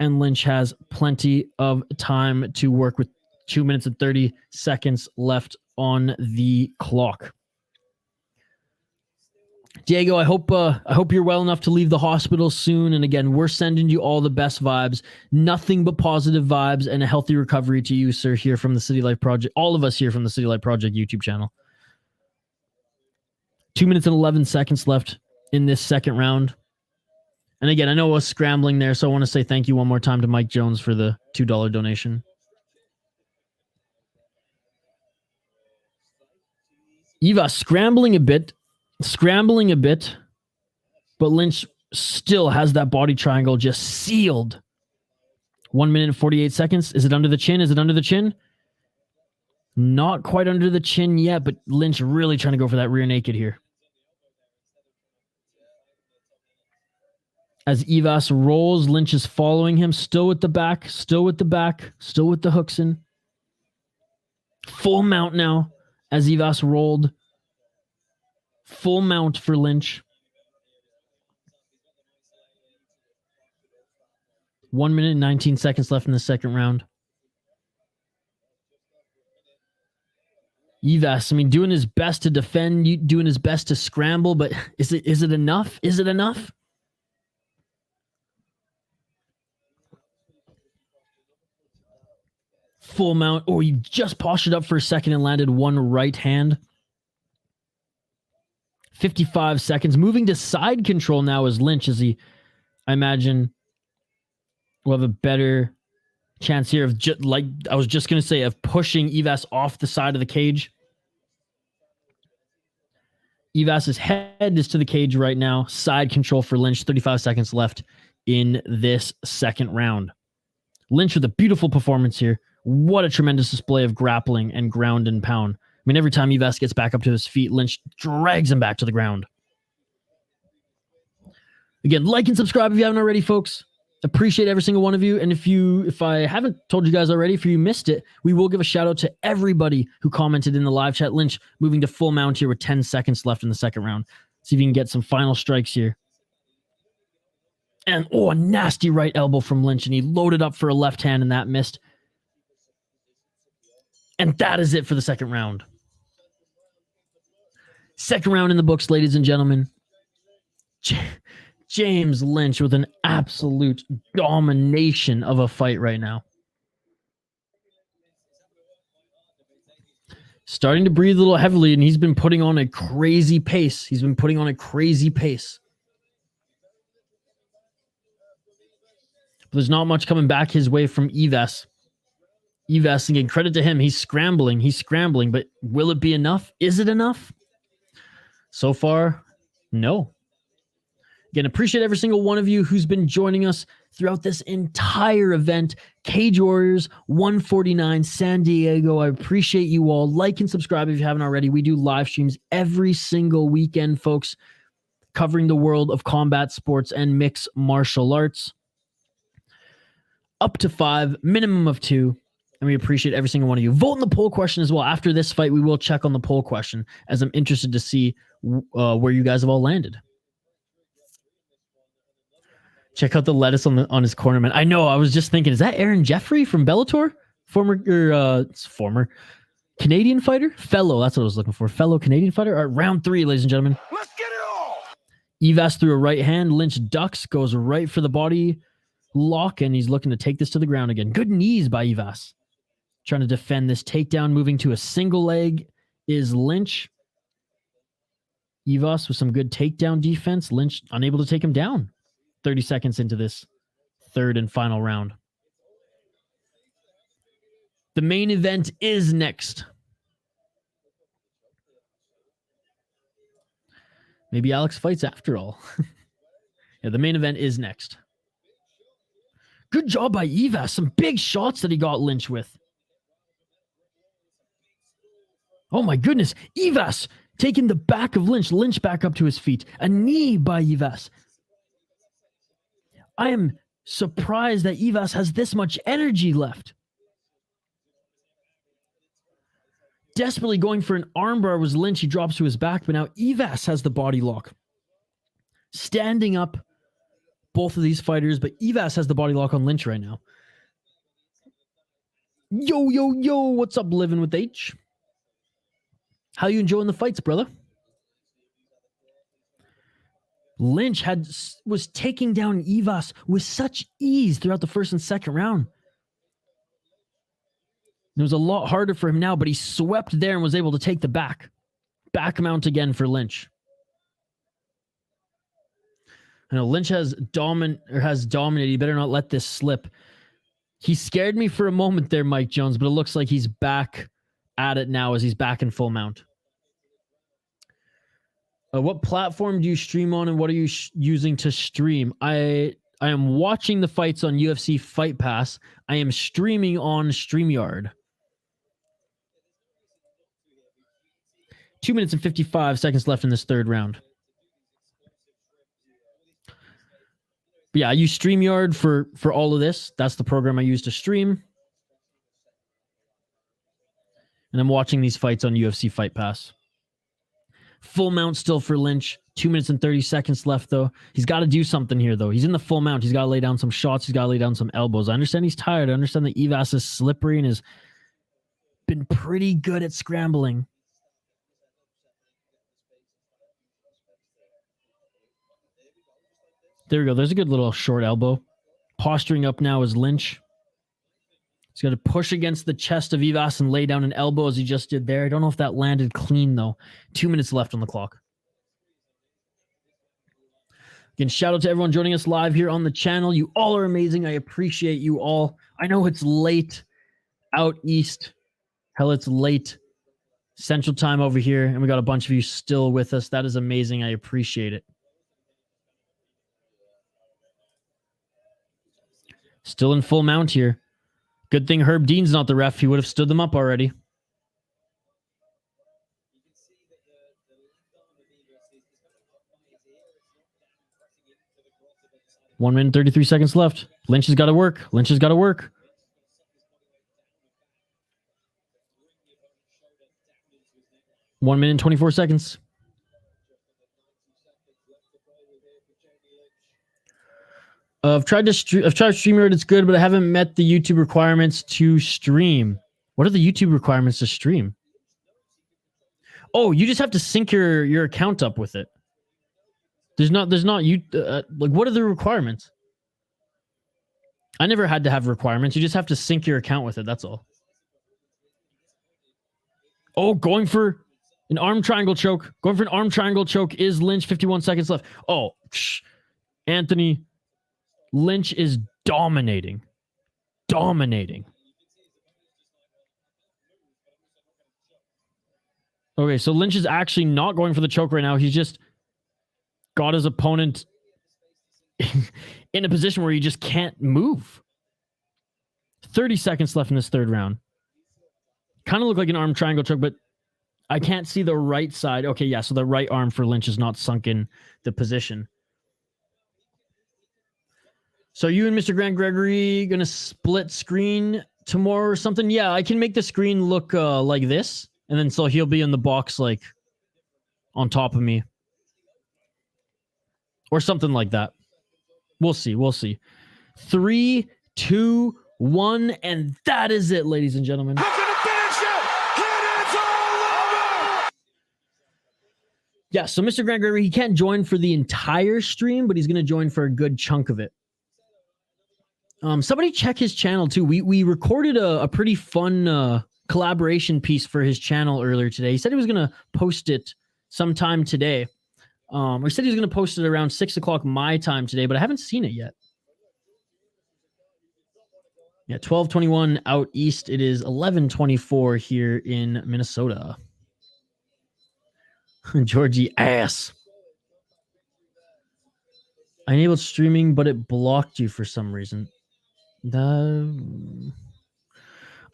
and Lynch has plenty of time to work with. 2 minutes and 30 seconds left on the clock. Diego, I hope you're well enough to leave the hospital soon. And again, we're sending you all the best vibes, nothing but positive vibes, and a healthy recovery to you, sir, here from the City Light Project. All of us here from the City Light Project YouTube channel. 2 minutes and 11 seconds left in this second round. And again, I know I was scrambling there, so I want to say thank you one more time to Mike Jones for the $2 donation. Eivas scrambling a bit, but Lynch still has that body triangle just sealed. 1 minute and 48 seconds. Is it under the chin? Is it under the chin? Not quite under the chin yet, but Lynch really trying to go for that rear naked here. As Eivas rolls, Lynch is following him, still with the back, still with the hooks in. Full mount now as Eivas rolled. Full mount for Lynch. 1 minute and 19 seconds left in the second round. Eivas, I mean, doing his best to defend, doing his best to scramble, but is it enough? Is it enough? Full mount. Oh, he just postured up for a second and landed one right hand. 55 seconds. Moving to side control now as Lynch, as he, I imagine, will have a better chance here of, like I was just going to say, of pushing Eivas off the side of the cage. Eivas's head is to the cage right now. Side control for Lynch. 35 seconds left in this second round. Lynch with a beautiful performance here. What a tremendous display of grappling and ground and pound. I mean, every time Eivas gets back up to his feet, Lynch drags him back to the ground. Again, like and subscribe if you haven't already, folks. Appreciate every single one of you. And if I haven't told you guys already, if you missed it, we will give a shout out to everybody who commented in the live chat. Lynch moving to full mount here with 10 seconds left in the second round. See if you can get some final strikes here. And a nasty right elbow from Lynch, and he loaded up for a left hand and that missed. And that is it for the second round. Second round in the books, ladies and gentlemen. James Lynch with an absolute domination of a fight right now. Starting to breathe a little heavily, and he's been putting on a crazy pace. But there's not much coming back his way from Eivas. Eivas, again, credit to him. He's scrambling, but will it be enough? Is it enough? So far, no. Again, appreciate every single one of you who's been joining us throughout this entire event. Cage Warriors 149 San Diego. I appreciate you all. Like and subscribe if you haven't already. We do live streams every single weekend, folks, covering the world of combat sports and mixed martial arts. Up to 5, minimum of 2. And we appreciate every single one of you. Vote in the poll question as well. After this fight, we will check on the poll question, as I'm interested to see where you guys have all landed. Check out the lettuce on his corner, man. I know. I was just thinking, is that Aaron Jeffrey from Bellator? Former Canadian fighter? Fellow. That's what I was looking for. Fellow Canadian fighter. All right, round 3, ladies and gentlemen. Let's get it all. Eivas through a right hand. Lynch ducks, goes right for the body lock, and he's looking to take this to the ground again. Good knees by Eivas. Trying to defend this takedown. Moving to a single leg is Lynch. Eivas with some good takedown defense. Lynch unable to take him down. 30 seconds into this third and final round. The main event is next. Maybe Alex fights after all. Yeah, the main event is next. Good job by Eivas. Some big shots that he got Lynch with. Oh my goodness. Eivas taking the back of Lynch. Lynch back up to his feet. A knee by Eivas. I am surprised that Eivas has this much energy left. Desperately going for an armbar was Lynch. He drops to his back, but now Eivas has the body lock. Standing up, both of these fighters, but Eivas has the body lock on Lynch right now. Yo, yo, yo, what's up, Living with H? How you enjoying the fights, brother? Lynch was taking down Eivas with such ease throughout the first and second round. It was a lot harder for him now, but he swept there and was able to take the back mount again for Lynch. I know Lynch has dominated. You better not let this slip. He scared me for a moment there, Mike Jones, but it looks like he's back at it now as he's back in full mount. What platform do you stream on, and what are you using to stream? I am watching the fights on UFC Fight Pass. I am streaming on StreamYard. 2 minutes and 55 seconds left in this third round. But yeah, I use StreamYard for all of this. That's the program I use to stream. And I'm watching these fights on UFC Fight Pass. Full mount still for Lynch. 2 minutes and 30 seconds left, though. He's got to do something here, though. He's in the full mount. He's got to lay down some shots. He's got to lay down some elbows. I understand he's tired. I understand that Eivas is slippery and has been pretty good at scrambling. There we go. There's a good little short elbow. Posturing up now is Lynch. He's got to push against the chest of Eivas and lay down an elbow as he just did there. I don't know if that landed clean, though. 2 minutes left on the clock. Again, shout out to everyone joining us live here on the channel. You all are amazing. I appreciate you all. I know it's late out east. Hell, it's late Central Time over here, and we got a bunch of you still with us. That is amazing. I appreciate it. Still in full mount here. Good thing Herb Dean's not the ref. He would have stood them up already. One minute, 33 seconds left. Lynch has got to work. Lynch has got to work. 1 minute and 24 seconds. I've tried StreamYard. It's good, but I haven't met the YouTube requirements to stream. What are the YouTube requirements to stream? Oh, you just have to sync your account up with it. There's not you like, what are the requirements? I never had to have requirements. You just have to sync your account with it. That's all. Oh, going for an arm triangle choke. Going for an arm triangle choke is Lynch. 51 seconds left. Oh, Anthony Lynch is dominating. Dominating. Okay, so Lynch is actually not going for the choke right now. He's just got his opponent in a position where he just can't move. 30 seconds left in this third round. Kind of look like an arm triangle choke, but I can't see the right side. Okay, yeah, so the right arm for Lynch is not sunk in the position. So you and Mr. Grant Gregory going to split screen tomorrow or something? Yeah, I can make the screen look like this. And then so he'll be in the box like on top of me. Or something like that. We'll see. We'll see. 3, 2, 1. And that is it, ladies and gentlemen. Yeah, so Mr. Grant Gregory, he can't join for the entire stream, but he's going to join for a good chunk of it. Somebody check his channel too. We recorded a pretty fun collaboration piece for his channel earlier today. He said he was going to post it sometime today. He said he was going to post it around 6 o'clock my time today, but I haven't seen it yet. Yeah, 12:21 out east. It is 11:24 here in Minnesota. Georgii ass. I enabled streaming, but it blocked you for some reason. I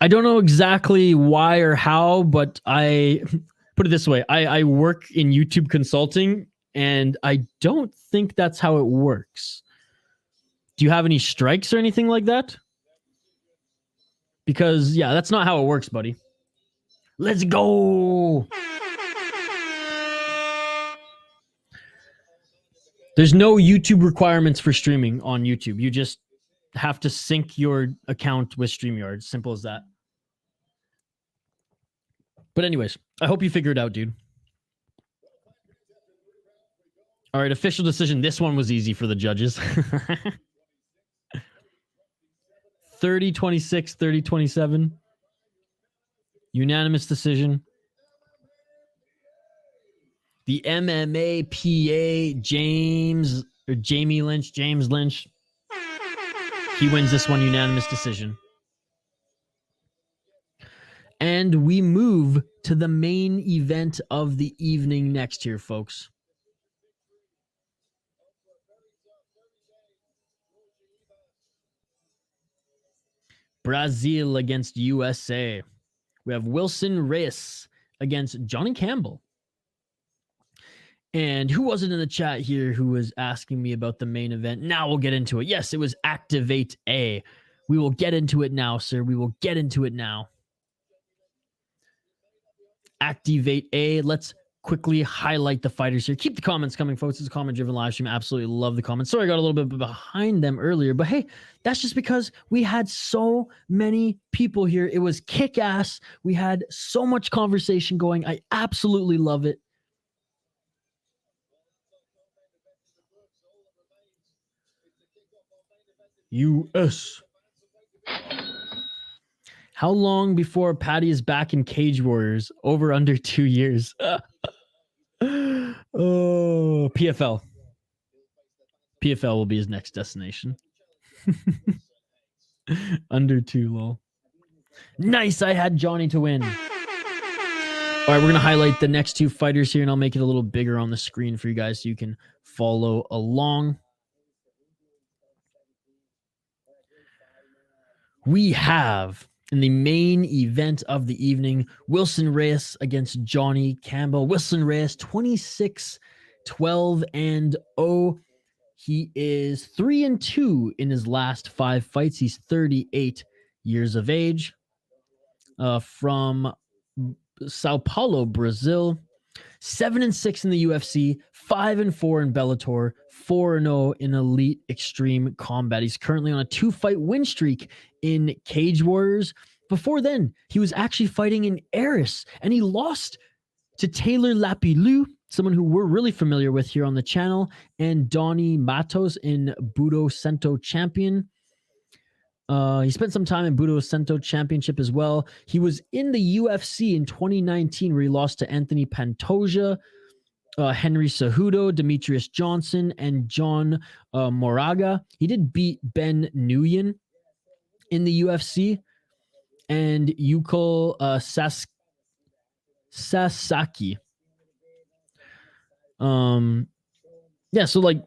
don't know exactly why or how, but I put it this way. I work in YouTube consulting, and I don't think that's how it works. Do you have any strikes or anything like that? Because, yeah, that's not how it works, buddy. Let's go. There's no YouTube requirements for streaming on YouTube. You just have to sync your account with StreamYard. Simple as that. But anyways, I hope you figured it out, dude. All right, official decision. This one was easy for the judges. 30-26, 30-27. Unanimous decision. The MMA PA James Lynch. He wins this one, unanimous decision. And we move to the main event of the evening next here, folks. Brazil against USA. We have Wilson Reis against Johnny Campbell. And who was it in the chat here who was asking me about the main event? Now we'll get into it. Yes, it was Activate A. We will get into it now, sir. We will get into it now. activate A. Let's quickly highlight the fighters here. Keep the comments coming, folks. It's a comment-driven live stream. Absolutely love the comments. Sorry, I got a little bit behind them earlier, but hey, that's just because we had so many people here. It was kick-ass. We had so much conversation going. I absolutely love it. US. How long before Patty is back in Cage Warriors? Over under 2 years. Oh, PFL. PFL will be his next destination. Under 2, lol. Nice, I had Johnny to win. All right, we're going to highlight the next 2 fighters here, and I'll make it a little bigger on the screen for you guys so you can follow along. We have, in the main event of the evening, Wilson Reis against Johnny Campbell. Wilson Reis, 26-12-0. He is 3-2 in his last 5 fights. He's 38 years of age. From Sao Paulo, Brazil. 7-6 in the UFC, 5-4 in Bellator, 4-0 in Elite Extreme Combat. He's currently on a 2-fight win streak in Cage Warriors. Before then, he was actually fighting in Eris, and he lost to Taylor Lapilou, someone who we're really familiar with here on the channel, and Donnie Matos in Budo Cento Champion. He spent some time in Budo Cento Championship as well. He was in the UFC in 2019 where he lost to Anthony Pantoja, Henry Cejudo, Demetrius Johnson, and John Moraga. He did beat Ben Nguyen in the UFC, and Yuko Sasaki. Yeah, so like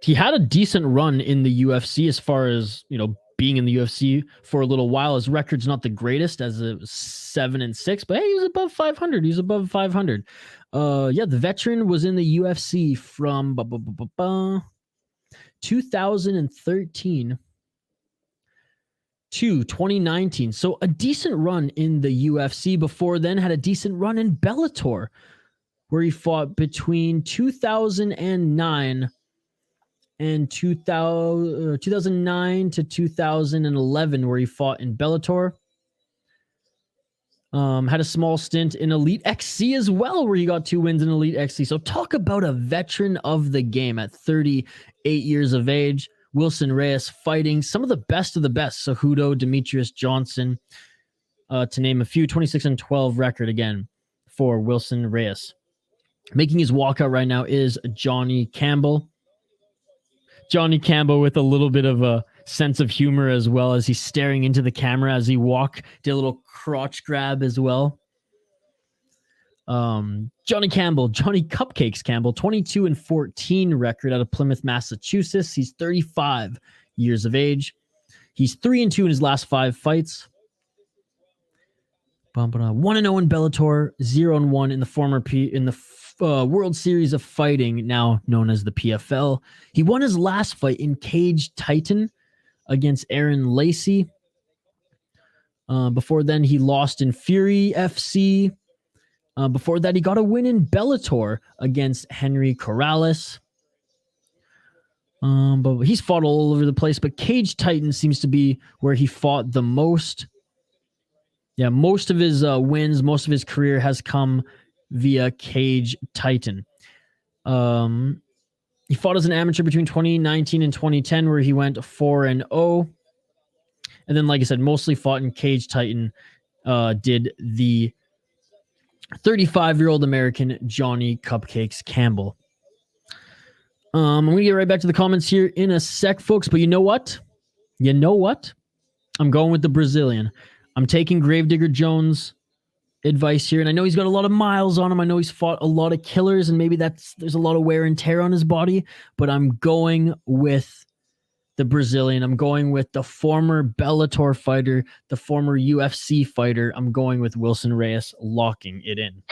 he had a decent run in the UFC as far as, you know, being in the UFC for a little while. His record's not the greatest as a 7-6, but hey, he was above 500. He's above 500. Yeah, the veteran was in the UFC from 2013 to 2019. So a decent run in the UFC. Before then, had a decent run in Bellator, where he fought between 2009 and 2009 to 2011, where he fought in Bellator. Had a small stint in Elite XC as well, where he got 2 wins in Elite XC. So talk about a veteran of the game at 38 years of age. Wilson Reis fighting some of the best, Cejudo, Demetrius Johnson, to name a few. 26-12 record again for Wilson Reis. Making his walkout right now is Johnny Campbell. Johnny Campbell with a little bit of a sense of humor as well, as he's staring into the camera as he walked. Did a little crotch grab as well. Johnny Campbell, Johnny Cupcakes Campbell, 22-14 record out of Plymouth, Massachusetts. He's 35 years of age. He's 3-2 in his last 5 fights. 1-0 in Bellator, 0-1 in the former World Series of Fighting, now known as the PFL. He won his last fight in Cage Titan against Aaron Lacey. Before then, he lost in Fury FC. Before that, he got a win in Bellator against Henry Corrales. But he's fought all over the place, but Cage Titan seems to be where he fought the most. Yeah, most of his wins, most of his career has come via Cage Titan. He fought as an amateur between 2019 and 2010, where he went 4-0. And then, like I said, mostly fought in Cage Titan. Did the 35-year-old American Johnny Cupcakes Campbell. I'm going to get right back to the comments here in a sec, folks. But you know what? I'm going with the Brazilian. I'm taking Gravedigger Jones' advice here, and I know he's got a lot of miles on him. I know he's fought a lot of killers, and maybe there's a lot of wear and tear on his body, but I'm going with the Brazilian. I'm going with the former Bellator fighter, the former UFC fighter. I'm going with Wilson Reis, locking it in.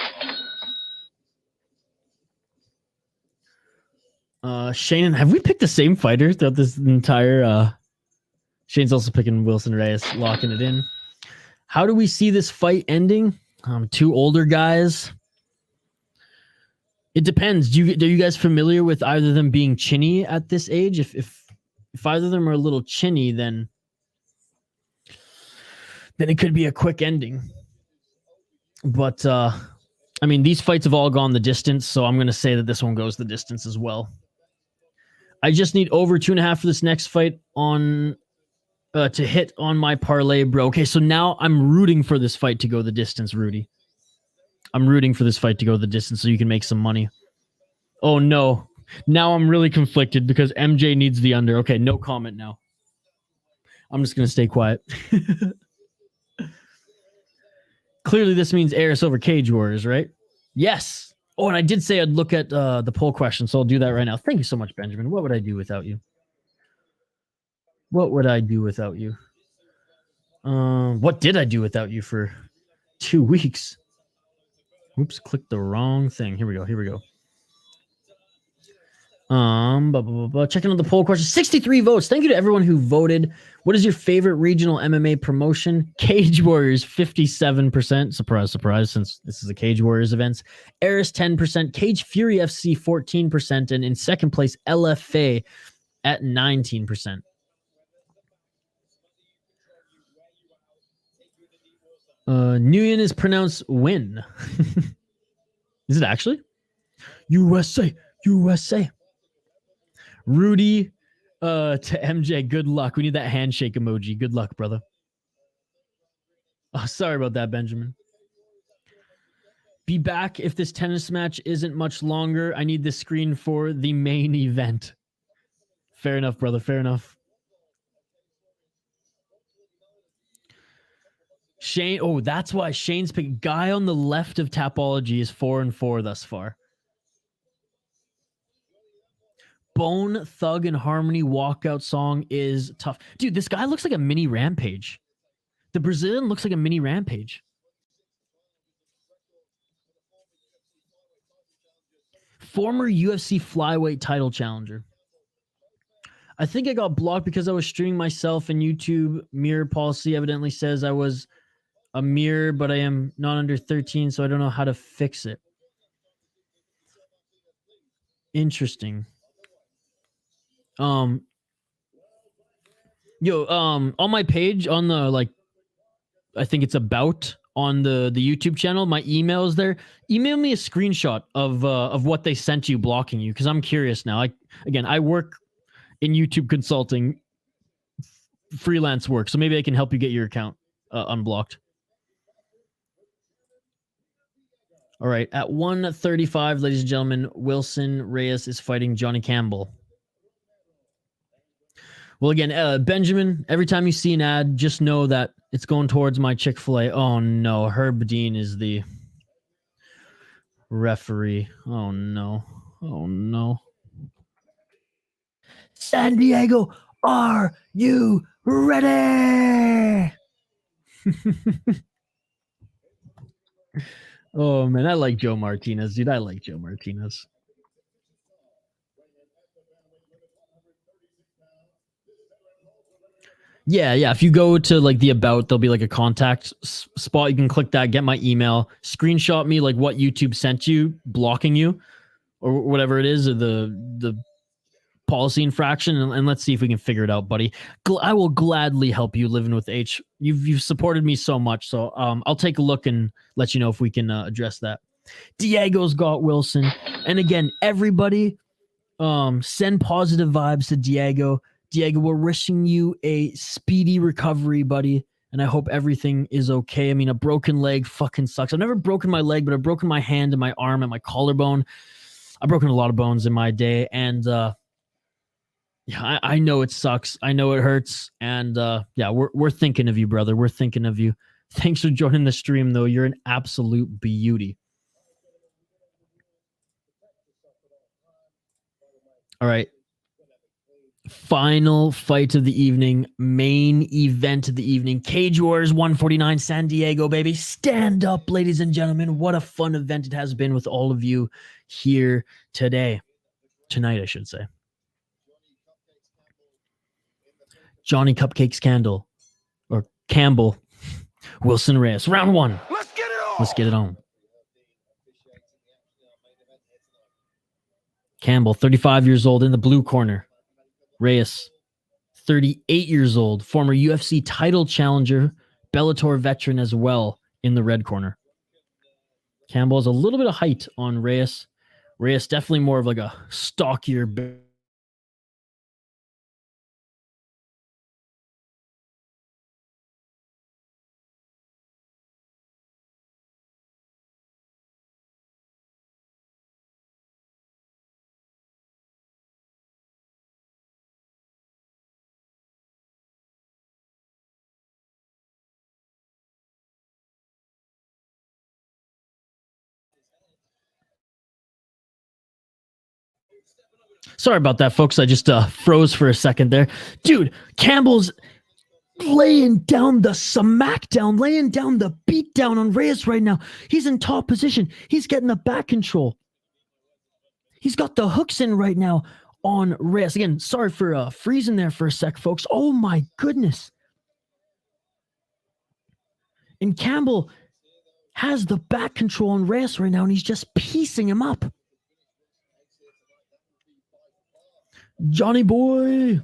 Shane, have we picked the same fighter throughout this entire... Shane's also picking Wilson Reis, locking it in. How do we see this fight ending? Two older guys. It depends. Are you guys familiar with either of them being chinny at this age? If either of them are a little chinny, then it could be a quick ending. But I mean, these fights have all gone the distance, so I'm going to say that this one goes the distance as well. I just need over 2.5 for this next fight on to hit on my parlay, bro. Okay, so now I'm rooting for this fight to go the distance, Rudy. I'm rooting for this fight to go the distance so you can make some money. Oh, no. Now I'm really conflicted because MJ needs the under. Okay, no comment now. I'm just going to stay quiet. Clearly, this means Eris over Cage Warriors, right? Yes. Oh, and I did say I'd look at the poll question, so I'll do that right now. Thank you so much, Benjamin. What would I do without you? What would I do without you? What did I do without you for 2 weeks? Oops, clicked the wrong thing. Here we go. Checking on the poll question. 63 votes. Thank you to everyone who voted. What is your favorite regional MMA promotion? Cage Warriors, 57%. Surprise, surprise, since this is a Cage Warriors event. Eris, 10%. Cage Fury FC, 14%. And in second place, LFA at 19%. Nguyen is pronounced win. Is it actually? USA. Rudy to MJ, good luck. We need that handshake emoji. Good luck, brother. Oh, sorry about that, Benjamin. Be back if this tennis match isn't much longer. I need the screen for the main event. Fair enough, brother. Fair enough. Shane, oh, that's why Shane's pick. Guy on the left of Tapology is 4-4 thus far. Bone Thug and Harmony walkout song is tough. Dude, this guy looks like a mini Rampage. The Brazilian looks like a mini Rampage. Former UFC flyweight title challenger. I think I got blocked because I was streaming myself, and YouTube mirror policy evidently says I was a mirror, but I am not under 13, so I don't know how to fix it. Interesting. On my page, on the, I think it's about on the YouTube channel, my email is there. Email me a screenshot of what they sent you blocking you, because I'm curious now. I work in YouTube consulting, freelance work, so maybe I can help you get your account unblocked. All right, at 135, ladies and gentlemen, Wilson Reis is fighting Johnny Campbell. Well, again, Benjamin, every time you see an ad, just know that it's going towards my Chick-fil-A. Oh, no. Herb Dean is the referee. Oh, no. Oh, no. San Diego, are you ready? Oh, man, I like Joe Martinez, dude. I like Joe Martinez. Yeah. If you go to the about, there'll be a contact spot. You can click that, get my email, screenshot me what YouTube sent you, blocking you, or whatever it is, or the policy infraction, and let's see if we can figure it out, buddy. I will gladly help you living with H. You've supported me so much, so I'll take a look and let you know if we can address that. Diego's got Wilson, and again, everybody, send positive vibes to Diego. Diego, we're wishing you a speedy recovery, buddy, and I hope everything is okay. I mean, a broken leg fucking sucks. I've never broken my leg, but I've broken my hand and my arm and my collarbone. I've broken a lot of bones in my day, and yeah, I know it sucks. I know it hurts, and yeah, we're thinking of you, brother. We're thinking of you. Thanks for joining the stream, though. You're an absolute beauty. All right. Final fight of the evening, main event of the evening. Cage Warriors 149, San Diego, baby. Stand up, ladies and gentlemen. What a fun event it has been with all of you here today. Tonight, I should say. Johnny Cupcakes Campbell. Wilson Reis. Round one. Let's get it Let's get it on. Campbell, 35 years old in the blue corner. Reis, 38 years old, former UFC title challenger, Bellator veteran as well in the red corner. Campbell has a little bit of height on Reis. Reis definitely more of like a stockier. Sorry about that, folks. I just froze for a second there. Dude, Campbell's laying down the smackdown, laying down the beatdown on Reis right now. He's in top position. He's getting the back control. He's got the hooks in right now on Reis. Again, sorry for freezing there for a sec, folks. Oh my goodness. And Campbell has the back control on Reis right now, and he's just piecing him up. Johnny boy.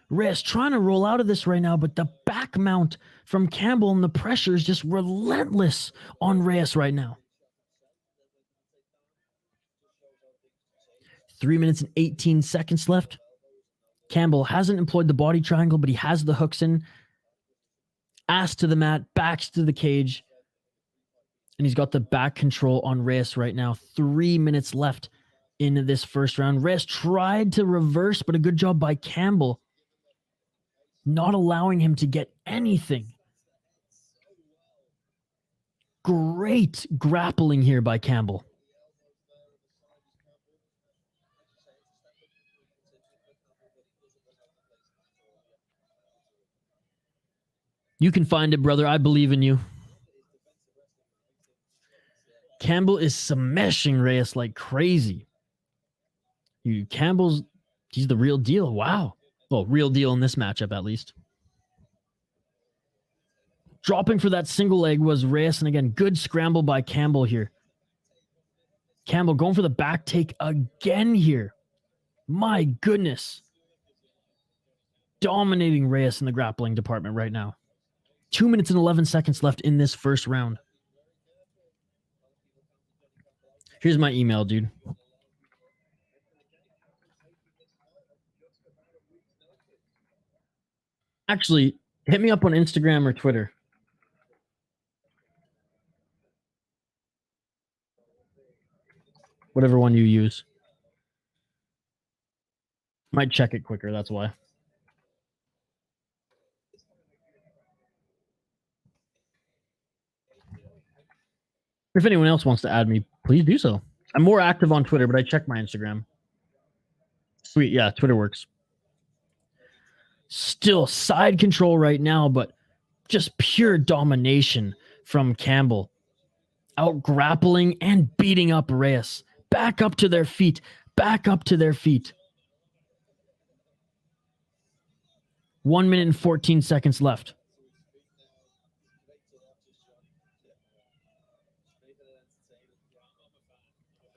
Reis trying to roll out of this right now, but the back mount from Campbell and the pressure is just relentless on Reis right now. 3 minutes and 18 seconds left. Campbell hasn't employed the body triangle, but he has the hooks in. Ass to the mat, backs to the cage. And he's got the back control on Reis right now. 3 minutes left in this first round. Reis tried to reverse, but a good job by Campbell, not allowing him to get anything. Great grappling here by Campbell. You can find it, brother. I believe in you. Campbell is smashing Reis like crazy. He's the real deal. Wow. Well, real deal in this matchup, at least. Dropping for that single leg was Reis, and again, good scramble by Campbell here. Campbell going for the back take again here. My goodness. Dominating Reis in the grappling department right now. 2 minutes and 11 seconds left in this first round. Here's my email, dude. Actually, hit me up on Instagram or Twitter. Whatever one you use. Might check it quicker, that's why. If anyone else wants to add me, please do so. I'm more active on Twitter, but I check my Instagram. Sweet, yeah, Twitter works. Still side control right now, but just pure domination from Campbell. Out grappling and beating up Reis. Back up to their feet. Back up to their feet. 1 minute and 14 seconds left.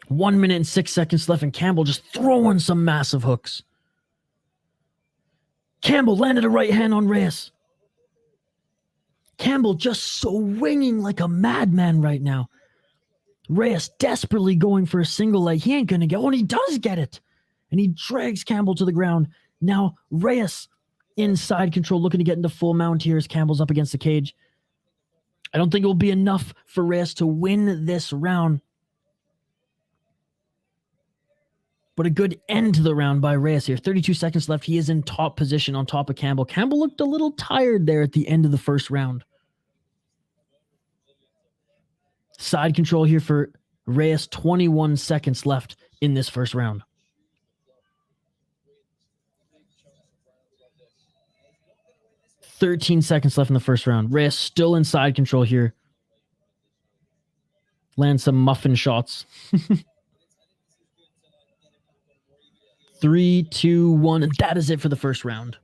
One minute and 6 seconds left, and Campbell just throwing some massive hooks. Campbell landed a right hand on Reis. Campbell just swinging like a madman right now. Reis desperately going for a single leg. He ain't going to get one. He does get it. And he drags Campbell to the ground. Now Reis inside control, looking to get into full mount here as Campbell's up against the cage. I don't think it will be enough for Reis to win this round. But a good end to the round by Reis here. 32 seconds left. He is in top position on top of Campbell. Campbell looked a little tired there at the end of the first round. Side control here for Reis. 21 seconds left in this first round. "13 seconds left in the first round. Reis still in side control here. Land some muffin shots. 3, 2, 1, and that is it for the first round.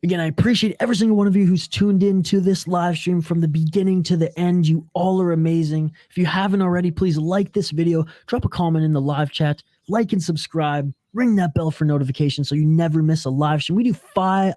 Again, I appreciate every single one of you who's tuned in to this live stream from the beginning to the end. You all are amazing. If you haven't already, please like this video, drop a comment in the live chat, like and subscribe, ring that bell for notifications so you never miss a live stream. We do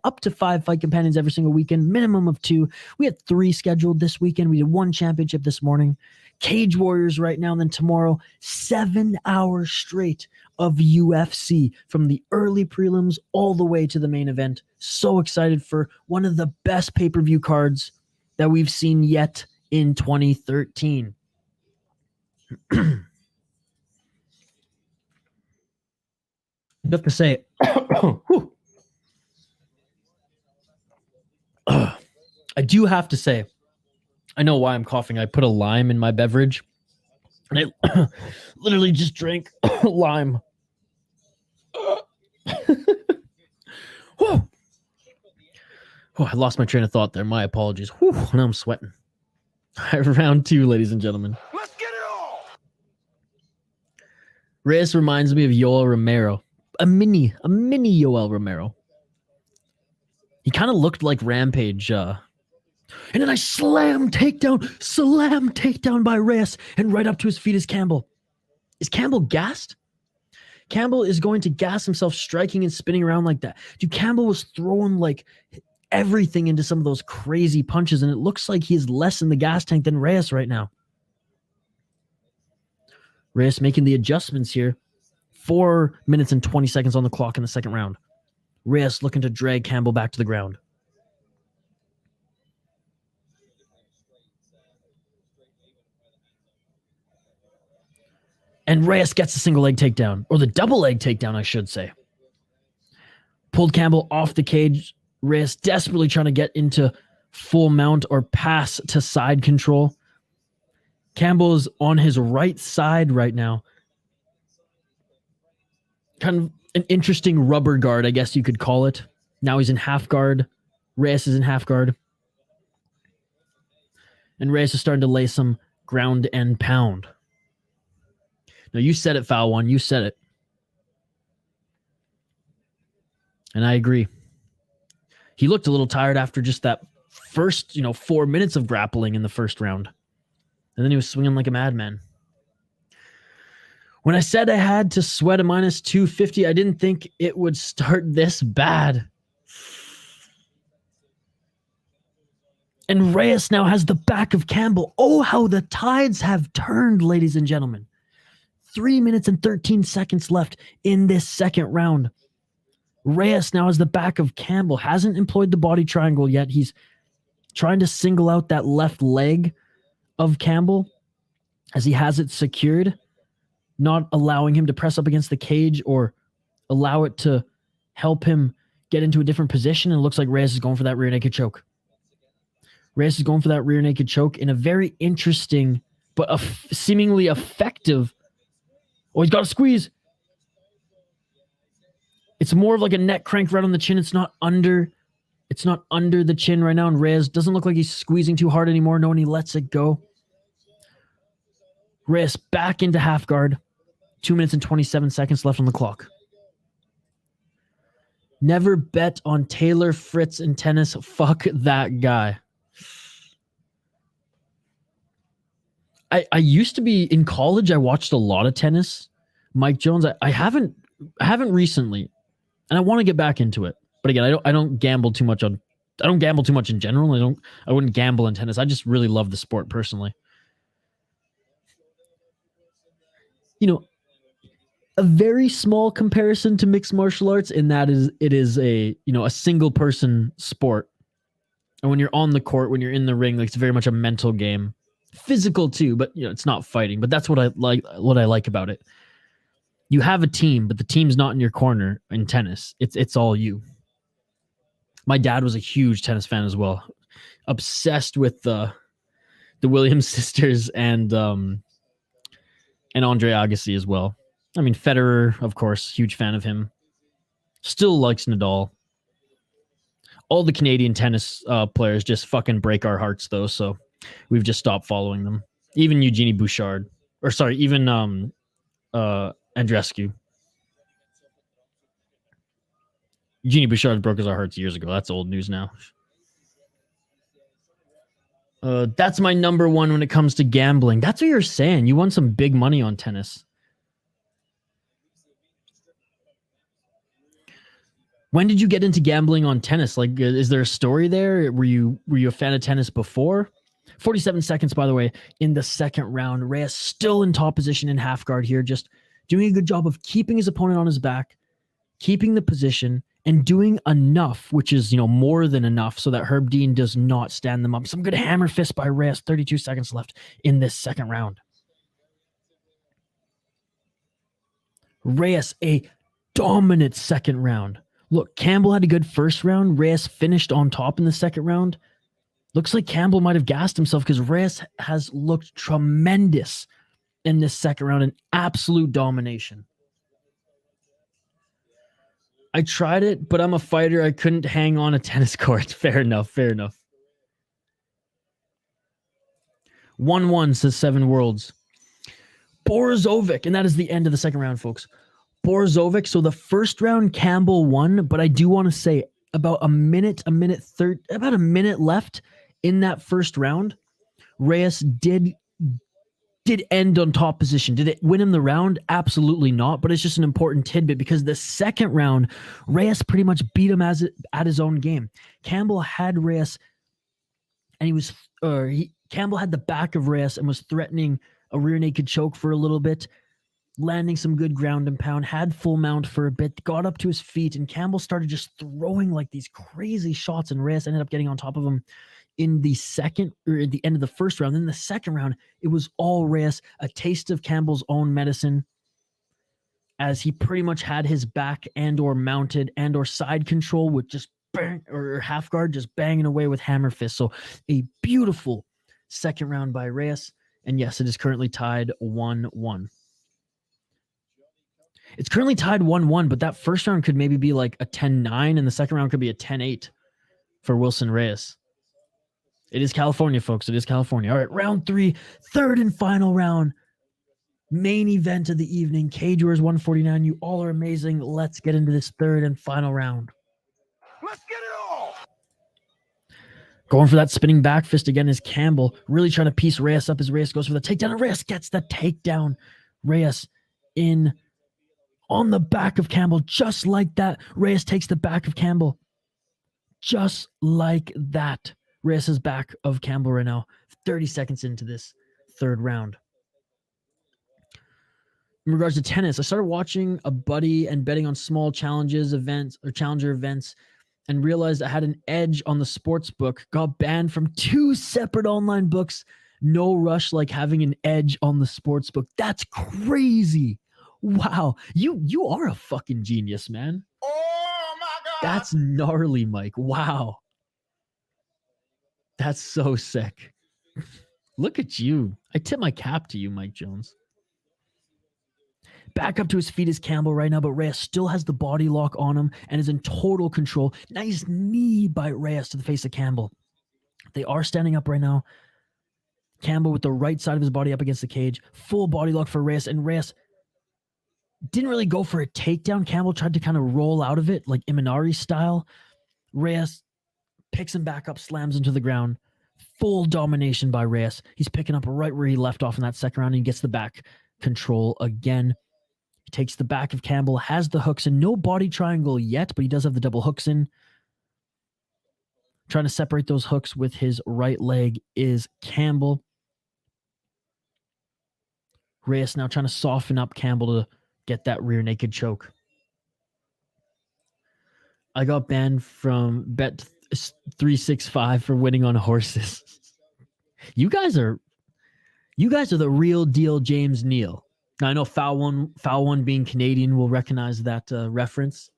up to 5 fight companions every single weekend, minimum of 2. We had 3 scheduled this weekend. We did 1 championship this morning. Cage Warriors right now, and then tomorrow, 7 hours straight of UFC from the early prelims all the way to the main event. So excited for one of the best pay-per-view cards that we've seen yet in 2013. I have to say, I do have to say, I know why I'm coughing. I put a lime in my beverage, and I literally just drank lime. I lost my train of thought there. My apologies. Now I'm sweating. Round 2, ladies and gentlemen. Let's get it all. Reis reminds me of Yoel Romero. A mini Yoel Romero. He kind of looked like Rampage. And then I slam takedown by Reis, and right up to his feet is Campbell. Is Campbell gassed? Campbell is going to gas himself striking and spinning around like that. Dude, Campbell was throwing like everything into some of those crazy punches, and it looks like he is less in the gas tank than Reis right now. Reis making the adjustments here. 4 minutes and 20 seconds on the clock in the second round. Reis looking to drag Campbell back to the ground. And Reis gets the single leg takedown, or the double leg takedown, I should say. Pulled Campbell off the cage. Reis desperately trying to get into full mount or pass to side control. Campbell is on his right side right now. Kind of an interesting rubber guard, I guess you could call it. Now he's in half guard. Reis is in half guard. And Reis is starting to lay some ground and pound. No, you said it, Foul One. You said it. And I agree. He looked a little tired after just that first, 4 minutes of grappling in the first round. And then he was swinging like a madman. When I said I had to sweat a minus 250, I didn't think it would start this bad. And Reis now has the back of Campbell. Oh, how the tides have turned, ladies and gentlemen. 3 minutes and 13 seconds left in this second round. Reis now has the back of Campbell. Hasn't employed the body triangle yet. He's trying to single out that left leg of Campbell as he has it secured, not allowing him to press up against the cage or allow it to help him get into a different position. And it looks like Reis is going for that rear naked choke. Reis is going for that rear naked choke in a very interesting but seemingly effective. Oh, he's got a squeeze. It's more of like a neck crank right on the chin. It's not under the chin right now. And Reis doesn't look like he's squeezing too hard anymore. No, and he lets it go. Reis back into half guard. 2 minutes and 27 seconds left on the clock. Never bet on Taylor Fritz in tennis. Fuck that guy. I used to be in college. I watched a lot of tennis. Mike Jones. I haven't recently, and I want to get back into it. But again, I don't gamble too much on. I don't gamble too much in general. I wouldn't gamble in tennis. I just really love the sport personally. A very small comparison to mixed martial arts in that it is a single person sport. And when you're on the court, when you're in the ring, it's very much a mental game. Physical too, but it's not fighting. But that's what I like about it. You have a team, but the team's not in your corner in tennis. It's all you. My dad was a huge tennis fan as well. Obsessed with the Williams sisters and Andre Agassi as well. I mean, Federer, of course, huge fan of him. Still likes Nadal. All the Canadian tennis players just fucking break our hearts, though, so we've just stopped following them. Even Eugenie Bouchard. Or, sorry, even Andreescu. Eugenie Bouchard broke his heart years ago. That's old news now. That's my number one when it comes to gambling. That's what you're saying. You won some big money on tennis. When did you get into gambling on tennis? Like, is there a story there? Were you a fan of tennis before? 47 seconds, by the way, in the second round. Reis still in top position in half guard here, just doing a good job of keeping his opponent on his back, keeping the position, and doing enough, which is, more than enough, so that Herb Dean does not stand them up. Some good hammer fist by Reis. 32 seconds left in this second round. Reis, a dominant second round. Look, Campbell had a good first round. Reis finished on top in the second round. Looks like Campbell might have gassed himself because Reis has looked tremendous in this second round, an absolute domination. I tried it, but I'm a fighter. I couldn't hang on a tennis court. Fair enough. 1-1, says Seven Worlds. Borozovic, and that is the end of the second round, folks. Borozovic, so the first round, Campbell won, but I do want to say about a minute left in that first round, Reis did end on top position. Did it win him the round? Absolutely not, but it's just an important tidbit because the second round, Reis pretty much beat him at his own game. Campbell had Reis, and Campbell had the back of Reis and was threatening a rear naked choke for a little bit, landing some good ground and pound, had full mount for a bit, got up to his feet, and Campbell started just throwing like these crazy shots, and Reis ended up getting on top of him in the second, or at the end of the first round. Then the second round, it was all Reis, a taste of Campbell's own medicine, as he pretty much had his back and or mounted and or side control with just bang, or half guard, just banging away with hammer fist. So a beautiful second round by Reis. And yes, it is currently tied 1-1. It's currently tied 1-1, but that first round could maybe be like a 10-9, and the second round could be a 10-8 for Wilson Reis. It is California, folks. It is California. All right, round 3, third and final round. Main event of the evening. Cage Warriors 149. You all are amazing. Let's get into this third and final round. Let's get it all. Going for that spinning back fist again is Campbell. Really trying to piece Reis up as Reis goes for the takedown. And Reis gets the takedown. Reis on the back of Campbell. Just like that. Reis takes the back of Campbell. Just like that. Reis is back of Campbell right now. 30 seconds into this third round. In regards to tennis, I started watching a buddy and betting on small challenger events, and realized I had an edge on the sports book. Got banned from 2 separate online books. No rush like having an edge on the sports book. That's crazy. Wow. You are a fucking genius, man. Oh my God. That's gnarly, Mike. Wow. That's so sick. Look at you. I tip my cap to you, Mike Jones. Back up to his feet is Campbell right now, but Reis still has the body lock on him and is in total control. Nice knee by Reis to the face of Campbell. They are standing up right now. Campbell with the right side of his body up against the cage. Full body lock for Reis, and Reis didn't really go for a takedown. Campbell tried to kind of roll out of it like Imanari style. Reis picks him back up, slams him to the ground. Full domination by Reis. He's picking up right where he left off in that second round, and he gets the back control again. He takes the back of Campbell, has the hooks in. No body triangle yet, but he does have the double hooks in. Trying to separate those hooks with his right leg is Campbell. Reis now trying to soften up Campbell to get that rear naked choke. I got banned from Bet365 for winning on horses. You guys are the real deal James Neal. Now, I know Foul One being Canadian will recognize that reference,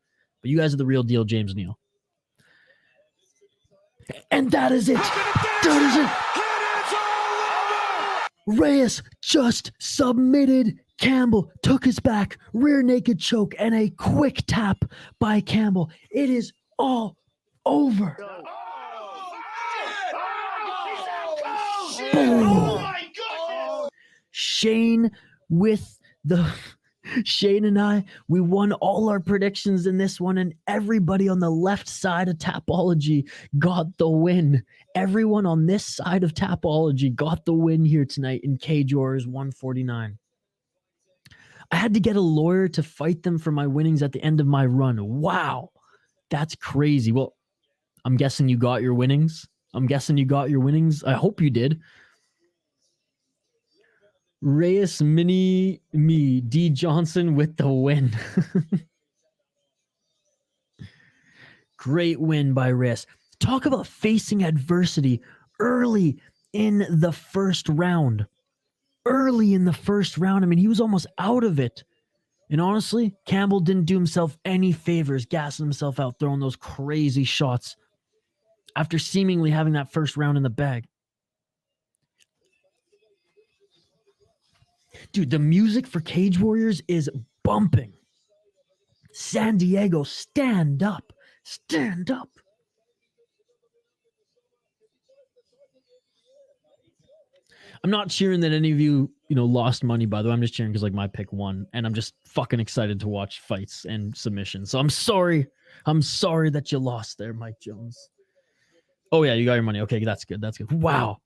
but you guys are the real deal James Neal. And that is it. Reis just submitted Campbell, took his back, rear naked choke, and a quick tap by Campbell. It is all over. Boom. Shane with the Shane and I, we won all our predictions in this one, and everybody on the left side of Tapology got the win. Everyone on this side of Tapology got the win here tonight in Cage Warriors 149. I had to get a lawyer to fight them for my winnings at the end of my run. Wow, that's crazy. Well, I'm guessing you got your winnings. I hope you did. Reis Mini Me D Johnson with the win. Great win by Reis. Talk about facing adversity early in the first round. I mean, he was almost out of it. And honestly, Campbell didn't do himself any favors, gassing himself out, throwing those crazy shots after seemingly having that first round in the bag. Dude, the music for Cage Warriors is bumping. San Diego, stand up. Stand up. I'm not cheering that any of you, lost money, by the way. I'm just cheering because, my pick won. And I'm just fucking excited to watch fights and submissions. So I'm sorry. That you lost there, Mike Jones. Oh, yeah, you got your money. Okay, that's good. Wow.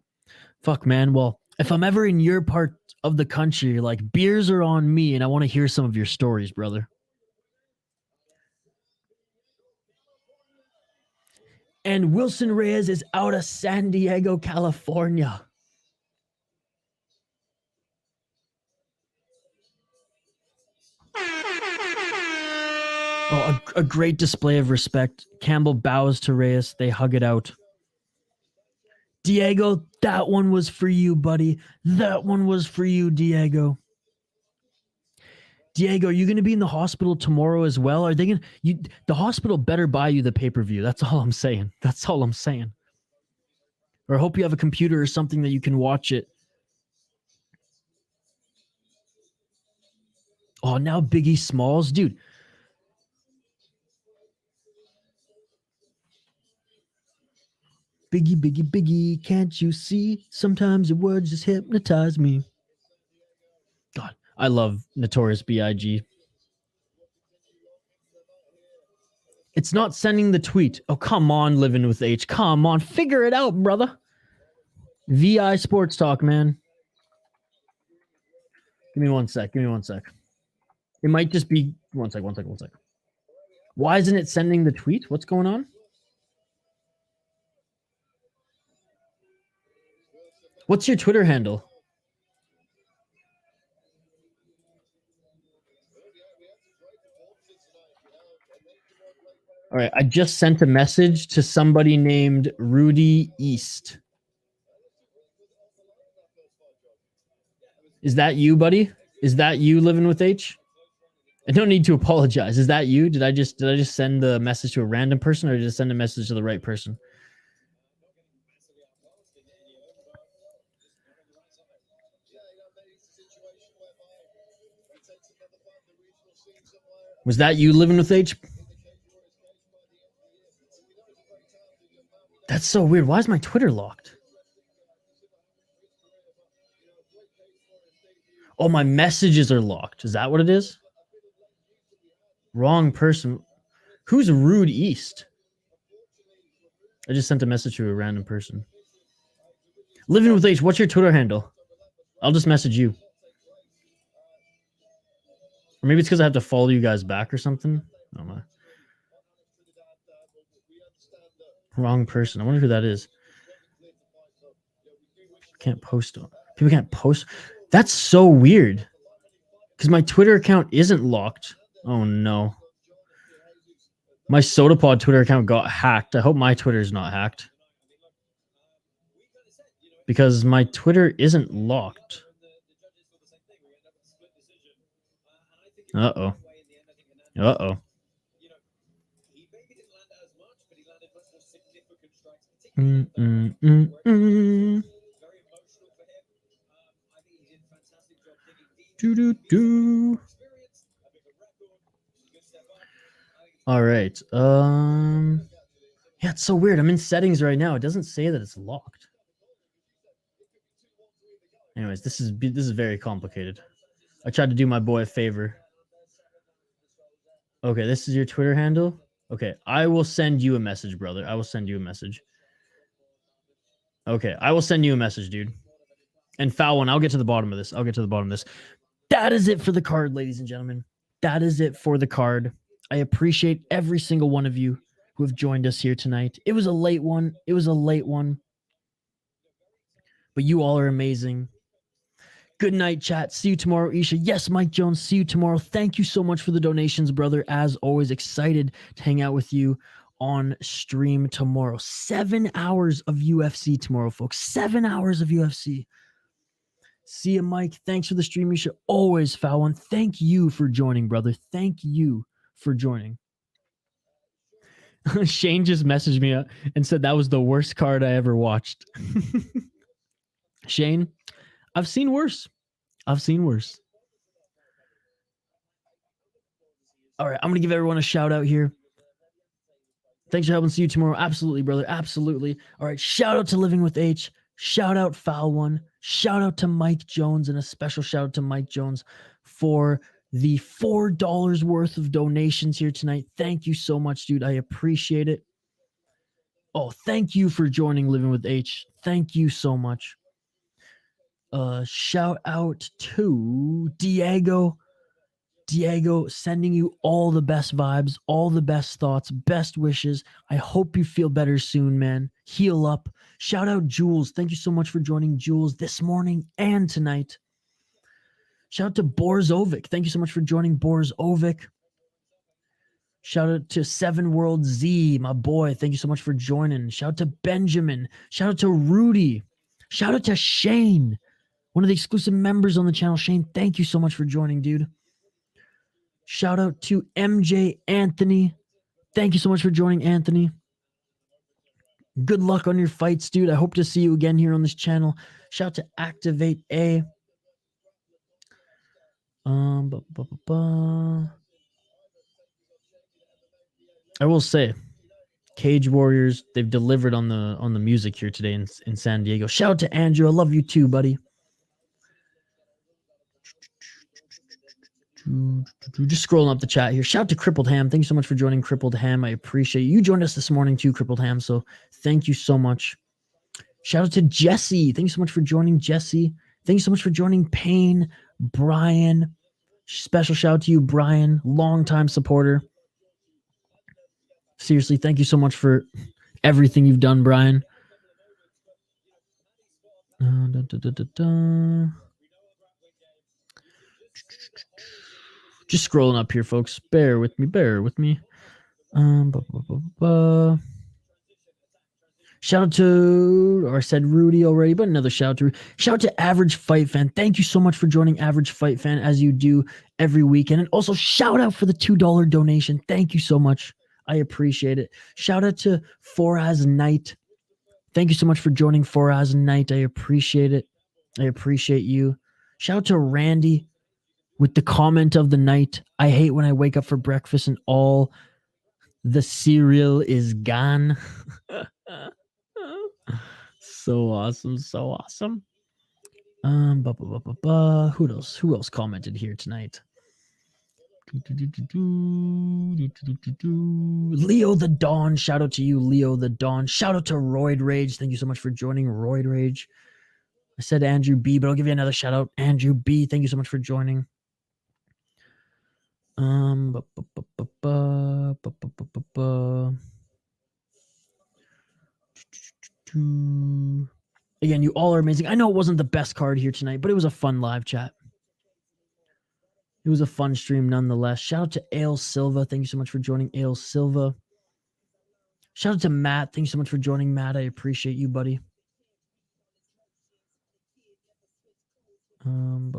Fuck, man. Well, if I'm ever in your part of the country, beers are on me, and I want to hear some of your stories, brother. And Wilson Reyes is out of San Diego, California. Oh, a great display of respect. Campbell bows to Reyes. They hug it out. Diego, that one was for you, buddy. That one was for you, Diego. Diego, are you going to be in the hospital tomorrow as well? Are they going to... The hospital better buy you the pay-per-view. That's all I'm saying. Or I hope you have a computer or something that you can watch it. Oh, now Biggie Smalls. Dude. Biggie, Biggie, Biggie, can't you see? Sometimes your words just hypnotize me. God, I love Notorious B.I.G. It's not sending the tweet. Oh, come on, Living with H. Come on, figure it out, brother. VI Sports Talk, man. Give me one sec. It might just be... One sec. Why isn't it sending the tweet? What's going on? What's your Twitter handle? All right, I just sent a message to somebody named Rudy East. Is that you, buddy? Is that you, Living with H? I don't need to apologize. Is that you? Did I just send the message to a random person, or did I just send a message to the right person? Was that you, Living with H? That's so weird. Why is my Twitter locked? Oh, my messages are locked. Is that what it is? Wrong person. Who's Rude East? I just sent a message to a random person. Living with H, what's your Twitter handle? I'll just message you. Or maybe it's because I have to follow you guys back or something. Oh my. Wrong person. I wonder who that is. Can't post. People can't post. That's so weird. Because my Twitter account isn't locked. Oh no. My SodaPod Twitter account got hacked. I hope my Twitter is not hacked. Because my Twitter isn't locked. Uh-oh. Uh-oh. Do. All right. Yeah, it's so weird. I'm in settings right now. It doesn't say that it's locked. Anyways, this is very complicated. I tried to do my boy a favor. Okay, this is your Twitter handle? Okay, I will send you a message, brother. I will send you a message. Okay, I will send you a message, dude. And foul one, I'll get to the bottom of this. That is it for the card, ladies and gentlemen. That is it for the card. I appreciate every single one of you who have joined us here tonight. It was a late one. But you all are amazing. Good night, chat. See you tomorrow, Isha. Yes, Mike Jones. See you tomorrow. Thank you so much for the donations, brother. As always, excited to hang out with you on stream tomorrow. 7 hours of UFC tomorrow, folks. 7 hours of UFC. See you, Mike. Thanks for the stream, Isha. Always foul one. Thank you for joining, brother. Thank you for joining. Shane just messaged me and said that was the worst card I ever watched. Shane, I've seen worse. All right, I'm going to give everyone a shout out here. Thanks for helping. See you tomorrow. Absolutely, brother. Absolutely. All right, shout out to Living with H. Shout out Foul One. Shout out to Mike Jones, and a special shout out to Mike Jones for the $4 worth of donations here tonight. Thank you so much, dude. I appreciate it. Oh, thank you for joining Living with H. Thank you so much. Shout out to Diego. Diego, sending you all the best vibes, all the best thoughts, best wishes. I hope you feel better soon, man. Heal up. Shout out Jules. Thank you so much for joining Jules this morning and tonight. Shout out to Borzovic. Thank you so much for joining Borzovic. Shout out to Seven World Z, my boy. Thank you so much for joining. Shout out to Benjamin. Shout out to Rudy. Shout out to Shane, one of the exclusive members on the channel. Shane, thank you so much for joining, dude. Shout out to MJ Anthony. Thank you so much for joining, Anthony. Good luck on your fights, dude. I hope to see you again here on this channel. Shout out to Activate A. I will say, Cage Warriors, they've delivered on the music here today in San Diego. Shout out to Andrew. I love you too, buddy. Just scrolling up the chat here. Shout out to Crippled Ham. Thank you so much for joining, Crippled Ham. I appreciate you. You joined us this morning too, Crippled Ham. So thank you so much. Shout out to Jesse. Thank you so much for joining, Jesse. Thank you so much for joining, Payne, Brian. Special shout out to you, Brian, longtime supporter. Seriously, thank you so much for everything you've done, Brian. Just scrolling up here, folks. Bear with me. Shout out to, or I said Rudy already, but another shout out to Average Fight Fan. Thank you so much for joining Average Fight Fan, as you do every weekend. And also shout out for the $2 donation. Thank you so much. I appreciate it. Shout out to Foraz Knight. Thank you so much for joining Foraz Knight. I appreciate it. I appreciate you. Shout out to Randy with the comment of the night. I hate when I wake up for breakfast and all the cereal is gone. So awesome. Who else commented here tonight? Leo the Dawn. Shout out to you, Leo the Dawn. Shout out to Roid Rage. Thank you so much for joining, Roid Rage. I said Andrew B, but I'll give you another shout out. Andrew B, thank you so much for joining. Again, you all are amazing. I know it wasn't the best card here tonight, but it was a fun live chat. It was a fun stream nonetheless. Shout out to Ale Silva. Thank you so much for joining, Ale Silva. Shout out to Matt. Thank you so much for joining, Matt. I appreciate you, buddy. And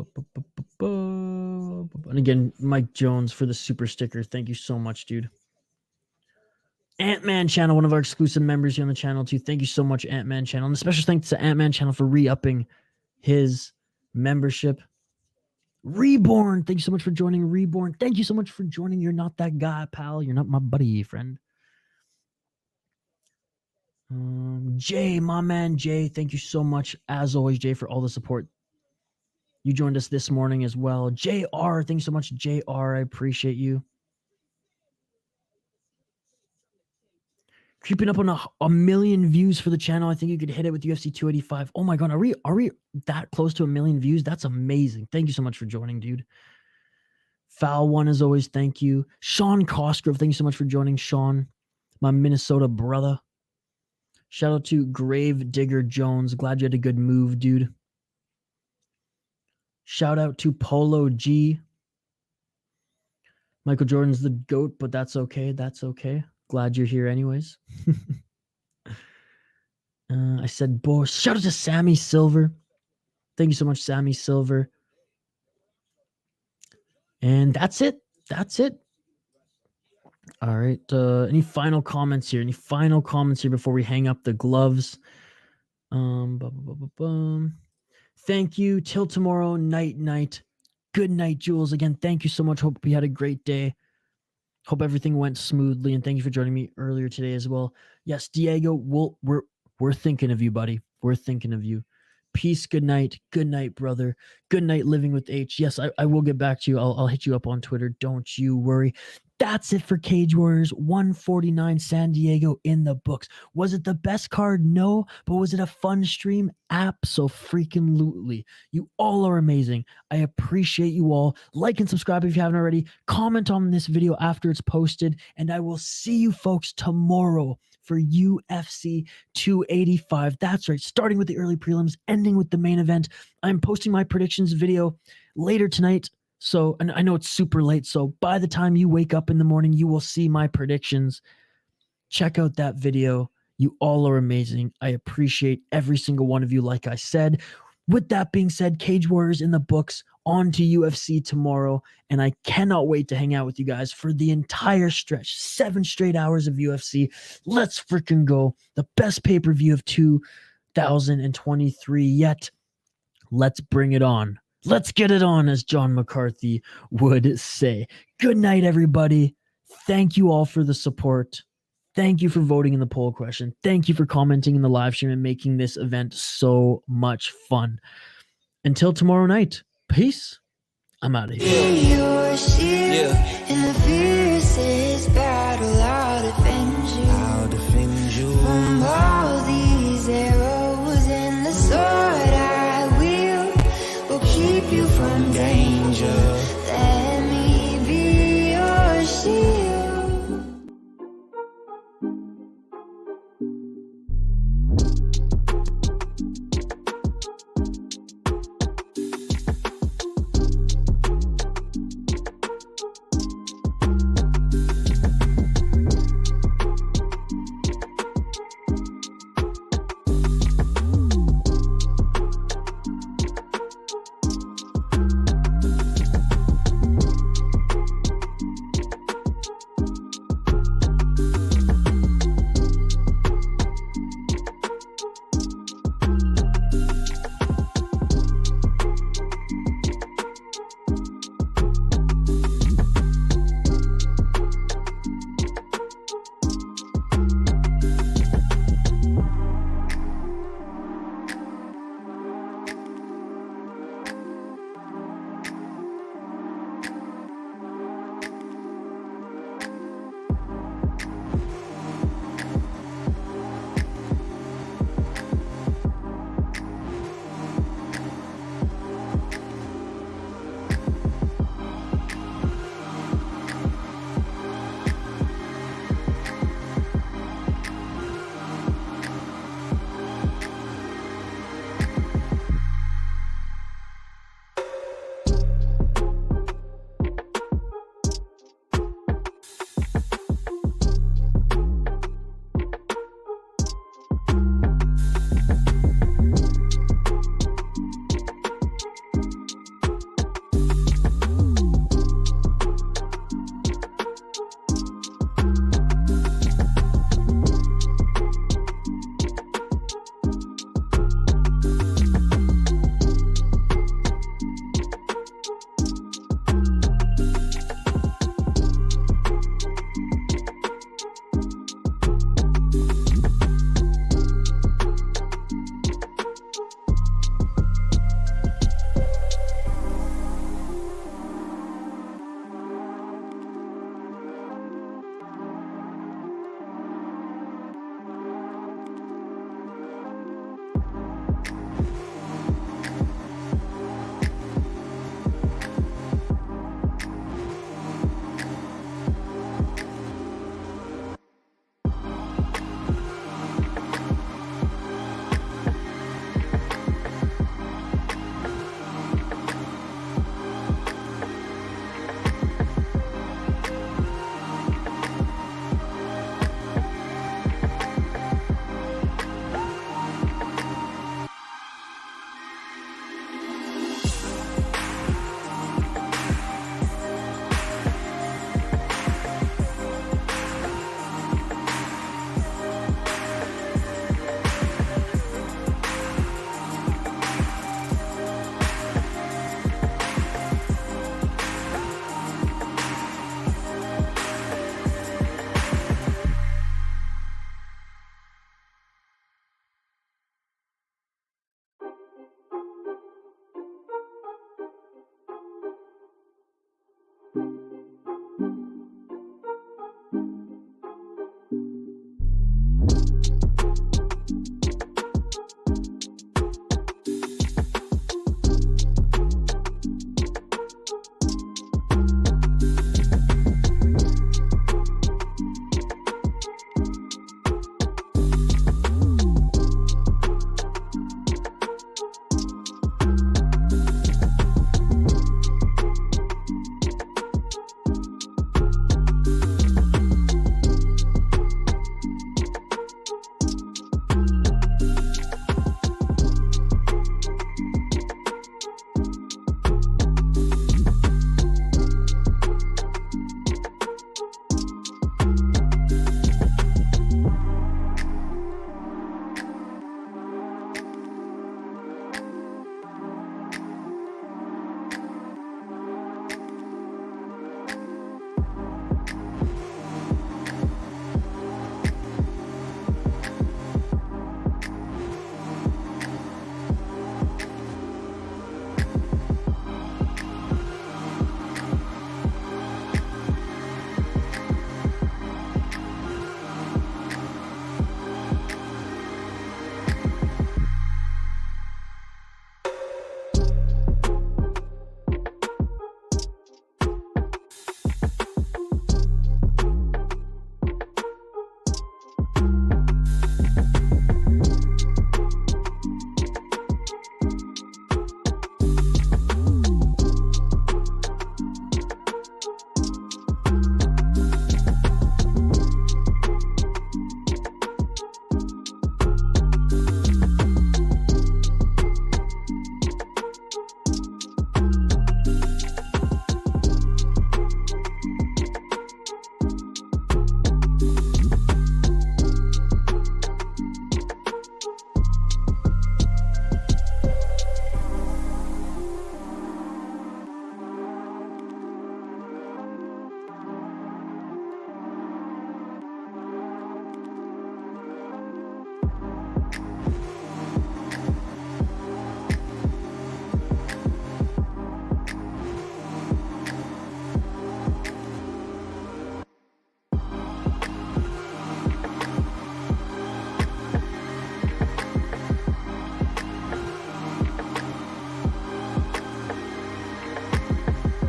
again, Mike Jones for the super sticker. Thank you so much, dude. Ant-Man Channel, one of our exclusive members here on the channel too. Thank you so much, Ant-Man Channel. And a special thanks to Ant-Man Channel for re-upping his membership. Reborn, thank you so much for joining, Reborn. Thank you so much for joining. You're not that guy, pal. You're not my buddy, friend. Jay, my man Jay, thank you so much, as always, Jay, for all the support. You joined us this morning as well. JR, thanks so much, JR. I appreciate you. Creeping up on a million views for the channel. I think you could hit it with UFC 285. Oh my god, are we that close to 1 million views? That's amazing. Thank you so much for joining, dude. Foul one as always. Thank you. Shawn Cosgrove, thank you so much for joining, Shawn, my Minnesota brother. Shout out to Grave Digger Jones. Glad you had a good move, dude. Shout out to Polo G. Michael Jordan's the GOAT, but that's okay. That's okay. Glad you're here anyways. I said, boy, shout out to Sammy Silver. Thank you so much, Sammy Silver. And that's it. That's it. All right. Any final comments here? Any final comments here before we hang up the gloves? Thank you. Till tomorrow. Night. Good night, Jules. Again, thank you so much. Hope you had a great day. Hope everything went smoothly, and thank you for joining me earlier today as well. Yes, Diego, we're thinking of you, buddy. We're thinking of you. Peace. Good night. Good night, brother. Good night, Living with H. Yes, I will get back to you. I'll hit you up on Twitter. Don't you worry. That's it for Cage Warriors 149 San Diego in the books. Was it the best card? No. But was it a fun stream? Abso-freaking-lutely. You all are amazing. I appreciate you all. Like and subscribe if you haven't already. Comment on this video after it's posted. And I will see you folks tomorrow for UFC 285. That's right. Starting with the early prelims, ending with the main event. I'm posting my predictions video later tonight. So, and I know it's super late, so by the time you wake up in the morning, you will see my predictions. Check out that video. You all are amazing. I appreciate every single one of you, like I said. With that being said, Cage Warriors in the books, on to UFC tomorrow, and I cannot wait to hang out with you guys for the entire stretch. 7 straight hours of UFC. Let's freaking go. The best pay-per-view of 2023 yet. Let's bring it on. Let's get it on, as John McCarthy would say. Good night, everybody. Thank you all for the support. Thank you for voting in the poll question. Thank you for commenting in the live stream and making this event so much fun. Until tomorrow night, peace. I'm out of here. In the fiercest battle, I'll defend you. From all these arrows and the sword I wield will keep you from danger.